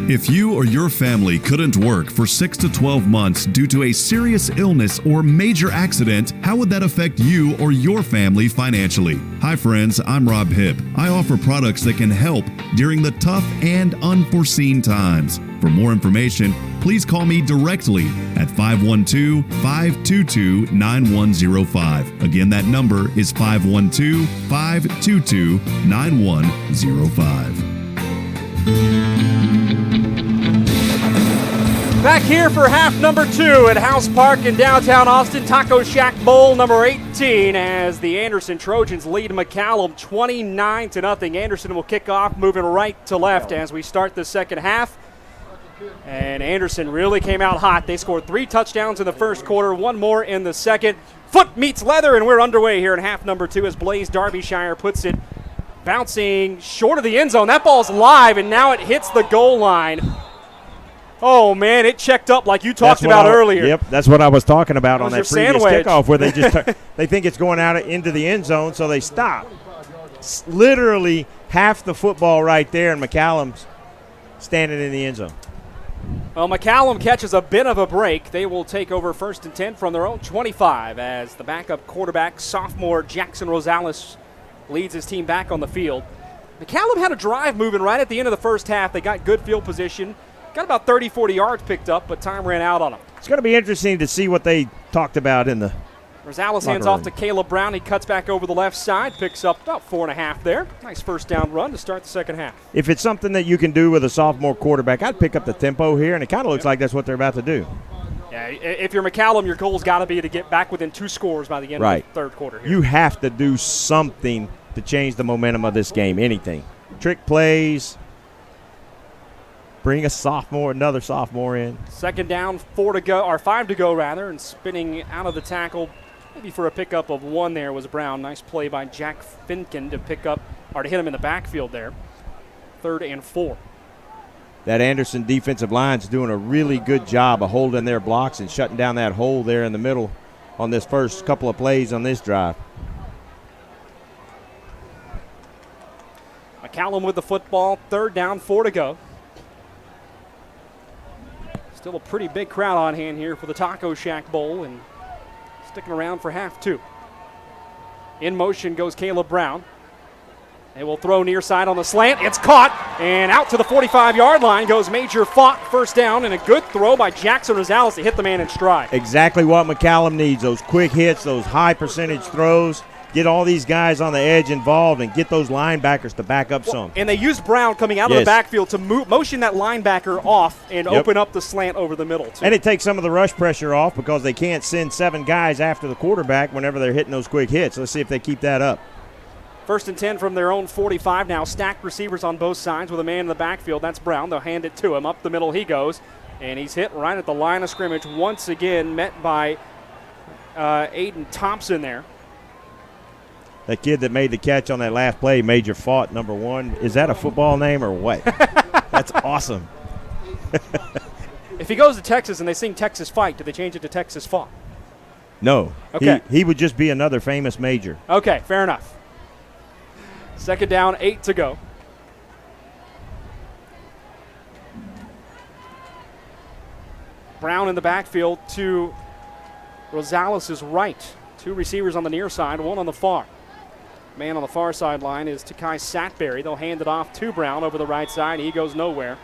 If you or your family couldn't work for 6 to 12 months due to a serious illness or major accident, how would that affect you or your family financially? Hi friends, I'm Rob Hipp. I offer products that can help during the tough and unforeseen times. For more information, please call me directly at 512-522-9105. Again, that number is 512-522-9105. Back here for half number 2 at House Park in downtown Austin, Taco Shack Bowl number 18, as the Anderson Trojans lead McCallum 29-0. Anderson will kick off, moving right to left as we start the second half. And Anderson really came out hot. They scored 3 touchdowns in the first quarter, 1 more in the second. Foot meets leather, and we're underway here in half number 2 as Blaze Derbyshire puts it bouncing short of the end zone. That ball's live, and now it hits the goal line. Oh, man, it checked up like you talked about earlier. Yep, that's what I was talking about on that previous sandwich kickoff, where they just they think it's going out into the end zone, so they stop. It's literally half the football right there, and McCallum's standing in the end zone. Well, McCallum catches a bit of a break. They will take over 1st and 10 from their own 25 as the backup quarterback, sophomore Jackson Rosales, leads his team back on the field. McCallum had a drive moving right at the end of the first half. They got good field position. Got about 30, 40 yards picked up, but time ran out on them. It's going to be interesting to see what they talked about in the Rosales hands off to Caleb Brown. He cuts back over the left side, picks up about 4.5 there. Nice first down run to start the second half. If it's something that you can do with a sophomore quarterback, I'd pick up the tempo here, and it kind of looks like that's what they're about to do. Yeah, if you're McCallum, your goal's got to be to get back within 2 scores by the end of the third quarter here. You have to do something to change the momentum of this game, anything. Trick plays. Bring another sophomore in. Second down, 5 to go rather, and spinning out of the tackle, maybe for a pickup of 1 there was Brown. Nice play by Jack Finken to pick up, or to hit him in the backfield there. 3rd and 4. That Anderson defensive line's doing a really good job of holding their blocks and shutting down that hole there in the middle on this first couple of plays on this drive. McCallum with the football, 3rd down, 4 to go. Still a pretty big crowd on hand here for the Taco Shack Bowl, and sticking around for half 2. In motion goes Caleb Brown. They will throw near side on the slant. It's caught, and out to the 45-yard line goes Major Fott. First down, and a good throw by Jackson Rosales to hit the man in stride. Exactly what McCallum needs, those quick hits, those high percentage throws. Get all these guys on the edge involved and get those linebackers to back up some. And they used Brown coming out of the backfield to motion that linebacker off and open up the slant over the middle, too. And it takes some of the rush pressure off because they can't send 7 guys after the quarterback whenever they're hitting those quick hits. Let's see if they keep that up. 1st and 10 from their own 45 now. Stacked receivers on both sides with a man in the backfield. That's Brown. They'll hand it to him. Up the middle he goes. And he's hit right at the line of scrimmage once again, met by Aiden Thompson there. That kid that made the catch on that last play, Major Fott, number 1. Is that a football name or what? That's awesome. If he goes to Texas and they sing Texas Fight, do they change it to Texas Fought? No. Okay. He would just be another famous Major. Okay, fair enough. 2nd down, 8 to go. Brown in the backfield to Rosales' right. 2 receivers on the near side, 1 on the far. Man on the far sideline is Takai Satberry. They'll hand it off to Brown over the right side. He goes nowhere.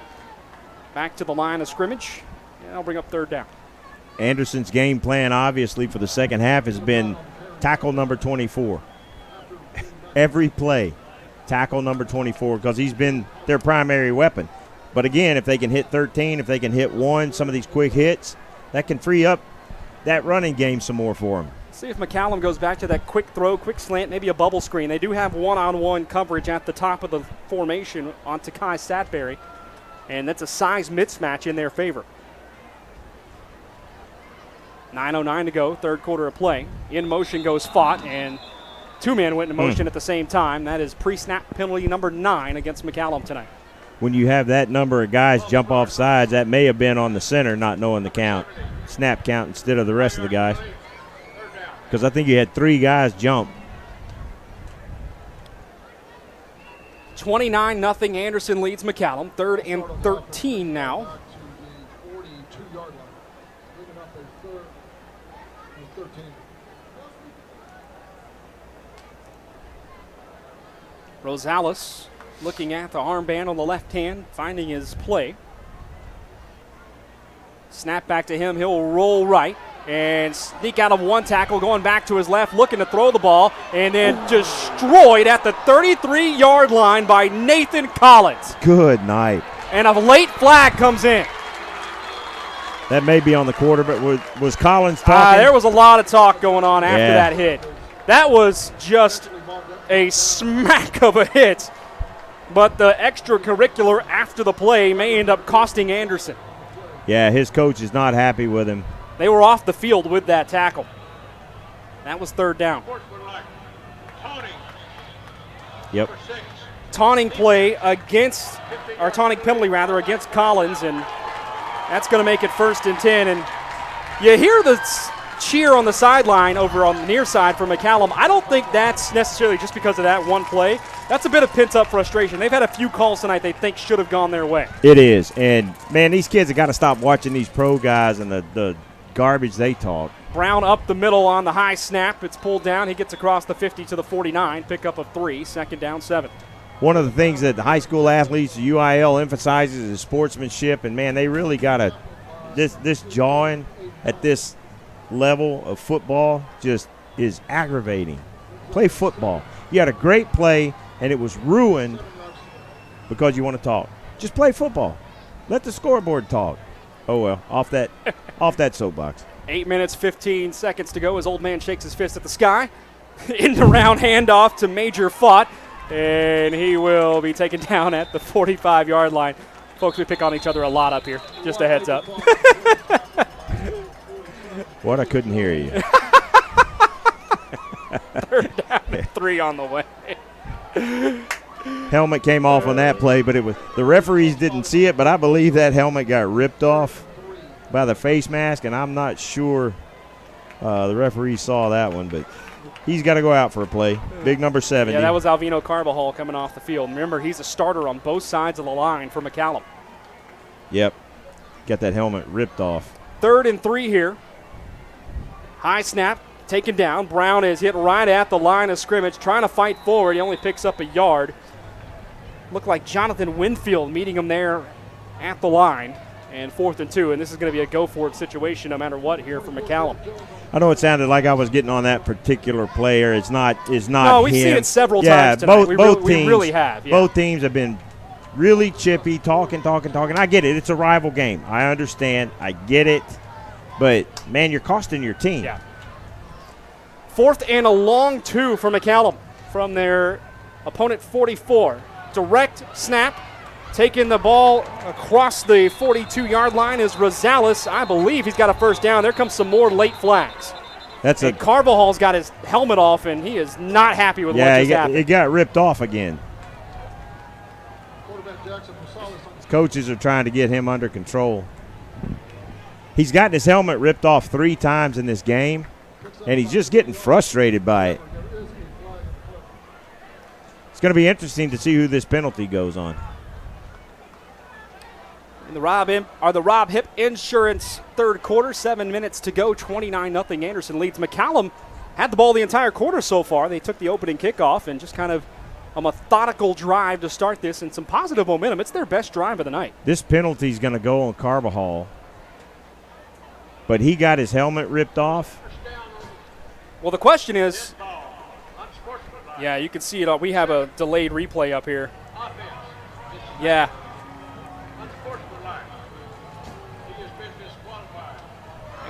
Back to the line of scrimmage. And they'll bring up 3rd down. Anderson's game plan, obviously, for the second half has been tackle number 24. Every play, tackle number 24, because he's been their primary weapon. But again, if they can hit 13, if they can hit 1, some of these quick hits, that can free up that running game some more for him. See if McCallum goes back to that quick throw, quick slant, maybe a bubble screen. They do have one-on-one coverage at the top of the formation on Takai Satberry, and that's a size mismatch in their favor. 9:09 to go, 3rd quarter of play. In motion goes Fott, and Two men went in motion at the same time. That is pre-snap penalty number 9 against McCallum tonight. When you have that number of guys jump off sides, that may have been on the center not knowing the count, snap count instead of the rest of the guys. Because I think you had 3 guys jump. 29-0 Anderson leads McCallum. 3rd and 13 now. Rosales looking at the armband on the left hand, finding his play. Snap back to him. He'll roll right and sneak out of one tackle, going back to his left, looking to throw the ball, and then destroyed at the 33-yard line by Nathan Collins. Good night. And a late flag comes in. That may be on the quarter, but was Collins talking? There was a lot of talk going on after that hit. That was just a smack of a hit, but the extracurricular after the play may end up costing Anderson. Yeah, his coach is not happy with him. They were off the field with that tackle. That was 3rd down. Yep. Taunting play against, or taunting penalty rather, against Collins, and that's going to make it 1st and 10. And you hear the cheer on the sideline over on the near side for McCallum. I don't think that's necessarily just because of that one play. That's a bit of pent-up frustration. They've had a few calls tonight they think should have gone their way. It is. And, man, these kids have got to stop watching these pro guys and the garbage they talk. Brown up the middle on the high snap. It's pulled down. He gets across the 50 to the 49. Pickup of 3. 2nd down, 7. One of the things that high school athletes, UIL, emphasizes is sportsmanship. And, man, they really got to – this jawing at this level of football just is aggravating. Play football. You had a great play, and it was ruined because you want to talk. Just play football. Let the scoreboard talk. Oh, well, off that soapbox. 8 minutes, 15 seconds to go as Old Man shakes his fist at the sky. In the round handoff to Major Fott, and he will be taken down at the 45-yard line. Folks, we pick on each other a lot up here. Just a heads up. What? I couldn't hear you. 3rd down and 3 on the way. Helmet came off on that play, but it was the referees didn't see it, but I believe that helmet got ripped off by the face mask, and I'm not sure the referee saw that one, but he's got to go out for a play. Big number 70. Yeah, that was Alvino Carbajal coming off the field. Remember, he's a starter on both sides of the line for McCallum. Yep. Got that helmet ripped off. 3rd and 3 here. High snap, taken down. Brown is hit right at the line of scrimmage, trying to fight forward. He only picks up a yard. Looked like Jonathan Winfield meeting him there at the line. And 4th and 2, and this is going to be a go-for-it situation no matter what here for McCallum. I know it sounded like I was getting on that particular player. It's not. No, we've seen it several times tonight. We really have. Yeah. Both teams have been really chippy, talking. I get it. It's a rival game. I understand. I get it. But, man, you're costing your team. Yeah. 4th and a long 2 for McCallum from their opponent 44. Direct snap. Taking the ball across the 42-yard line is Rosales. I believe he's got a 1st down. There comes some more late flags. And Carvajal's got his helmet off, and he is not happy with what just happened. It got ripped off again. His coaches are trying to get him under control. He's gotten his helmet ripped off 3 times in this game, and he's just getting frustrated by it. It's going to be interesting to see who this penalty goes on. The Rob Hip Insurance 3rd quarter, 7 minutes to go, 29-0 Anderson leads. McCallum had the ball the entire quarter so far. They took the opening kickoff and just kind of a methodical drive to start this and some positive momentum. It's their best drive of the night. This penalty is going to go on Carbajal, but he got his helmet ripped off. Well, the question is, yeah, you can see it. We have a delayed replay up here. Yeah.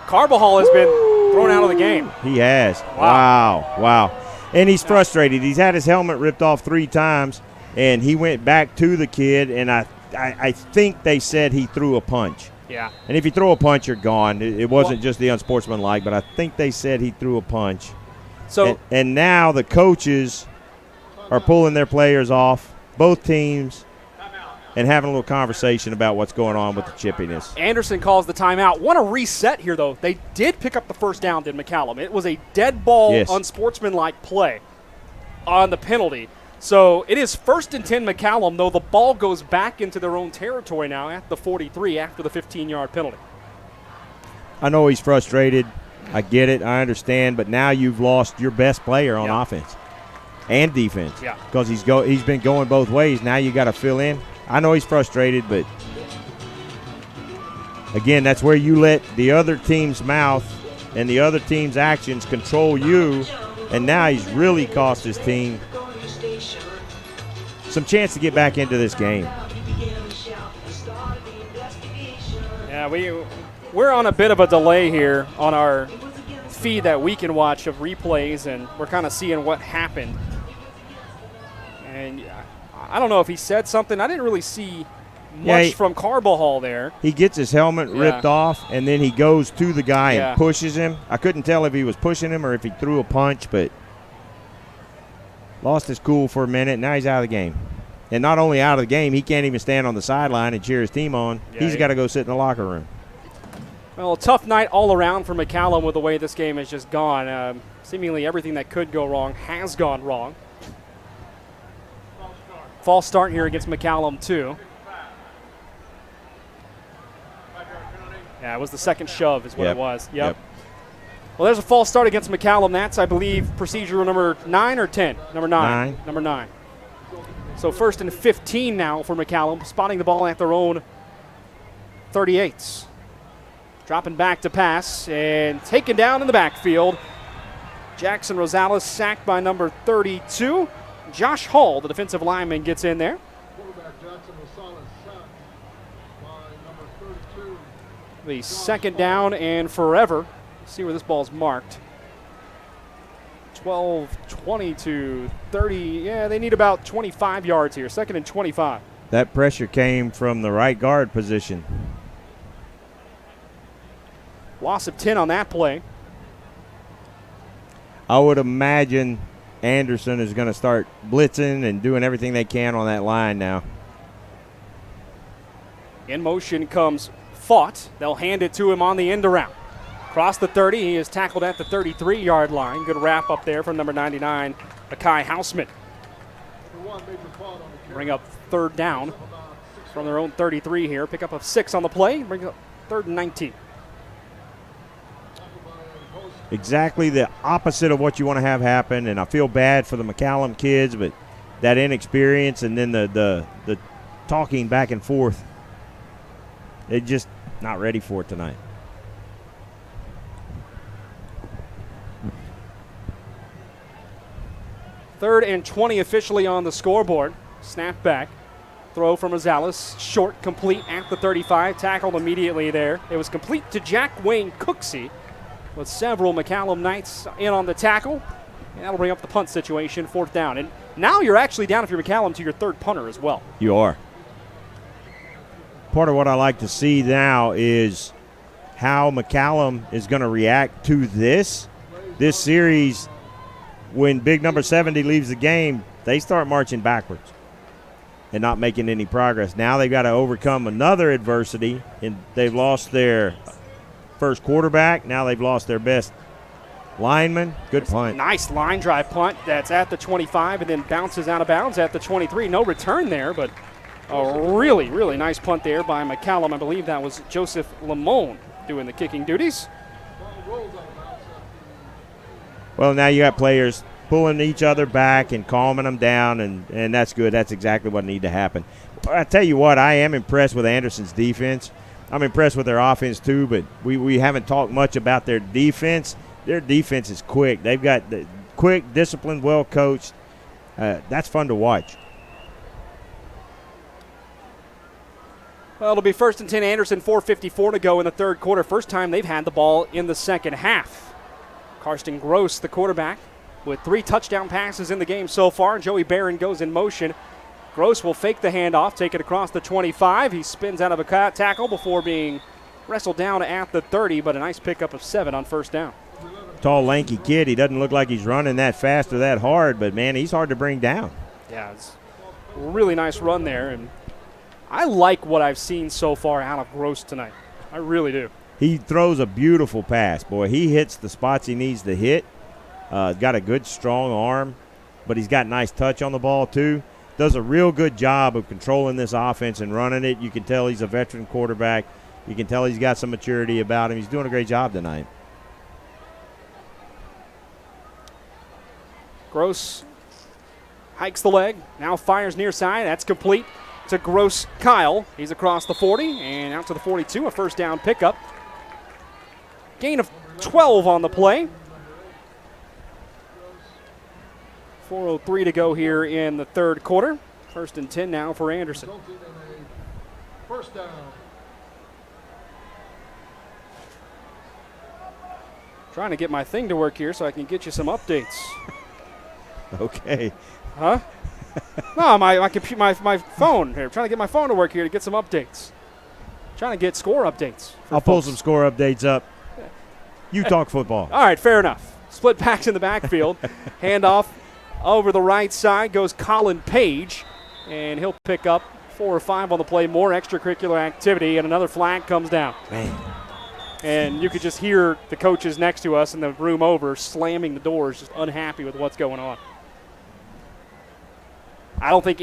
Carbajal has been thrown out of the game. He has. Wow. And he's frustrated. He's had his helmet ripped off 3 times, and he went back to the kid, and I think they said he threw a punch. Yeah. And if you throw a punch, you're gone. It wasn't just the unsportsmanlike, but I think they said he threw a punch. So and now the coaches are pulling their players off, both teams, and having a little conversation about what's going on with the chippiness. Anderson calls the timeout. Want to reset here, though. They did pick up the first down, did McCallum. It was a dead ball, unsportsmanlike play on the penalty. So it is 1st and 10 McCallum, though the ball goes back into their own territory now at the 43 after the 15-yard penalty. I know he's frustrated. I get it. I understand. But now you've lost your best player on offense and defense because he's been going both ways. Now you got to fill in. I know he's frustrated, but again, that's where you let the other team's mouth and the other team's actions control you, and now he's really cost his team some chance to get back into this game. Yeah, we're on a bit of a delay here on our feed that we can watch of replays, and we're kind of seeing what happened. And I don't know if he said something. I didn't really see much from Carbajal there. He gets his helmet ripped off, and then he goes to the guy and pushes him. I couldn't tell if he was pushing him or if he threw a punch, but lost his cool for a minute. Now he's out of the game. And not only out of the game, he can't even stand on the sideline and cheer his team on. He's got to go sit in the locker room. Well, a tough night all around for McCallum with the way this game has just gone. Seemingly everything that could go wrong has gone wrong. False start here against McCallum, too. Yeah, it was the second shove is what it was. Yep. Well, there's a false start against McCallum. That's, I believe, procedure number 9 or 10? Number 9. Number 9. So 1st and 15 now for McCallum, spotting the ball at their own 38s. Dropping back to pass and taken down in the backfield. Jackson Rosales sacked by number 32. Josh Hall, the defensive lineman, gets in there. Quarterback Jackson Rosales sacked by number 32. The second down and forever. Let's see where this ball's marked. 12, 22, 30. Yeah, they need about 25 yards here. 2nd and 25. That pressure came from the right guard position. Loss of 10 on that play. I would imagine Anderson is going to start blitzing and doing everything they can on that line now. In motion comes Fought. They'll hand it to him on the end around. Across the 30, he is tackled at the 33-yard line. Good wrap up there from number 99, Akai Houseman. Bring up 3rd down from their own 33 here. Pick up of 6 on the play. Bring up 3rd and 19. Exactly the opposite of what you want to have happen, and I feel bad for the McCallum kids, but that inexperience and then the talking back and forth, they're just not ready for it tonight. Third and 20 officially on the scoreboard. Snap back. Throw from Rosales. Short, complete at the 35. Tackled immediately there. It was complete to Jack Wayne Cooksey, with several McCallum Knights in on the tackle. And that'll bring up the punt situation, 4th down. And now you're actually down, if you're McCallum, to your 3rd punter as well. You are. Part of what I like to see now is how McCallum is going to react to this series. When big number 70 leaves the game, they start marching backwards and not making any progress. Now they've got to overcome another adversity, and they've lost their first quarterback. Now they've lost their best lineman. Good punt. Nice line drive punt that's at the 25 and then bounces out of bounds at the 23. No return there, but a really, really nice punt there by McCallum. I believe that was Joseph Lamone doing the kicking duties. Well, now you got players pulling each other back and calming them down, and that's good. That's exactly what needed to happen. I tell you what, I am impressed with Anderson's defense. I'm impressed with their offense too, but we haven't talked much about their defense. Their defense is quick. They've got the quick, disciplined, well coached. That's fun to watch. Well, it'll be 1st and 10 Anderson, 4:54 to go in the 3rd quarter. First time they've had the ball in the second half. Karsten Gross, the quarterback, with 3 touchdown passes in the game so far. Joey Barron goes in motion. Gross will fake the handoff, take it across the 25. He spins out of a tackle before being wrestled down at the 30, but a nice pickup of 7 on 1st down. tall, lanky kid. He doesn't look like he's running that fast or that hard, but, man, he's hard to bring down. Yeah, it's a really nice run there, and I like what I've seen so far out of Gross tonight. I really do. He throws a beautiful pass. Boy, he hits the spots he needs to hit. Got a good, strong arm, but he's got nice touch on the ball, too. Does a real good job of controlling this offense and running it. You can tell he's a veteran quarterback. You can tell he's got some maturity about him. He's doing a great job tonight. Gross hikes the leg, now fires near side. That's complete to Gross Kyle. He's across the 40 and out to the 42, a first down pickup. Gain of 12 on the play. 4:03 to go here in the third quarter. First and 10 now for Anderson. First down. Trying to get my thing to work here so I can get you some updates. Okay. Huh? No, my phone here. Trying to get my phone to work here to get some updates. Trying to get score updates. I'll pull some score updates up. You talk football. All right, fair enough. Split backs in the backfield. Handoff over the right side goes Colin Page, and he'll pick up 4 or 5 on the play. More extracurricular activity, and another flag comes down. Man. And you could just hear the coaches next to us in the room over slamming the doors, just unhappy with what's going on. I don't think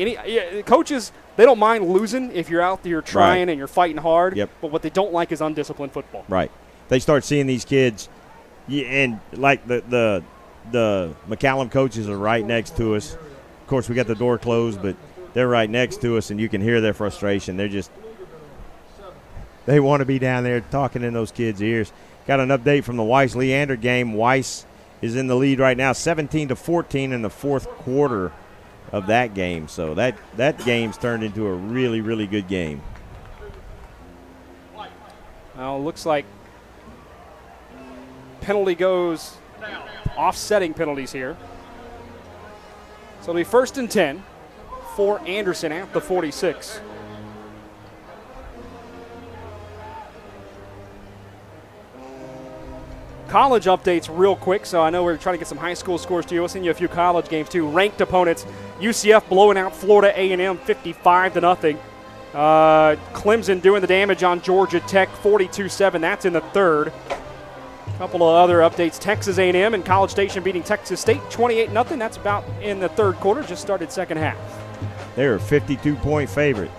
coaches, they don't mind losing if you're out there trying and you're fighting hard. Yep. But what they don't like is undisciplined football. Right. They start seeing these kids, and like the McCallum coaches are right next to us. Of course, we got the door closed, but they're right next to us, and you can hear their frustration. They want to be down there talking in those kids' ears. Got an update from the Weiss-Leander game. Weiss is in the lead right now, 17-14 in the fourth quarter of that game. So that game's turned into a really, really good game. Well, it looks like penalty goes, offsetting penalties here. So it'll be first and 10 for Anderson at the 46. College updates real quick, so I know we're trying to get some high school scores to you. We'll send you a few college games too. Ranked opponents, UCF blowing out Florida A&M 55-0. Clemson doing the damage on Georgia Tech 42-7. That's in the third. A couple of other updates. Texas A&M and College Station beating Texas State 28-0. That's about in the third quarter. Just started second half. They're a 52-point favorite.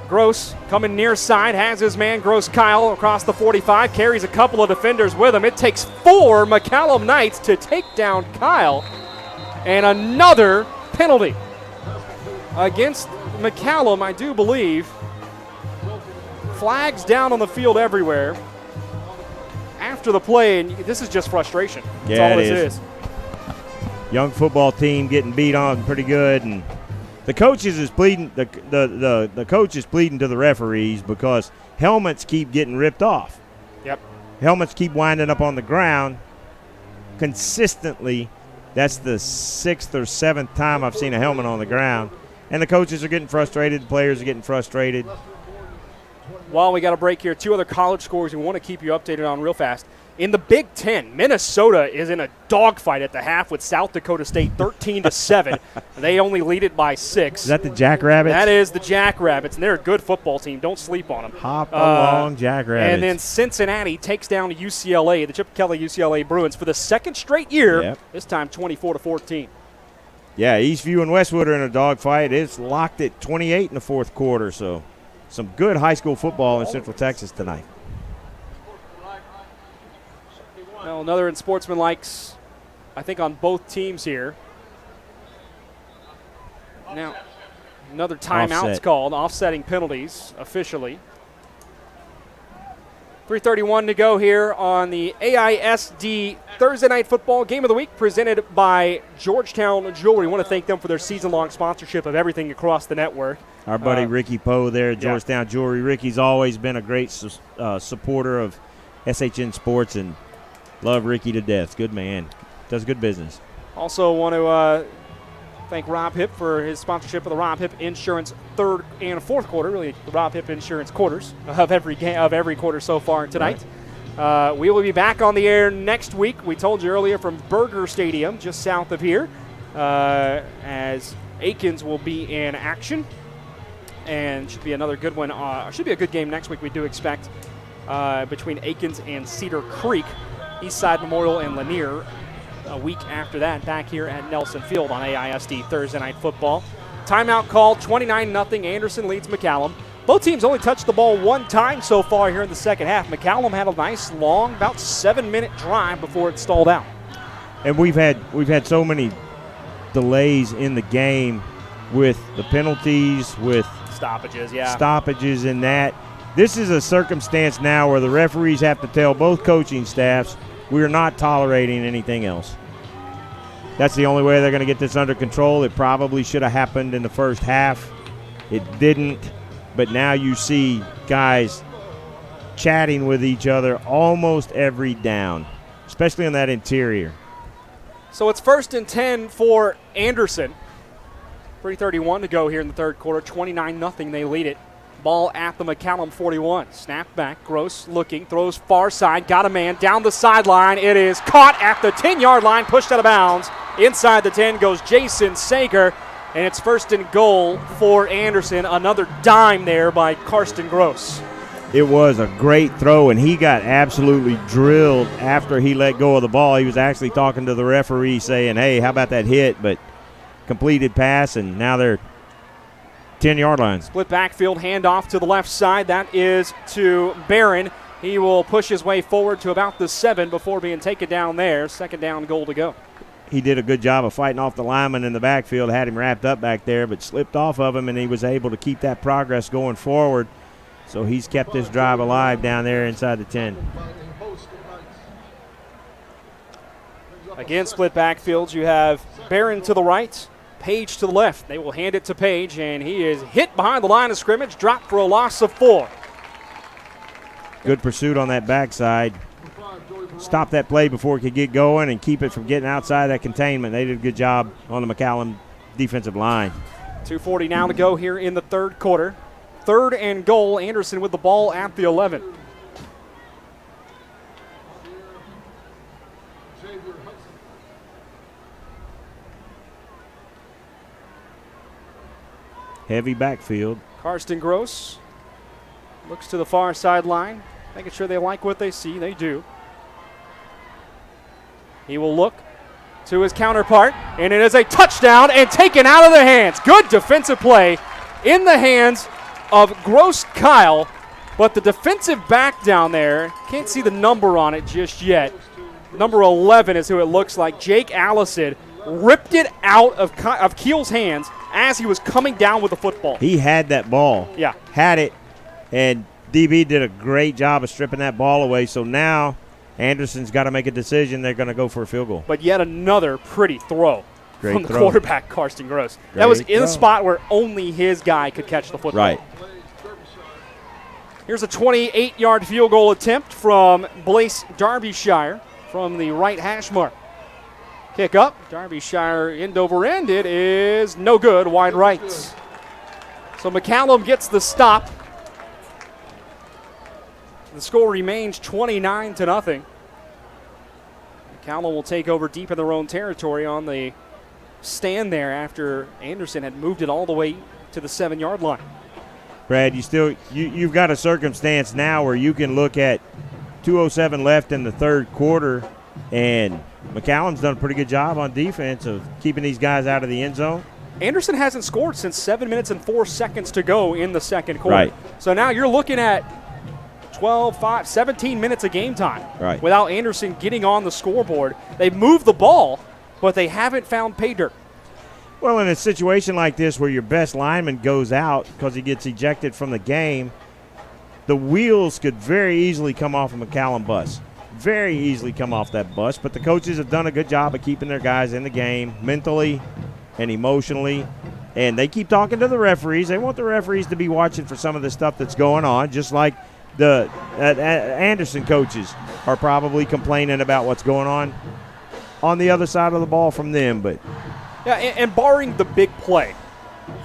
Gross coming near side, has his man Gross Kyle across the 45, carries a couple of defenders with him. It takes 4 McCallum Knights to take down Kyle, and another penalty against McCallum, I do believe. Flags down on the field everywhere after the play, and this is just frustration. That's all this is. Young football team getting beat on pretty good, and the coaches is pleading. The coach is pleading to the referees because helmets keep getting ripped off. Yep. Helmets keep winding up on the ground consistently. That's the 6th or 7th time I've seen a helmet on the ground, and the coaches are getting frustrated. The players are getting frustrated. While we got a break here, 2 other college scores we want to keep you updated on real fast. In the Big Ten, Minnesota is in a dogfight at the half with South Dakota State 13-7. They only lead it by 6. Is that the Jackrabbits? That is the Jackrabbits, and they're a good football team. Don't sleep on them. Hop along, Jackrabbits. And then Cincinnati takes down UCLA, the Chip Kelly UCLA Bruins, for the second straight year, this time 24-14. Yeah, Eastview and Westwood are in a dogfight. It's locked at 28 in the fourth quarter, so some good high school football in Central Texas tonight. Well, another in sportsmanlikes, I think, on both teams here. Now, another timeout's called, offsetting penalties officially. 3:31 to go here on the AISD Thursday Night Football Game of the Week presented by Georgetown Jewelry. I want to thank them for their season-long sponsorship of everything across the network. Our buddy Ricky Poe there at Georgetown Jewelry. Ricky's always been a great supporter of SHN Sports, and love Ricky to death. Good man. Does good business. Also want to thank Rob Hipp for his sponsorship of the Rob Hipp Insurance third and fourth quarter, really the Rob Hipp Insurance quarters of every quarter so far tonight. We will be back on the air next week. We told you earlier from Berger Stadium, just south of here, as Aikens will be in action. And should be another good one. Should be a good game next week, we do expect, between Aikens and Cedar Creek. Eastside Memorial and Lanier a week after that, back here at Nelson Field on AISD Thursday Night Football. Timeout call, 29-0. Anderson leads McCallum. Both teams only touched the ball one time so far here in the second half. McCallum had a nice long, about 7-minute drive before it stalled out. And we've had so many delays in the game with the penalties, with stoppages in that. This is a circumstance now where the referees have to tell both coaching staffs we are not tolerating anything else. That's the only way they're going to get this under control. It probably should have happened in the first half. It didn't. But now you see guys chatting with each other almost every down, especially on that interior. So it's 1st and 10 for Anderson. 3:31 to go here in the third quarter. 29-0, they lead it. Ball at the McCallum 41. Snap back, Gross looking, throws far side, got a man down the sideline. It is caught at the 10-yard line, pushed out of bounds. Inside the 10 goes Jason Sager, and it's 1st and goal for Anderson. Another dime there by Karsten Gross. It was a great throw, and he got absolutely drilled after he let go of the ball. He was actually talking to the referee saying, hey, how about that hit? But completed pass, and now they're 10-yard line. Split backfield, handoff to the left side. That is to Barron. He will push his way forward to about the 7 before being taken down there. 2nd down, goal to go. He did a good job of fighting off the lineman in the backfield, had him wrapped up back there, but slipped off of him, and he was able to keep that progress going forward. So he's kept this drive alive down there inside the 10. Again, split backfields. You have Barron to the right, Page to the left. They will hand it to Page, and he is hit behind the line of scrimmage, dropped for a loss of 4. Good pursuit on that backside. Stop that play before it could get going and keep it from getting outside that containment. They did a good job on the McCallum defensive line. 2:40 now to go here in the third quarter. 3rd and goal, Anderson with the ball at the 11. Heavy backfield. Karsten Gross looks to the far sideline, making sure they like what they see. They do. He will look to his counterpart, and it is a touchdown and taken out of their hands. Good defensive play in the hands of Gross Kyle, but the defensive back down there, can't see the number on it just yet. Number 11 is who it looks like. Jake Allison ripped it out of Keel's hands as he was coming down with the football. He had that ball. Yeah. Had it, and DB did a great job of stripping that ball away. So now Anderson's got to make a decision. They're going to go for a field goal. But yet another pretty throw from the quarterback, Karsten Gross. Great that was in throw. a spot where only his guy could catch the football. Right. Here's a 28-yard field goal attempt from Blaise Darbyshire from the right hash mark. Kick up, Darbyshire end over end. It is no good, wide right. So McCallum gets the stop. The score remains 29-0. McCallum will take over deep in their own territory on the stand there after Anderson had moved it all the way to the 7-yard line. Brad, you've got a circumstance now where you can look at 2:07 left in the third quarter, and McCallum's done a pretty good job on defense of keeping these guys out of the end zone. Anderson hasn't scored since 7 minutes and 4 seconds to go in the second quarter. Right. So now you're looking at 17 minutes of game time without Anderson getting on the scoreboard. They've moved the ball, but they haven't found pay dirt. Well, in a situation like this where your best lineman goes out because he gets ejected from the game, the wheels could very easily come off a McCallum bus. Very easily come off that bus, but the coaches have done a good job of keeping their guys in the game mentally and emotionally, and they keep talking to the referees. They want the referees to be watching for some of the stuff that's going on, just like the Anderson coaches are probably complaining about what's going on the other side of the ball from them. But yeah, and barring the big play,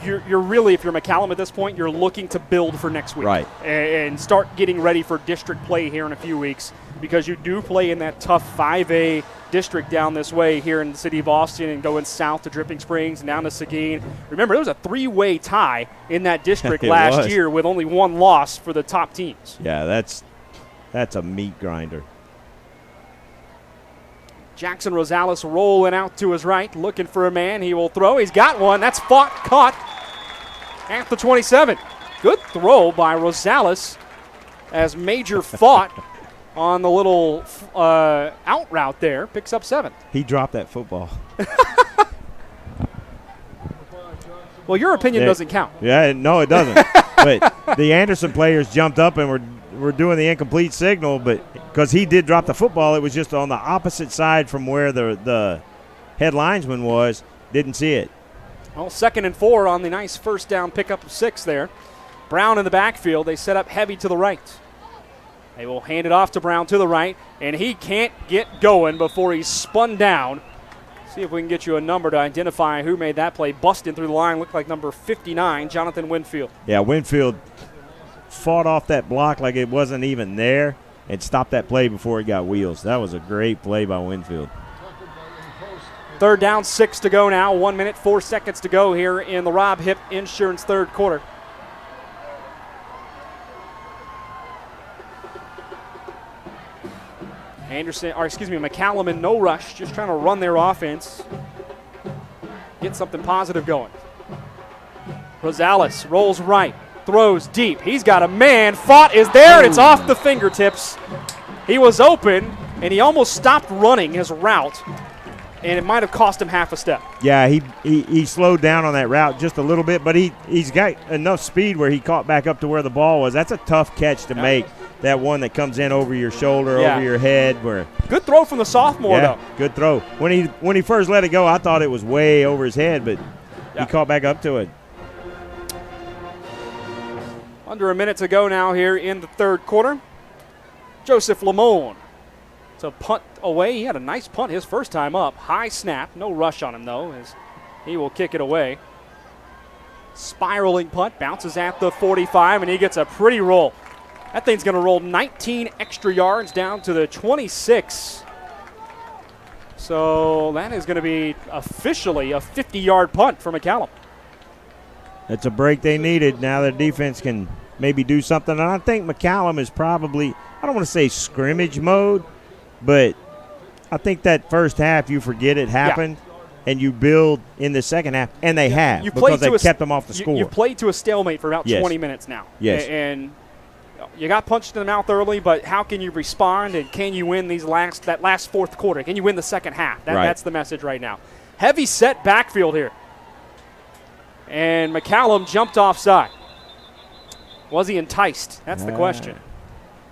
you're really, if you're McCallum at this point, you're looking to build for next week. Right. And start getting ready for district play here in a few weeks, because you do play in that tough 5A district down this way here in the city of Austin and going south to Dripping Springs and down to Seguin. Remember, there was a 3-way tie in that district last year with only one loss for the top teams. Yeah, that's a meat grinder. Jackson Rosales rolling out to his right, looking for a man. He will throw. He's got one. That's caught at the 27. Good throw by Rosales as Major fought on the little out route there. Picks up 7. He dropped that football. Well, your opinion doesn't count. Yeah, no, it doesn't. But the Anderson players jumped up and were doing the incomplete signal, but because he did drop the football, it was just on the opposite side from where the head linesman was. Didn't see it. Well, 2nd and 4 on the nice first down pickup of 6 there. Brown in the backfield. They set up heavy to the right. They will hand it off to Brown to the right, and he can't get going before he's spun down. See if we can get you a number to identify who made that play. Busting through the line, looked like number 59, Jonathan Winfield. Yeah, Winfield fought off that block like it wasn't even there and stopped that play before it got wheels. That was a great play by Winfield. 3rd down, 6 to go now. 1 minute, 4 seconds to go here in the Rob Hipp Insurance 3rd quarter. McCallum in no rush, just trying to run their offense, get something positive going. Rosales rolls right, throws deep. He's got a man. Fought is there, and it's off the fingertips. He was open, and he almost stopped running his route, and it might have cost him half a step. Yeah, he slowed down on that route just a little bit, but he's got enough speed where he caught back up to where the ball was. That's a tough catch to make. That one that comes in over your shoulder, over your head. Good throw from the sophomore, though. Good throw. When he first let it go, I thought it was way over his head, but he caught back up to it. Under a minute to go now here in the 3rd quarter. Joseph Lamone to punt away. He had a nice punt his first time up. High snap. No rush on him, though, as he will kick it away. Spiraling punt. Bounces at the 45, and he gets a pretty roll. That thing's going to roll 19 extra yards down to the 26. So that is going to be officially a 50-yard punt for McCallum. That's a break they needed. Now their defense can maybe do something. And I think McCallum is probably, I don't want to say scrimmage mode, but I think that first half you forget it happened. And you build in the second half, and they have, because they kept them off the score. You played to a stalemate for about 20 minutes now. Yes. And you got punched in the mouth early, but how can you respond, and can you win that last 4th quarter? Can you win the second half? That's the message right now. Heavy set backfield here. And McCallum jumped offside. Was he enticed? That's the question.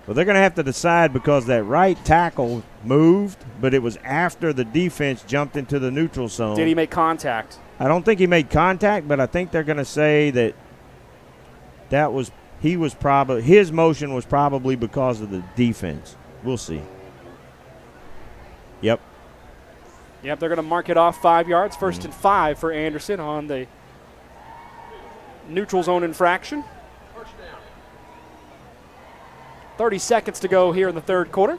Well, they're going to have to decide, because that right tackle moved, but it was after the defense jumped into the neutral zone. Did he make contact? I don't think he made contact, but I think they're going to say that his motion was probably because of the defense. We'll see. Yep, they're going to mark it off 5 yards. 1st and 5 for Anderson on the neutral zone infraction. 30 seconds to go here in the 3rd quarter.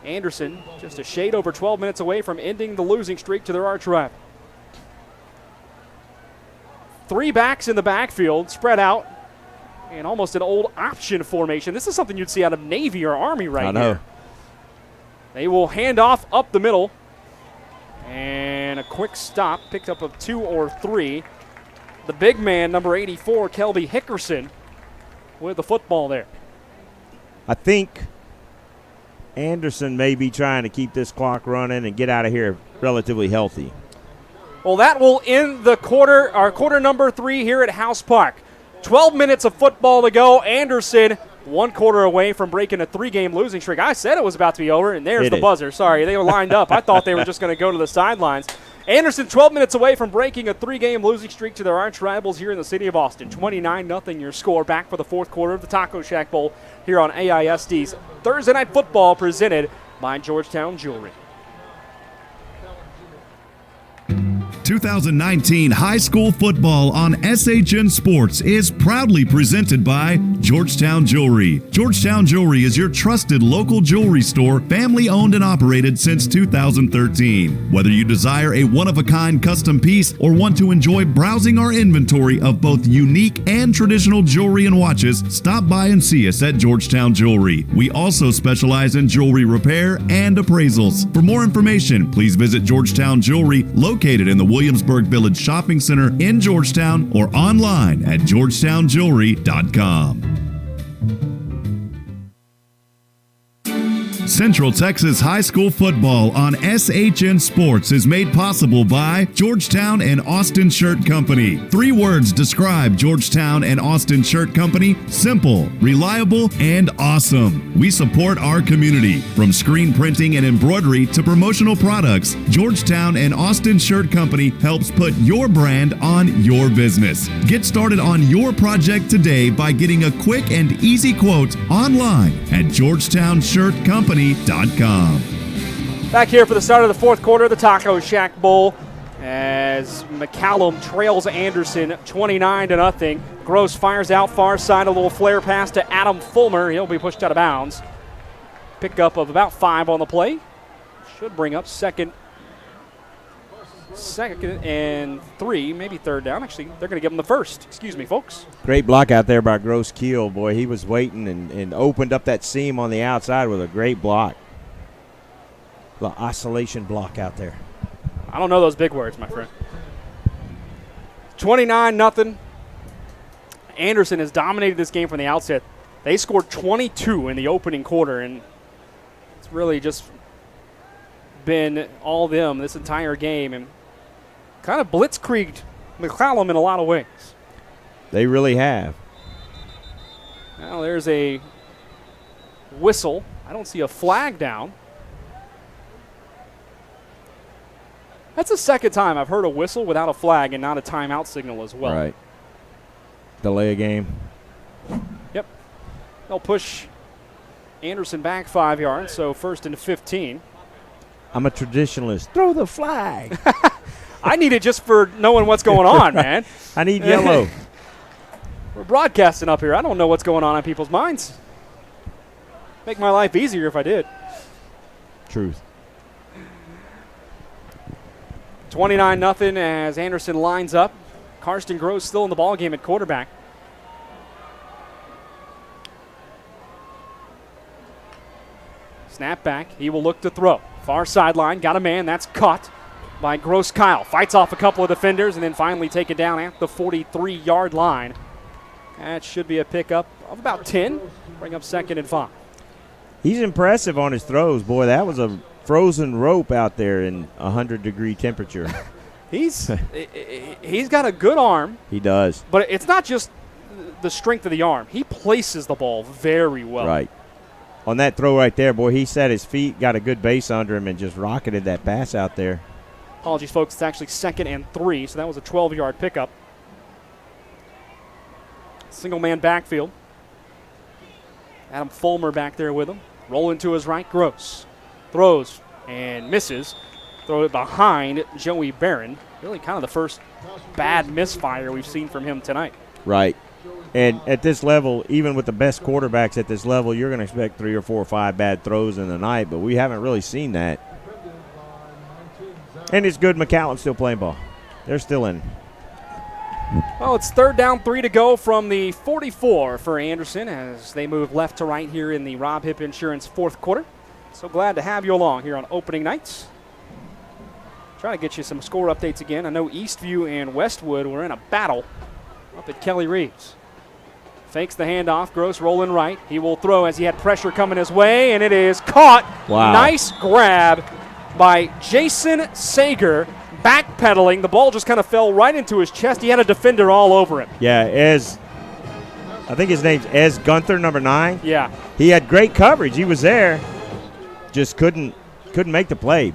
Anderson just a shade over 12 minutes away from ending the losing streak to their arch rival. 3 backs in the backfield, spread out, and almost an old option formation. This is something you'd see out of Navy or Army right here. They will hand off up the middle, and a quick stop, picked up of 2 or 3. The big man, number 84, Kelby Hickerson, with the football there. I think Anderson may be trying to keep this clock running and get out of here relatively healthy. Well, that will end the quarter number 3 here at House Park. 12 minutes of football to go. Anderson 1 quarter away from breaking a 3-game losing streak. I said it was about to be over, and there's the buzzer. Sorry, they were lined up. I thought they were just going to go to the sidelines. Anderson 12 minutes away from breaking a 3-game losing streak to their arch rivals here in the city of Austin. 29-0 your score. Back for the 4th quarter of the Taco Shack Bowl here on AISD's Thursday Night Football, presented by Georgetown Jewelry. 2019 high school football on SHN Sports is proudly presented by Georgetown Jewelry. Georgetown Jewelry is your trusted local jewelry store, family owned and operated since 2013. Whether you desire a one-of-a-kind custom piece or want to enjoy browsing our inventory of both unique and traditional jewelry and watches, stop by and see us at Georgetown Jewelry. We also specialize in jewelry repair and appraisals. For more information, please visit Georgetown Jewelry, located in the Williamsburg Village Shopping Center in Georgetown, or online at georgetownjewelry.com. Central Texas High School football on SHN Sports is made possible by Georgetown and Austin Shirt Company. 3 words describe Georgetown and Austin Shirt Company: simple, reliable, and awesome. We support our community. From screen printing and embroidery to promotional products, Georgetown and Austin Shirt Company helps put your brand on your business. Get started on your project today by getting a quick and easy quote online at georgetownshirtcompany.com. Back here for the start of the fourth quarter of the Taco Shack Bowl, as McCallum trails Anderson 29-0. Gross fires out far side, a little flare pass to Adam Fulmer. He'll be pushed out of bounds. Pickup of about 5 on the play. Should bring up second and 3, maybe third down. Actually, they're going to give him the first. Excuse me, folks. Great block out there by Gross Keel. Boy, he was waiting and opened up that seam on the outside with a great block. The isolation block out there. I don't know those big words, my friend. 29-0. Anderson has dominated this game from the outset. They scored 22 in the opening quarter, and it's really just been all them this entire game, and kind of blitzkrieged McCallum in a lot of ways. They really have. Now there's a whistle. I don't see a flag down. That's the second time I've heard a whistle without a flag and not a timeout signal as well. Right. Delay a game. Yep. They'll push Anderson back 5 yards, so 1st and 15. I'm a traditionalist. Throw the flag. I need it just for knowing what's going on, man. I need yellow. We're broadcasting up here. I don't know what's going on in people's minds. Make my life easier if I did. Truth. 29-0 as Anderson lines up. Karsten Gross still in the ballgame at quarterback. Snap back. He will look to throw. Far sideline. Got a man. That's caught by Gross Kyle. Fights off a couple of defenders and then finally taken down at the 43-yard line. That should be a pickup of about 10. Bring up 2nd and 5. He's impressive on his throws. Boy, that was a frozen rope out there in 100-degree temperature. He's got a good arm. He does. But it's not just the strength of the arm. He places the ball very well. Right. On that throw right there, boy, he set his feet, got a good base under him, and just rocketed that pass out there. Apologies, folks. It's actually 2nd and 3, so that was a 12-yard pickup. Single-man backfield. Adam Fulmer back there with him. Rolling to his right, Gross. Throws and misses. Throw it behind Joey Barron. Really kind of the first bad misfire we've seen from him tonight. Right. And at this level, even with the best quarterbacks at this level, you're going to expect 3 or 4 or 5 bad throws in the night, but we haven't really seen that. And it's good McCallum's still playing ball. They're still in. Well, it's 3rd down, 3 to go from the 44 for Anderson as they move left to right here in the Rob Hip Insurance 4th quarter. So glad to have you along here on opening nights. Trying to get you some score updates again. I know Eastview and Westwood were in a battle up at Kelly Reeves. Fakes the handoff. Gross rolling right. He will throw as he had pressure coming his way, and it is caught. Wow. Nice grab by Jason Sager. Backpedaling. The ball just kind of fell right into his chest. He had a defender all over him. Yeah, I think his name's Ez Gunther, number 9. Yeah. He had great coverage. He was there. Just couldn't make the play.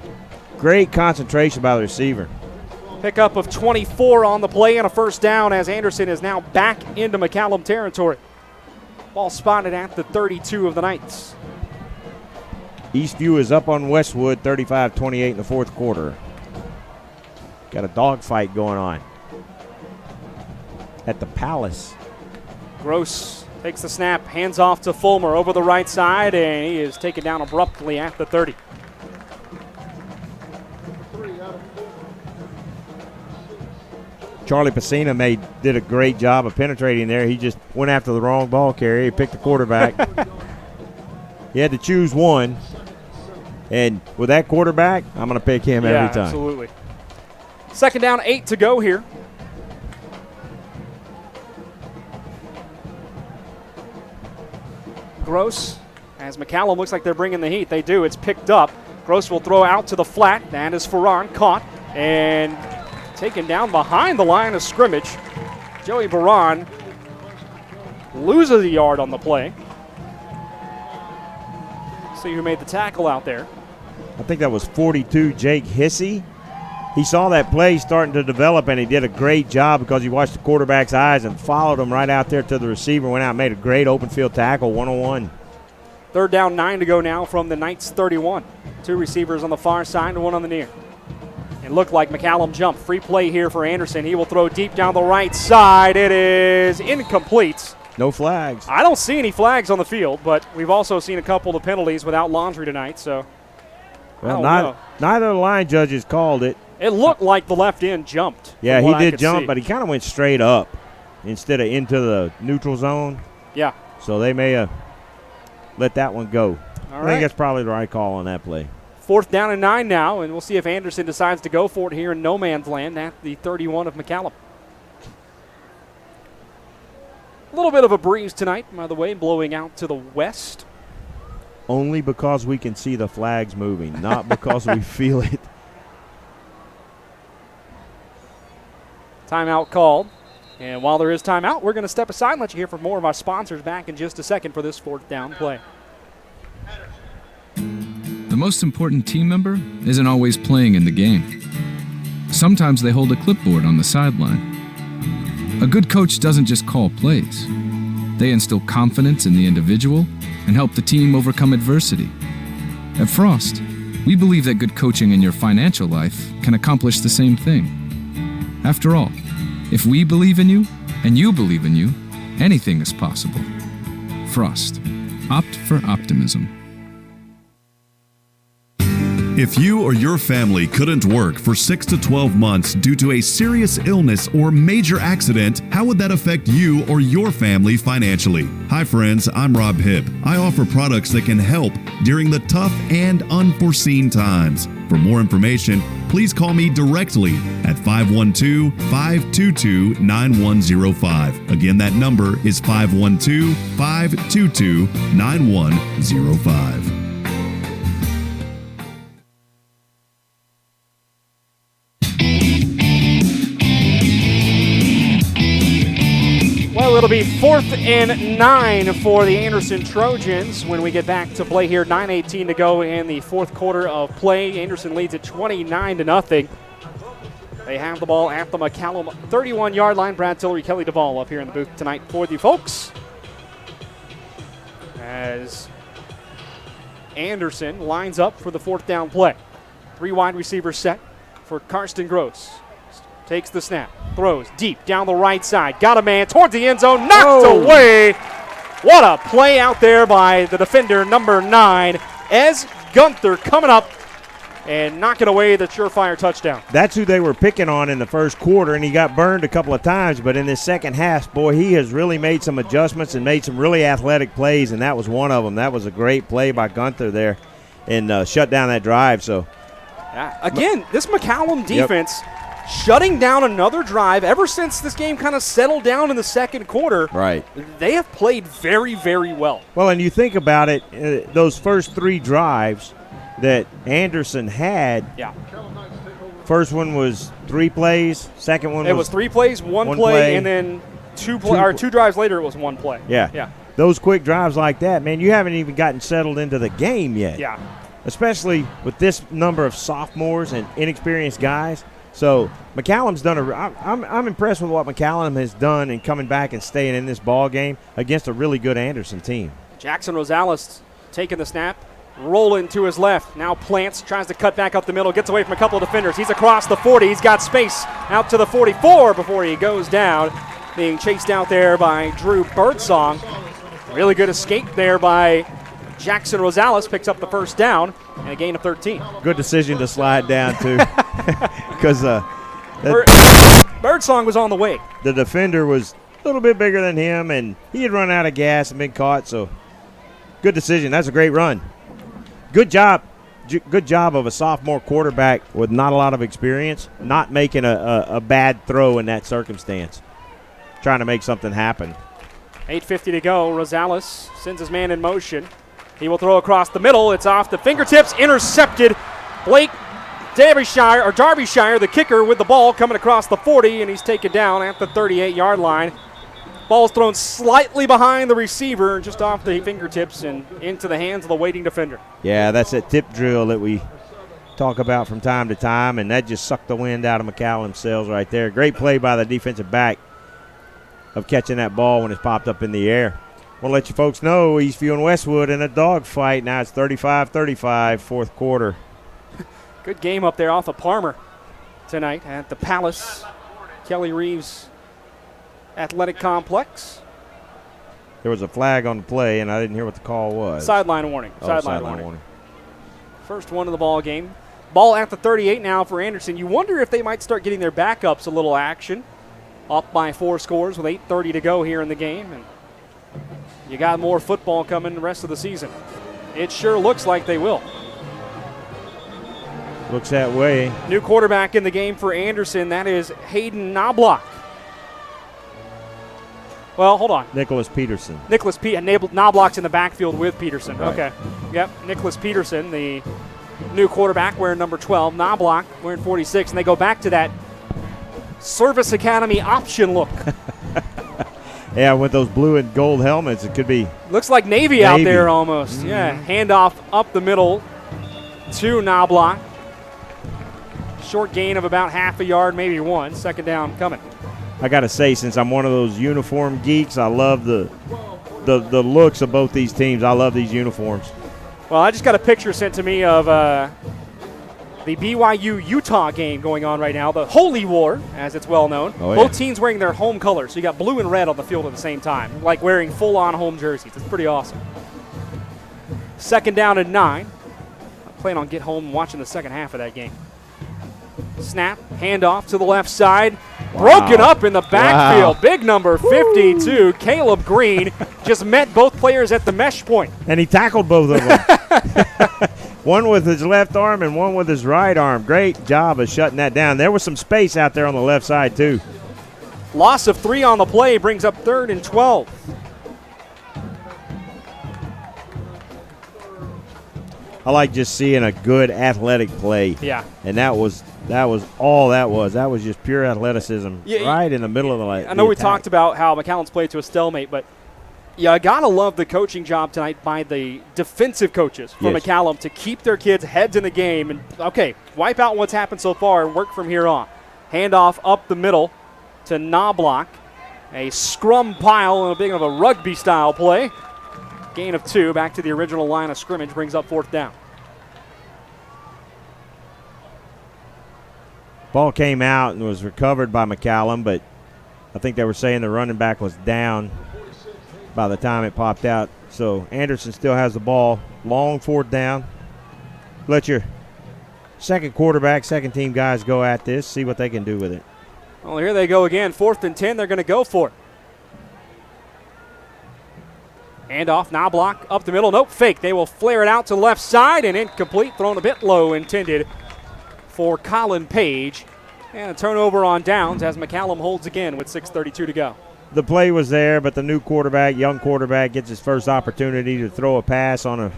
Great concentration by the receiver. Pickup of 24 on the play and a 1st down as Anderson is now back into McCallum territory. Ball spotted at the 32 of the Knights. Eastview is up on Westwood 35-28 in the 4th quarter. Got a dogfight going on at the Palace. Gross takes the snap, hands off to Fulmer over the right side, and he is taken down abruptly at the 30. Charlie Pacina did a great job of penetrating there. He just went after the wrong ball carrier. He picked the quarterback. He had to choose one. And with that quarterback, I'm going to pick him every time. Absolutely. Second down, 8 to go here. Gross, as McCallum looks like they're bringing the heat. They do. It's picked up. Gross will throw out to the flat. That is Ferran caught and taken down behind the line of scrimmage. Joey Baran loses a yard on the play. See who made the tackle out there. I think that was 42, Jake Hissey. He saw that play starting to develop, and he did a great job because he watched the quarterback's eyes and followed him right out there to the receiver, went out and made a great open field tackle, 1-on-1. Third down, 9 to go now from the Knights' 31. 2 receivers on the far side and 1 on the near. It looked like McCallum jumped. Free play here for Anderson. He will throw deep down the right side. It is incomplete. No flags. I don't see any flags on the field, but we've also seen a couple of penalties without laundry tonight, so well, I don't know. Neither of the line judges called it. It looked like the left end jumped. Yeah, he did jump, but he kind of went straight up instead of into the neutral zone. Yeah. So they may have let that one go. All I right. think that's probably the right call on that play. 4th down and 9 now, and we'll see if Anderson decides to go for it here in no man's land at the 31 of McCallum. A little bit of a breeze tonight, by the way, blowing out to the west. Only because we can see the flags moving, not because we feel it. Timeout called. And while there is timeout, we're going to step aside and let you hear from more of our sponsors back in just a second for this 4th down play. The most important team member isn't always playing in the game. Sometimes they hold a clipboard on the sideline. A good coach doesn't just call plays. They instill confidence in the individual and help the team overcome adversity. At Frost, we believe that good coaching in your financial life can accomplish the same thing. After all, if we believe in you and you believe in you, anything is possible. Frost. Opt for optimism. If you or your family couldn't work for 6 to 12 months due to a serious illness or major accident, how would that affect you or your family financially? Hi friends, I'm Rob Hipp. I offer products that can help during the tough and unforeseen times. For more information, please call me directly at 512-522-9105. Again, that number is 512-522-9105. Well, it'll be 4th and 9 for the Anderson Trojans when we get back to play here. 9:18 to go in the 4th quarter of play. Anderson leads at 29-0. They have the ball at the McCallum 31-yard line. Brad Tillery, Kelly Duvall up here in the booth tonight for the folks. As Anderson lines up for the 4th down play. 3 wide receivers set for Karsten Gross. Takes the snap, throws deep down the right side. Got a man towards the end zone, knocked away. What a play out there by the defender, number 9, Ez Gunther, coming up and knocking away the surefire touchdown. That's who they were picking on in the first quarter, and he got burned a couple of times. But in this second half, boy, he has really made some adjustments and made some really athletic plays, and that was one of them. That was a great play by Gunther there and shut down that drive. So, again, this McCallum defense shutting down another drive ever since this game kind of settled down in the second quarter. Right. They have played very, very well. Well, and you think about it, those first 3 drives that Anderson had. Yeah. First one was 3 plays. Second one was 3 plays, one play, and then 2 drives later it was 1 play. Yeah. Those quick drives like that, man, you haven't even gotten settled into the game yet. Yeah. Especially with this number of sophomores and inexperienced guys. So McCallum's done I'm impressed with what McCallum has done in coming back and staying in this ball game against a really good Anderson team. Jackson Rosales taking the snap, rolling to his left. Now plants, tries to cut back up the middle, gets away from a couple of defenders. He's across the 40. He's got space out to the 44 before he goes down, being chased out there by Drew Birdsong. Really good escape there by Jackson Rosales. Picks up the first down and a gain of 13. Good decision to slide down, too, because Birdsong was on the way. The defender was a little bit bigger than him, and he had run out of gas and been caught, so good decision. That's a great run. Good job. Good job of a sophomore quarterback with not a lot of experience, not making a bad throw in that circumstance, trying to make something happen. 8:50 to go. Rosales sends his man in motion. He will throw across the middle. It's off the fingertips, intercepted. Blake Darbyshire, the kicker, with the ball coming across the 40, and he's taken down at the 38-yard line. Ball's thrown slightly behind the receiver, just off the fingertips and into the hands of the waiting defender. Yeah, that's that tip drill that we talk about from time to time, and that just sucked the wind out of McCallum's sails right there. Great play by the defensive back of catching that ball when it's popped up in the air. I want to let you folks know Eastview and Westwood in a dogfight. Now it's 35-35, fourth quarter. Good game up there off of Palmer tonight at the Palace Kelly Reeves Athletic Complex. There was a flag on the play, and I didn't hear what the call was. Sideline warning. Oh, Sideline warning. First one of the ball game. Ball at the 38 now for Anderson. You wonder if they might start getting their backups a little action. Up by 4 scores with 8:30 to go here in the game. And you got more football coming the rest of the season. It sure looks like they will. Looks that way. New quarterback in the game for Anderson. That is Hayden Knobloch. Well, hold on. Nicholas Peterson. Knobloch's in the backfield with Peterson. Right. Okay. Yep. Nicholas Peterson, the new quarterback, wearing number 12. Knobloch wearing 46. And they go back to that Service Academy option look. Yeah, with those blue and gold helmets, it could be. Looks like Navy out there almost. Mm-hmm. Yeah. Handoff up the middle to Knobloch. Short gain of about half a yard, maybe one. Second down coming. I got to say, since I'm one of those uniform geeks, I love the looks of both these teams. I love these uniforms. Well, I just got a picture sent to me of the BYU-Utah game going on right now, the Holy War, as it's well known. Oh, yeah. Both teams wearing their home colors. So you got blue and red on the field at the same time, like wearing full-on home jerseys. It's pretty awesome. Second down and 9. I plan on getting home and watching the second half of that game. Snap, handoff to the left side. Wow. Broken up in the backfield. Wow. Big number 52, Woo. Caleb Green, just met both players at the mesh point. And he tackled both of them. One with his left arm and one with his right arm. Great job of shutting that down. There was some space out there on the left side, too. Loss of 3 on the play brings up 3rd and 12. I like just seeing a good athletic play. Yeah. And that was all that was. That was just pure athleticism right in the middle of the attack. I know we talked about how McCallum's played to a stalemate, but I got to love the coaching job tonight by the defensive coaches for McCallum to keep their kids' heads in the game and, okay, wipe out what's happened so far and work from here on. Handoff up the middle to Knobloch. A scrum pile and a big of a rugby-style play. Gain of 2 back to the original line of scrimmage brings up 4th down. Ball came out and was recovered by McCallum, but I think they were saying the running back was down by the time it popped out. So Anderson still has the ball. Long 4th down. Let your second team guys go at this, see what they can do with it. Well, here they go again. 4th and 10, they're going to go for it. Handoff, Knobloch up the middle. Nope, fake. They will flare it out to the left side and incomplete. Thrown a bit low, intended for Colin Page. And a turnover on downs as McCallum holds again with 6:32 to go. The play was there, but the new quarterback, young quarterback, gets his first opportunity to throw a pass on a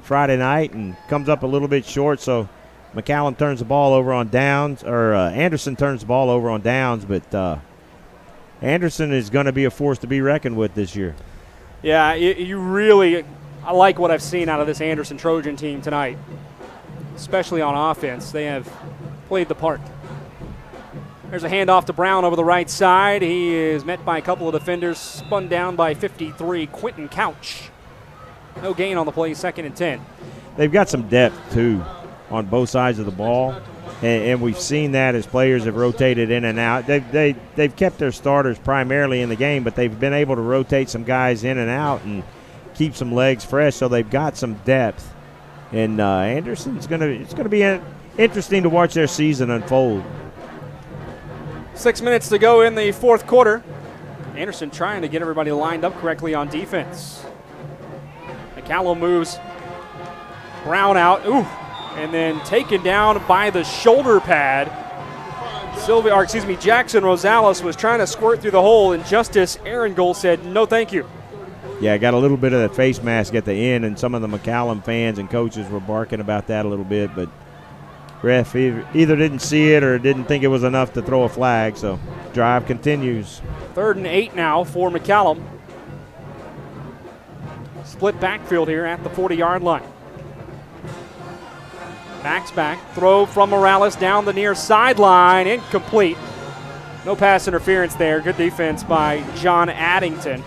Friday night and comes up a little bit short. So McCallum turns the ball over on downs, or Anderson turns the ball over on downs, but Anderson is going to be a force to be reckoned with this year. Yeah, I like what I've seen out of this Anderson Trojan team tonight, especially on offense. They have played the part. There's a handoff to Brown over the right side. He is met by a couple of defenders, spun down by 53, Quentin Couch. No gain on the play, 2nd and 10. they've got some depth too on both sides of the ball, and we've seen that as players have rotated in and out. They've kept their starters primarily in the game, but they've been able to rotate some guys in and out and keep some legs fresh, so they've got some depth. And Anderson's it's gonna be interesting to watch their season unfold. 6 minutes to go in the fourth quarter. Anderson trying to get everybody lined up correctly on defense. McCallum moves Brown out. Ooh. And then taken down by the shoulder pad. Jackson Rosales was trying to squirt through the hole, and Justice Aaron said, no thank you. Yeah, I got a little bit of that face mask at the end, and some of the McCallum fans and coaches were barking about that a little bit, but ref either didn't see it or didn't think it was enough to throw a flag, so drive continues. 3rd and 8 now for McCallum. Split backfield here at the 40-yard line. Backs back, throw from Morales down the near sideline, incomplete. No pass interference there. Good defense by John Addington.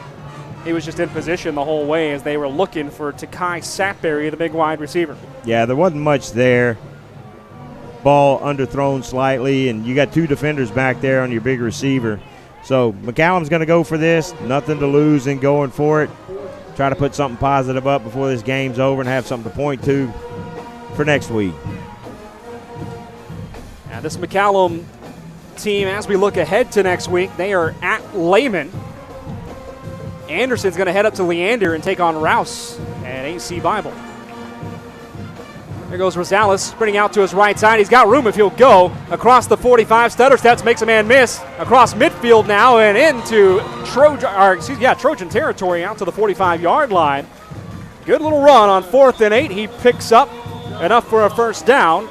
He was just in position the whole way as they were looking for Takai Satberry, the big wide receiver. Yeah, there wasn't much there. Ball underthrown slightly, and you got 2 defenders back there on your big receiver. So McCallum's going to go for this. Nothing to lose in going for it. Try to put something positive up before this game's over and have something to point to for next week. Now this McCallum team, as we look ahead to next week, they are at Lehman. Anderson's going to head up to Leander and take on Rouse at AC Bible. There goes Rosales, sprinting out to his right side. He's got room if he'll go across the 45. Stutter steps, makes a man miss. Across midfield now and into Trojan territory out to the 45-yard line. Good little run on 4th and 8. He picks up enough for a first down.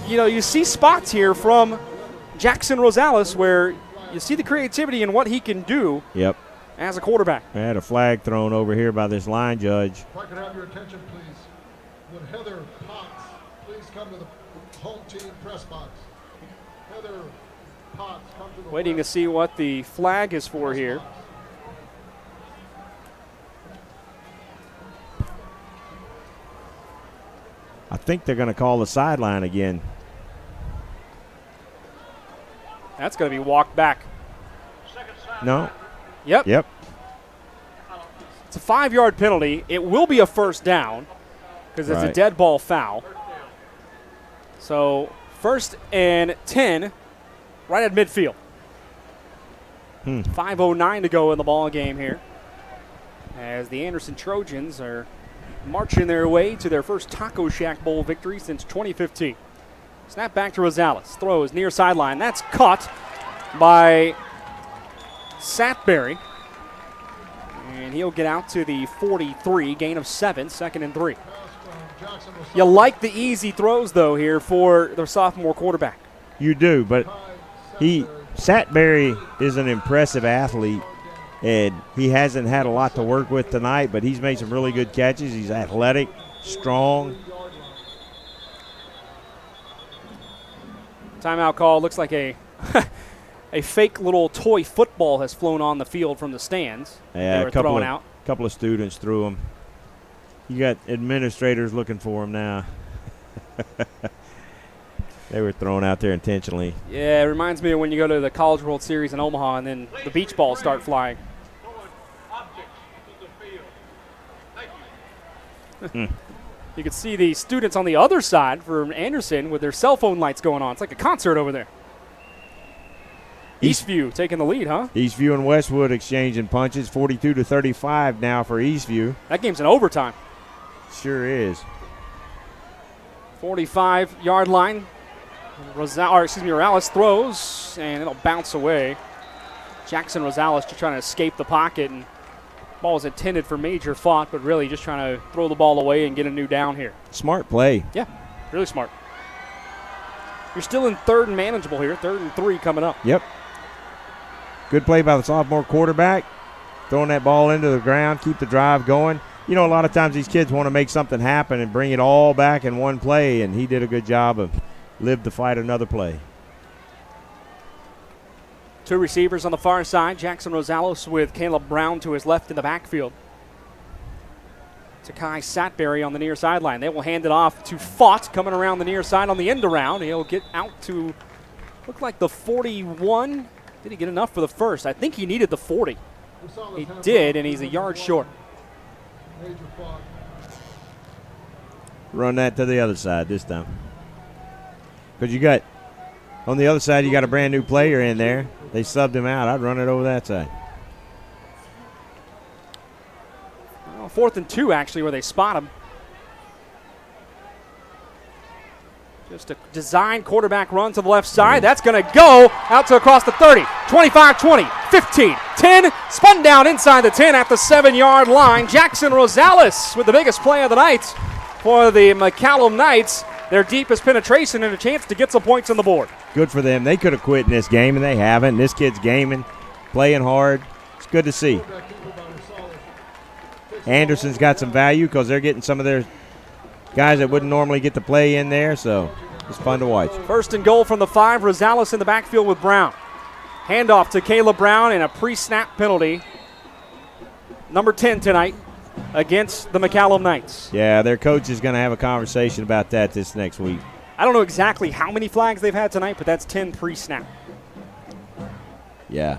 You know, you see spots here from Jackson Rosales where you see the creativity in what he can do. Yep. As a quarterback. I had a flag thrown over here by this line judge. If I could have your attention, please. Would Heather Potts please come to the home team press box? Heather Potts, come to the Waiting to see what the flag is for here. I think they're going to call the sideline again. That's going to be walked back. No. Yep. It's a 5-yard penalty. It will be a first down because it's a dead ball foul. So 1st and 10 right at midfield. 5:09 to go in the ball game here as the Anderson Trojans are marching their way to their first Taco Shack Bowl victory since 2015. Snap back to Rosales. Throws near sideline. That's caught by Satberry. And he'll get out to the 43, gain of 7, 2nd and 3. You like the easy throws, though, here for the sophomore quarterback. You do, but Satberry is an impressive athlete, and he hasn't had a lot to work with tonight, but he's made some really good catches. He's athletic, strong. Timeout call. Looks like a a fake little toy football has flown on the field from the stands. Yeah, they were thrown out. A couple of students threw them. You got administrators looking for them now. They were thrown out there intentionally. Yeah, it reminds me of when you go to the College World Series in Omaha and then the beach balls start flying. You can see the students on the other side from Anderson with their cell phone lights going on. It's like a concert over there. Eastview taking the lead, huh? Eastview and Westwood exchanging punches, 42-35 now for Eastview. That game's in overtime. Sure is. 45-yard line. Morales throws, and it'll bounce away. Jackson Rosales just trying to escape the pocket, and ball is intended for Major Fott, but really just trying to throw the ball away and get a new down here. Smart play. Yeah, really smart. You're still in 3rd and manageable here. 3rd and 3 coming up. Yep. Good play by the sophomore quarterback. Throwing that ball into the ground, keep the drive going. You know, a lot of times these kids want to make something happen and bring it all back in one play, and he did a good job of lived to fight another play. 2 receivers on the far side. Jackson Rosales with Caleb Brown to his left in the backfield. Kai Satberry on the near sideline. They will hand it off to Fott coming around the near side on the end around. He'll get out to look like the 41. Did he get enough for the first? I think he needed the 40. He did, and he's a yard short. Run that to the other side this time. Because you got, on the other side, you got a brand new player in there. They subbed him out. I'd run it over that side. Well, 4th and 2, actually, where they spot him. Just a design quarterback run to the left side. That's going to go out to across the 30, 25, 20, 15, 10. Spun down inside the 10 at the 7-yard line. Jackson Rosales with the biggest play of the night for the McCallum Knights. Their deepest penetration and a chance to get some points on the board. Good for them. They could have quit in this game, and they haven't. This kid's gaming, playing hard. It's good to see. Anderson's got some value because they're getting some of their guys that wouldn't normally get to play in there, so it's fun to watch. 1st and goal from the 5. Rosales in the backfield with Brown. Handoff to Caleb Brown and a pre-snap penalty. Number 10 tonight against the McCallum Knights. Yeah, their coach is going to have a conversation about that this next week. I don't know exactly how many flags they've had tonight, but that's 10 pre-snap. Yeah.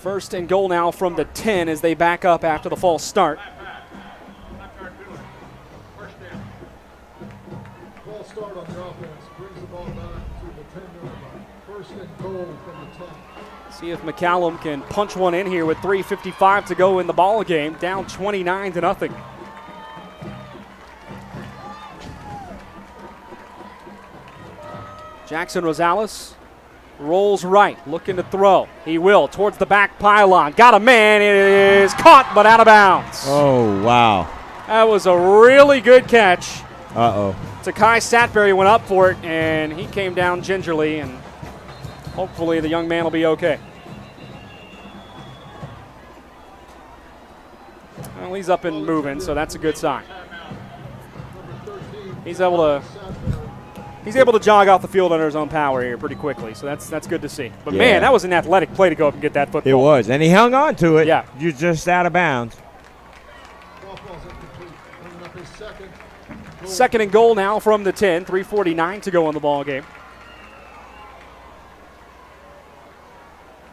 1st and goal now from the 10 as they back up after the false start. False start on the offense brings the ball back to the 10-yard line. 1st and goal from the 10. See if McCallum can punch one in here with 3:55 to go in the ball game, down 29-0. Jackson Rosales rolls right, looking to throw. He will towards the back pylon. Got a man. It is caught, but out of bounds. Oh, wow. That was a really good catch. Uh-oh. Kai Satberry went up for it, and he came down gingerly, and hopefully the young man will be okay. Well, he's up and moving, so that's a good sign. He's able to jog off the field under his own power here pretty quickly, so that's good to see. But, man, that was an athletic play to go up and get that football. It was, and he hung on to it. Yeah. You're just out of bounds. 2nd and goal now from the 10, 3:49 to go in the ball game.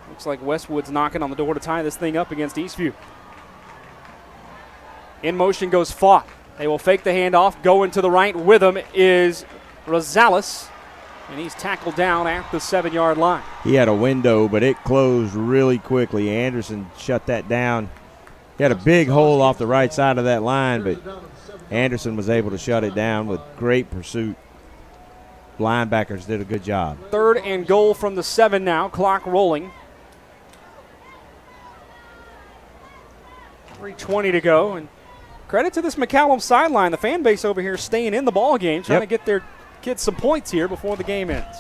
Looks like Westwood's knocking on the door to tie this thing up against Eastview. In motion goes Fott. They will fake the handoff. Going to the right with him is Rosales, and he's tackled down at the 7-yard line. He had a window, but it closed really quickly. Anderson shut that down. He had a big hole off the right side of that line, but Anderson was able to shut it down with great pursuit. Linebackers did a good job. 3rd and goal from the 7 now. Clock rolling. 3:20 to go, and credit to this McCallum sideline. The fan base over here staying in the ball game, trying to get their kids some points here before the game ends.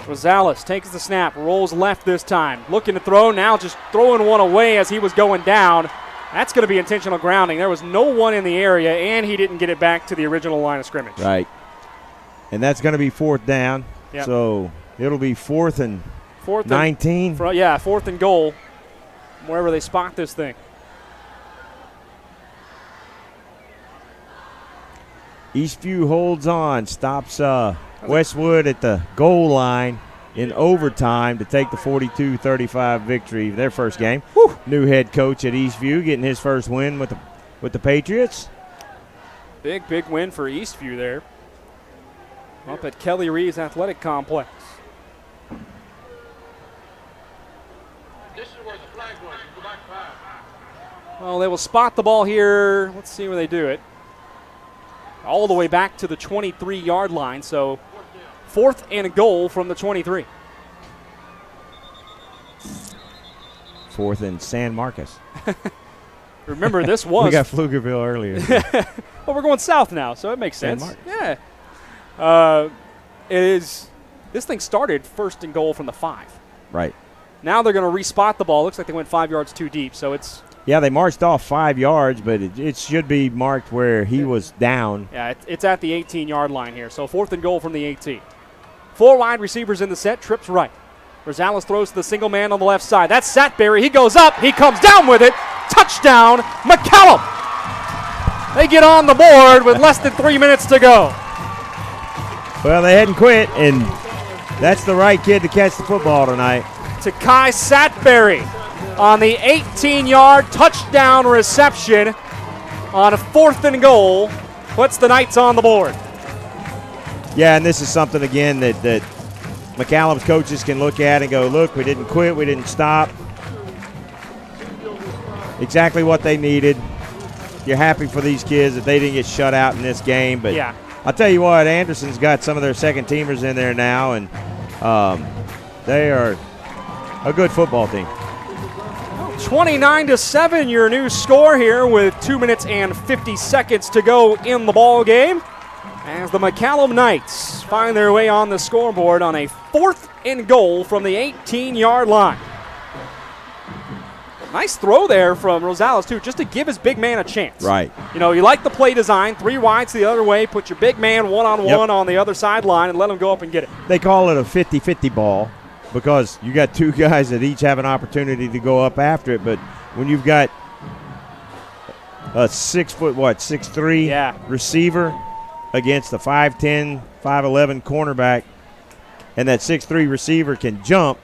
Rosales takes the snap, rolls left this time. Looking to throw, now just throwing one away as he was going down. That's going to be intentional grounding. There was no one in the area, and he didn't get it back to the original line of scrimmage. Right. And that's going to be 4th down. Yep. So it'll be 4th and 19. 4th and goal, wherever they spot this thing. Eastview holds on, stops Westwood at the goal line in overtime to take the 42-35 victory, their first game. Whew. New head coach at Eastview getting his first win with the Patriots. Big win for Eastview there up at Kelly Reeves Athletic Complex. This is where the flag was. Go back 5. Well, they will spot the ball here. Let's see where they do it. All the way back to the 23-yard line, so 4th and a goal from the 23. 4th and San Marcos. Remember, this was. We got Pflugerville earlier. Well, we're going south now, so it makes San sense. Marcos. Yeah. It is. This thing started 1st and goal from the 5. Right. Now they're going to respot the ball. Looks like they went 5 yards too deep, so it's Yeah, they marched off 5 yards, but it should be marked where he was down. Yeah, it's at the 18-yard line here. So 4th and goal from the 18. 4 wide receivers in the set. Trips right. Rosales throws to the single man on the left side. That's Satberry. He goes up. He comes down with it. Touchdown, McCallum. They get on the board with less than 3 minutes to go. Well, they hadn't quit, and that's the right kid to catch the football tonight. To Kai Satberry on the 18-yard touchdown reception on 4th and goal. Puts the Knights on the board. Yeah, and this is something, again, that McCallum's coaches can look at and go, look, we didn't quit, we didn't stop. Exactly what they needed. You're happy for these kids that they didn't get shut out in this game. But yeah. I'll tell you what, Anderson's got some of their second-teamers in there now, and they are a good football team. 29-7, your new score here with 2 minutes and 50 seconds to go in the ball game, as the McCallum Knights find their way on the scoreboard on a 4th and goal from the 18-yard line. Nice throw there from Rosales, too, just to give his big man a chance. Right. You know, you like the play design, 3 wides the other way, put your big man one-on-one on the other sideline and let him go up and get it. They call it a 50-50 ball because you got 2 guys that each have an opportunity to go up after it, but when you've got a 6'3" receiver against a 5'10", 5'11" cornerback, and that 6'3" receiver can jump,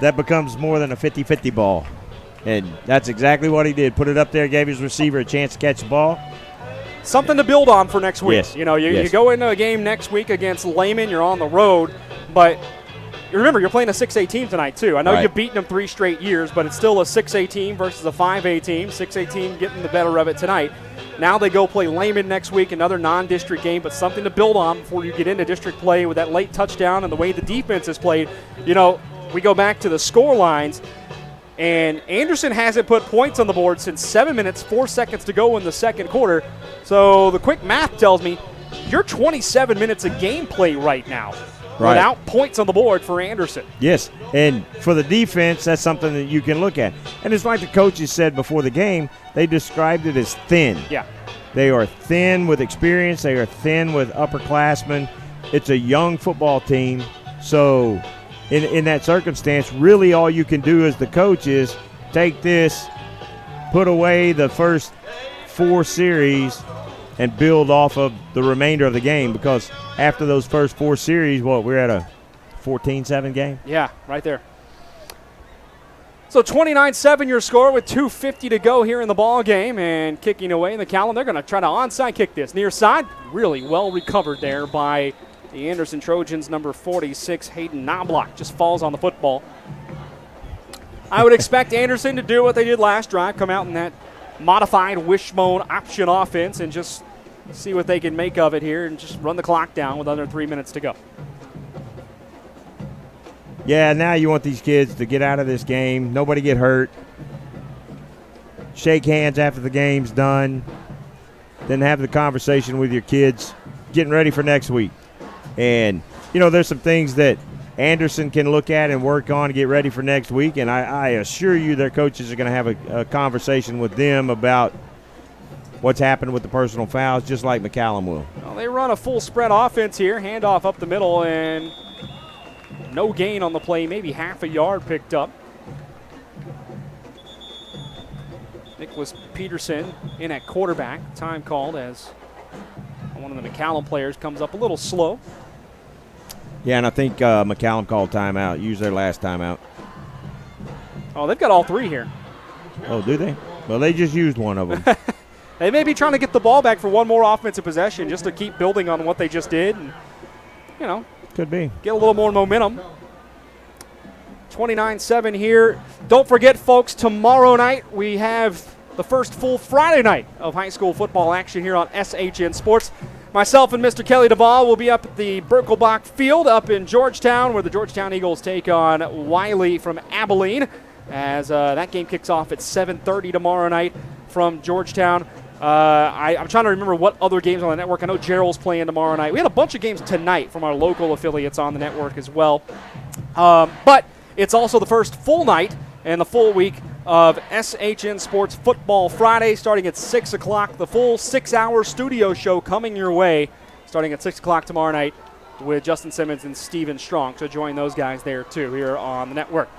that becomes more than a 50-50 ball. And that's exactly what he did. Put it up there, gave his receiver a chance to catch the ball. Something to build on for next week. Yes. You know, you go into a game next week against Lehman, you're on the road, but remember, you're playing a 6A team tonight, too. I know you've beaten them 3 straight years, but it's still a 6A team versus a 5A team. 6A team getting the better of it tonight. Now they go play Lehman next week, another non-district game, but something to build on before you get into district play with that late touchdown and the way the defense is played. You know, we go back to the score lines, and Anderson hasn't put points on the board since 7 minutes, 4 seconds to go in the second quarter. So the quick math tells me you're 27 minutes of gameplay right now without points on the board for Anderson. Yes, and for the defense, that's something that you can look at. And it's like the coaches said before the game, they described it as thin. Yeah. They are thin with experience. They are thin with upperclassmen. It's a young football team. So in that circumstance, really all you can do as the coach is take this, put away the first 4 series, and build off of the remainder of the game, because after those first 4 series, we're at a 14-7 game? Yeah, right there. So 29-7 your score with 2:50 to go here in the ball game, and kicking away McCallum. They're going to try to onside kick this. Near side, really well recovered there by the Anderson Trojans, number 46, Hayden Knobloch, just falls on the football. I would expect Anderson to do what they did last drive, come out in that modified wishbone option offense and just see what they can make of it here and just run the clock down with under 3 minutes to go. Yeah, now you want these kids to get out of this game, nobody get hurt, shake hands after the game's done, then have the conversation with your kids getting ready for next week. And, you know, there's some things that Anderson can look at and work on to get ready for next week, and I assure you their coaches are going to have a conversation with them about what's happened with the personal fouls, just like McCallum will. Well, they run a full spread offense here, handoff up the middle, and no gain on the play, maybe half a yard picked up. Nicholas Peterson in at quarterback, time called as one of the McCallum players comes up a little slow. Yeah, and I think McCallum called timeout, used their last timeout. Oh, they've got all 3 here. Oh, do they? Well, they just used one of them. They may be trying to get the ball back for one more offensive possession just to keep building on what they just did. And, you know, could be. Get a little more momentum. 29-7 here. Don't forget, folks, tomorrow night we have the first full Friday night of high school football action here on SHN Sports. Myself and Mr. Kelly Duvall will be up at the Birkelbach Field up in Georgetown, where the Georgetown Eagles take on Wiley from Abilene, as that game kicks off at 7:30 tomorrow night from Georgetown. I'm trying to remember what other games on the network. I know Gerald's playing tomorrow night. We had a bunch of games tonight from our local affiliates on the network as well. But it's also the first full night and the full week of SHN Sports Football Friday, starting at 6 o'clock. The full 6-hour studio show coming your way, starting at 6 o'clock tomorrow night with Justin Simmons and Steven Strong. So join those guys there, too, here on the network.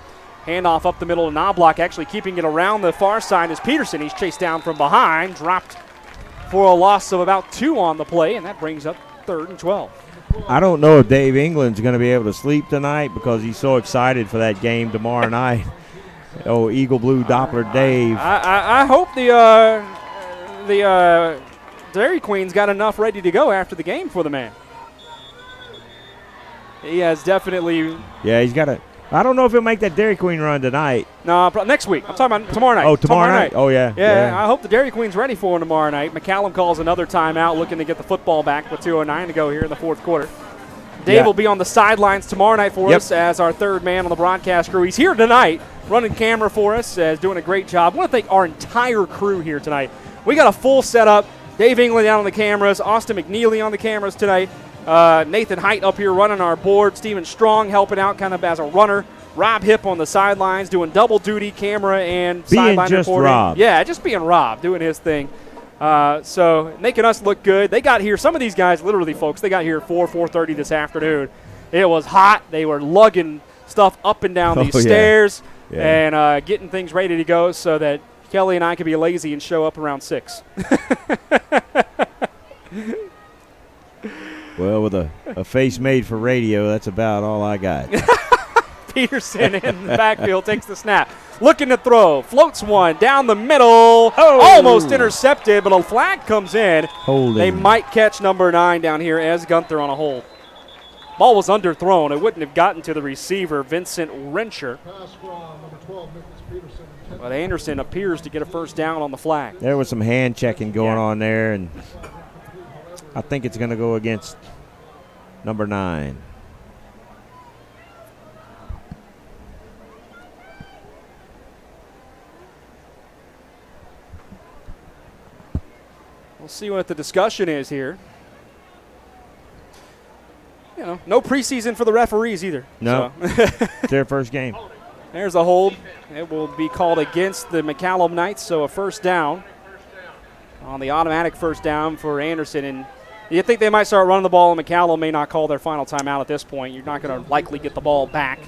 Handoff up the middle to Knobloch, actually keeping it around the far side is Peterson. He's chased down from behind, dropped for a loss of about 2 on the play, and that brings up 3rd and 12. I don't know if Dave England's going to be able to sleep tonight because he's so excited for that game tomorrow night. Oh, Eagle Blue Doppler Dave. I hope the Dairy Queen's got enough ready to go after the game for the man. He has definitely. Yeah, he's got a. I don't know if he'll make that Dairy Queen run tonight. No, next week. I'm talking about tomorrow night. Oh, tomorrow night. Oh, yeah. Yeah, I hope the Dairy Queen's ready for him tomorrow night. McCallum calls another timeout, looking to get the football back with 2:09 to go here in the fourth quarter. Dave will be on the sidelines tomorrow night for us as our third man on the broadcast crew. He's here tonight, running camera for us, doing a great job. I want to thank our entire crew here tonight. We got a full setup. Dave England down on the cameras, Austin McNeely on the cameras tonight, Nathan Height up here running our board, Steven Strong helping out kind of as a runner, Rob Hipp on the sidelines doing double duty, camera and sideline reporting. Rob. Yeah, just being Rob, doing his thing. So making us look good. They got here, some of these guys, literally, folks, they got here at 4:30 this afternoon. It was hot. They were lugging stuff up and down these stairs and getting things ready to go so that Kelly and I could be lazy and show up around 6. Well, with a face made for radio, that's about all I got. Peterson in the backfield takes the snap. Looking to throw. Floats one down the middle. Almost intercepted, but a flag comes in. Holding. They might catch number 9 down here as Gunther on a hold. Ball was underthrown. It wouldn't have gotten to the receiver, Vincent Rencher. But Anderson appears to get a first down on the flag. There was some hand checking going on there, and I think it's going to go against number 9. We'll see what the discussion is here. You know, no preseason for the referees either. No, so. It's their first game. There's a hold. It will be called against the McCallum Knights, so a first down on the automatic first down for Anderson. And you think they might start running the ball, and McCallum may not call their final timeout at this point. You're not going to likely get the ball back.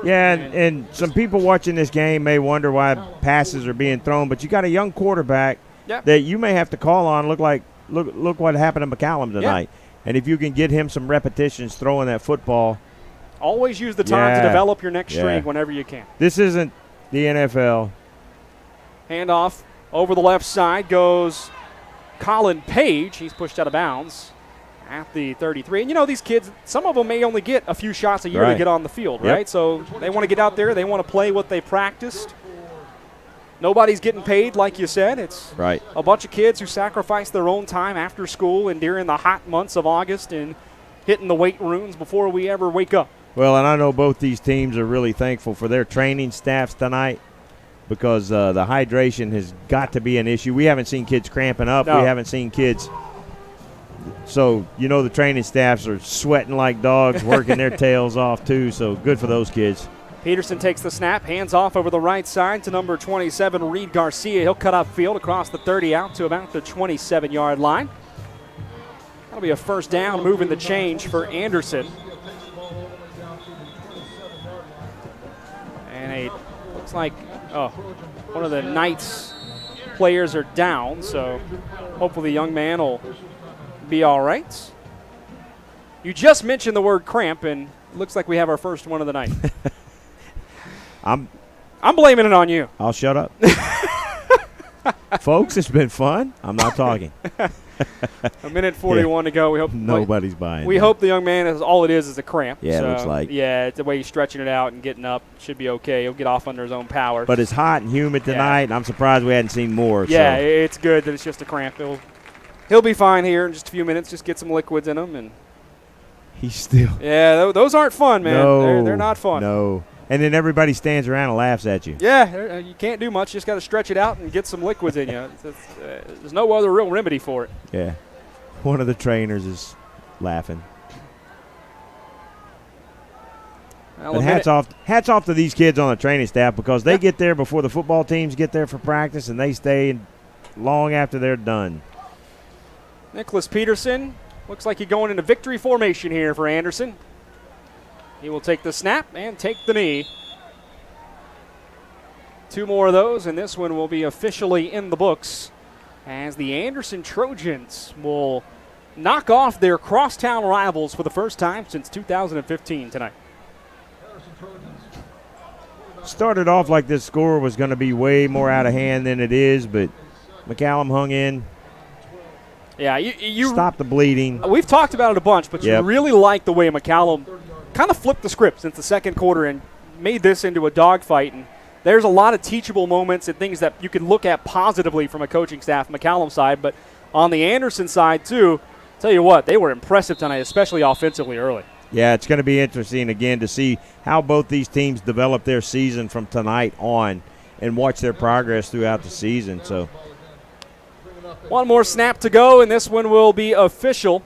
Yeah, and some people watching this game may wonder why passes are being thrown, but you got a young quarterback that you may have to call on. Look what happened to McCallum tonight. Yeah. And if you can get him some repetitions throwing that football. Always use the time to develop your next string whenever you can. This isn't the NFL. Handoff over the left side goes Colin Page. He's pushed out of bounds at the 33. And, you know, these kids, some of them may only get a few shots a year to get on the field, right? So they want to get out there. They want to play what they practiced. Nobody's getting paid, like you said. It's a bunch of kids who sacrifice their own time after school and during the hot months of August and hitting the weight rooms before we ever wake up. Well, and I know both these teams are really thankful for their training staffs tonight because the hydration has got to be an issue. We haven't seen kids cramping up. No. We haven't seen kids. So, you know, the training staffs are sweating like dogs, working their tails off too, so good for those kids. Peterson takes the snap, hands off over the right side to number 27, Reed Garcia. He'll cut upfield across the 30 out to about the 27-yard line. That'll be a first down, moving the change for Anderson. And looks like one of the Knights players are down, so hopefully the young man will be all right. You just mentioned the word cramp, and it looks like we have our first one of the night. I'm blaming it on you. I'll shut up. Folks, it's been fun. I'm not talking. A minute 41 to go. We hope nobody's buying. We hope the young man all it is a cramp. Yeah, so, it looks like. Yeah, it's the way he's stretching it out and getting up. Should be okay. He'll get off under his own power. But it's hot and humid tonight, and I'm surprised we hadn't seen more. Yeah, so. It's good that it's just a cramp. He'll be fine here in just a few minutes. Just get some liquids in him, and he's still. Yeah, those aren't fun, man. No, they're not fun. No. And then everybody stands around and laughs at you. Yeah, you can't do much. You just got to stretch it out and get some liquids in you. There's no other real remedy for it. Yeah. One of the trainers is laughing. But hats off to these kids on the training staff because they get there before the football teams get there for practice, and they stay long after they're done. Nicholas Peterson looks like he's going into victory formation here for Anderson. He will take the snap and take the knee. 2 more of those, and this one will be officially in the books as the Anderson Trojans will knock off their crosstown rivals for the first time since 2015 tonight. Started off like this score was going to be way more out of hand than it is, but McCallum hung in. Yeah, you stopped the bleeding. We've talked about it a bunch, but you really like the way McCallum kind of flipped the script since the second quarter and made this into a dogfight. And there's a lot of teachable moments and things that you can look at positively from a coaching staff, McCallum side, but on the Anderson side too, tell you what, they were impressive tonight, especially offensively early. Yeah, it's going to be interesting again to see how both these teams develop their season from tonight on and watch their progress throughout the season. So, one more snap to go, and this one will be official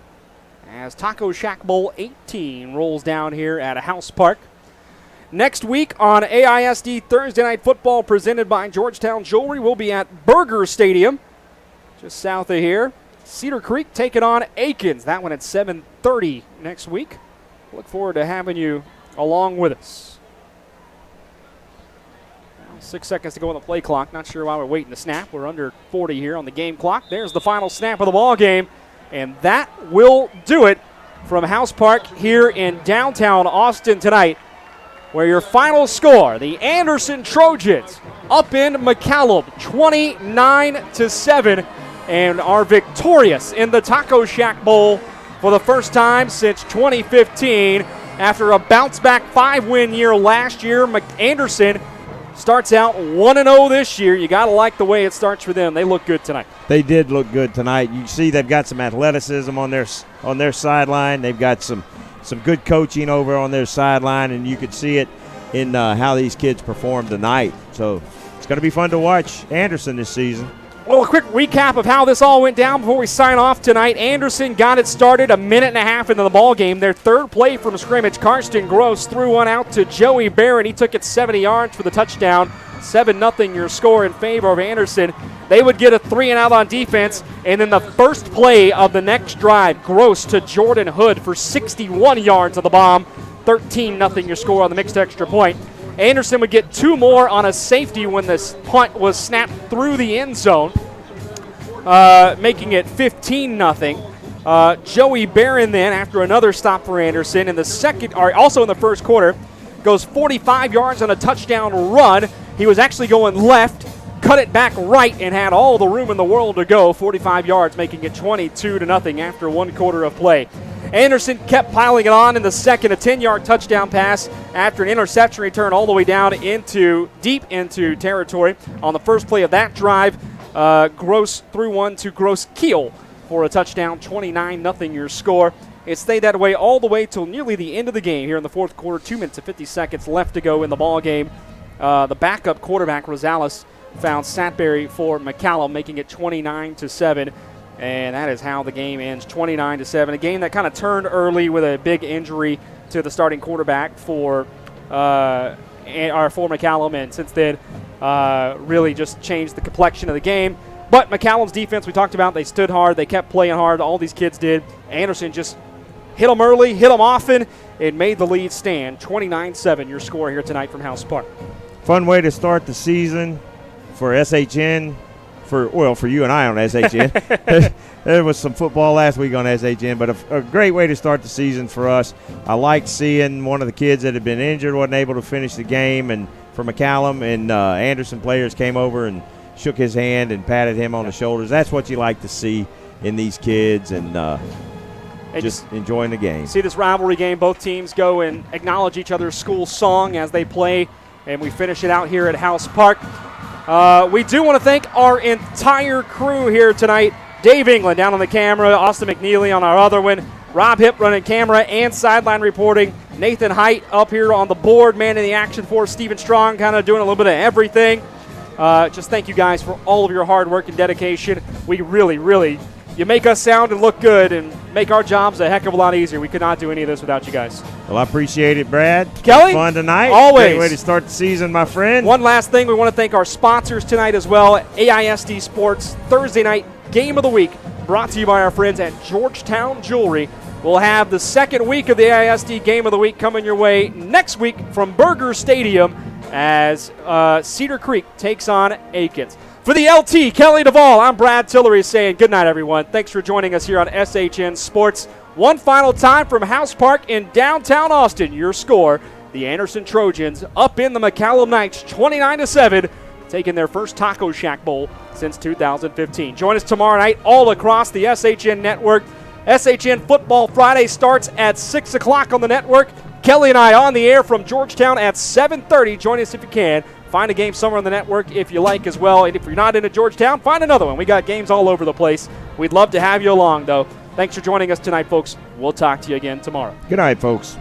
as Taco Shack Bowl 18 rolls down here at House Park. Next week on AISD Thursday Night Football presented by Georgetown Jewelry, we'll be at Burger Stadium just south of here. Cedar Creek taking on Aikens. That one at 7:30 next week. Look forward to having you along with us. 6 seconds to go on the play clock. Not sure why we're waiting to snap. We're under 40 here on the game clock. There's the final snap of the ball game, and that will do it from House Park here in downtown Austin tonight, where your final score, the Anderson Trojans up in McCallum, 29-7, and are victorious in the Taco Shack Bowl for the first time since 2015. After a bounce-back 5-win year last year, Anderson starts out 1-0 this year. You got to like the way it starts for them. They look good tonight. They did look good tonight. You see they've got some athleticism on their sideline. They've got some good coaching over on their sideline, and you could see it in how these kids performed tonight. So it's going to be fun to watch Anderson this season. Well, a quick recap of how this all went down before we sign off tonight. Anderson got it started a minute and a half into the ball game. Their third play from scrimmage, Karsten Gross threw one out to Joey Barron. He took it 70 yards for the touchdown. 7-0 your score in favor of Anderson. They would get a 3-and-out on defense, and then the first play of the next drive, Gross to Jordan Hood for 61 yards on the bomb. 13-0 your score on the mixed extra point. Anderson would get 2 more on a safety when this punt was snapped through the end zone, making it 15-0. Joey Barron then, after another stop for Anderson, in the second, or also in the first quarter, goes 45 yards on a touchdown run. He was actually going left, cut it back right, and had all the room in the world to go. 45 yards, making it 22-0 after 1 quarter of play. Anderson kept piling it on in the second, a 10-yard touchdown pass after an interception return all the way down deep into territory. On the first play of that drive, Gross threw one to Gross Keel for a touchdown, 29-0 your score. It stayed that way all the way till nearly the end of the game here in the fourth quarter. 2 minutes and 50 seconds left to go in the ball game. The backup quarterback, Rosales, found Satberry for McCallum, making it 29-7. And that is how the game ends, 29-7. A game that kind of turned early with a big injury to the starting quarterback for McCallum, and since then really just changed the complexion of the game. But McCallum's defense, we talked about, they stood hard, they kept playing hard, all these kids did. Anderson just hit them early, hit them often, and made the lead stand. 29-7 your score here tonight from House Park. Fun way to start the season for SHN. For you and I on SHN. There was some football last week on SHN, but a great way to start the season for us. I liked seeing one of the kids that had been injured, wasn't able to finish the game, and for McCallum, and Anderson players came over and shook his hand and patted him on the shoulders. That's what you like to see in these kids, and just enjoying the game. See this rivalry game, both teams go and acknowledge each other's school song as they play, and we finish it out here at House Park. We do want to thank our entire crew here tonight. Dave England down on the camera, Austin McNeely on our other one, Rob Hipp running camera and sideline reporting, Nathan Height up here on the board, man in the action for Stephen Strong, kind of doing a little bit of everything. Just thank you guys for all of your hard work and dedication. We really, really You make us sound and look good and make our jobs a heck of a lot easier. We could not do any of this without you guys. Well, I appreciate it, Brad. Kelly? Fun tonight. Always. Great way to start the season, my friend. One last thing, we want to thank our sponsors tonight as well. AISD Sports Thursday night Game of the Week, brought to you by our friends at Georgetown Jewelry. We'll have the second week of the AISD Game of the Week coming your way next week from Burger Stadium as Cedar Creek takes on Aikens. For the LT, Kelly Duvall, I'm Brad Tillery saying good night, everyone. Thanks for joining us here on SHN Sports. One final time from House Park in downtown Austin. Your score, the Anderson Trojans up in the McCallum Knights 29-7, taking their first Taco Shack Bowl since 2015. Join us tomorrow night all across the SHN network. SHN Football Friday starts at 6 o'clock on the network. Kelly and I on the air from Georgetown at 7:30. Join us if you can. Find a game somewhere on the network if you like as well. And if you're not into Georgetown, find another one. We got games all over the place. We'd love to have you along, though. Thanks for joining us tonight, folks. We'll talk to you again tomorrow. Good night, folks.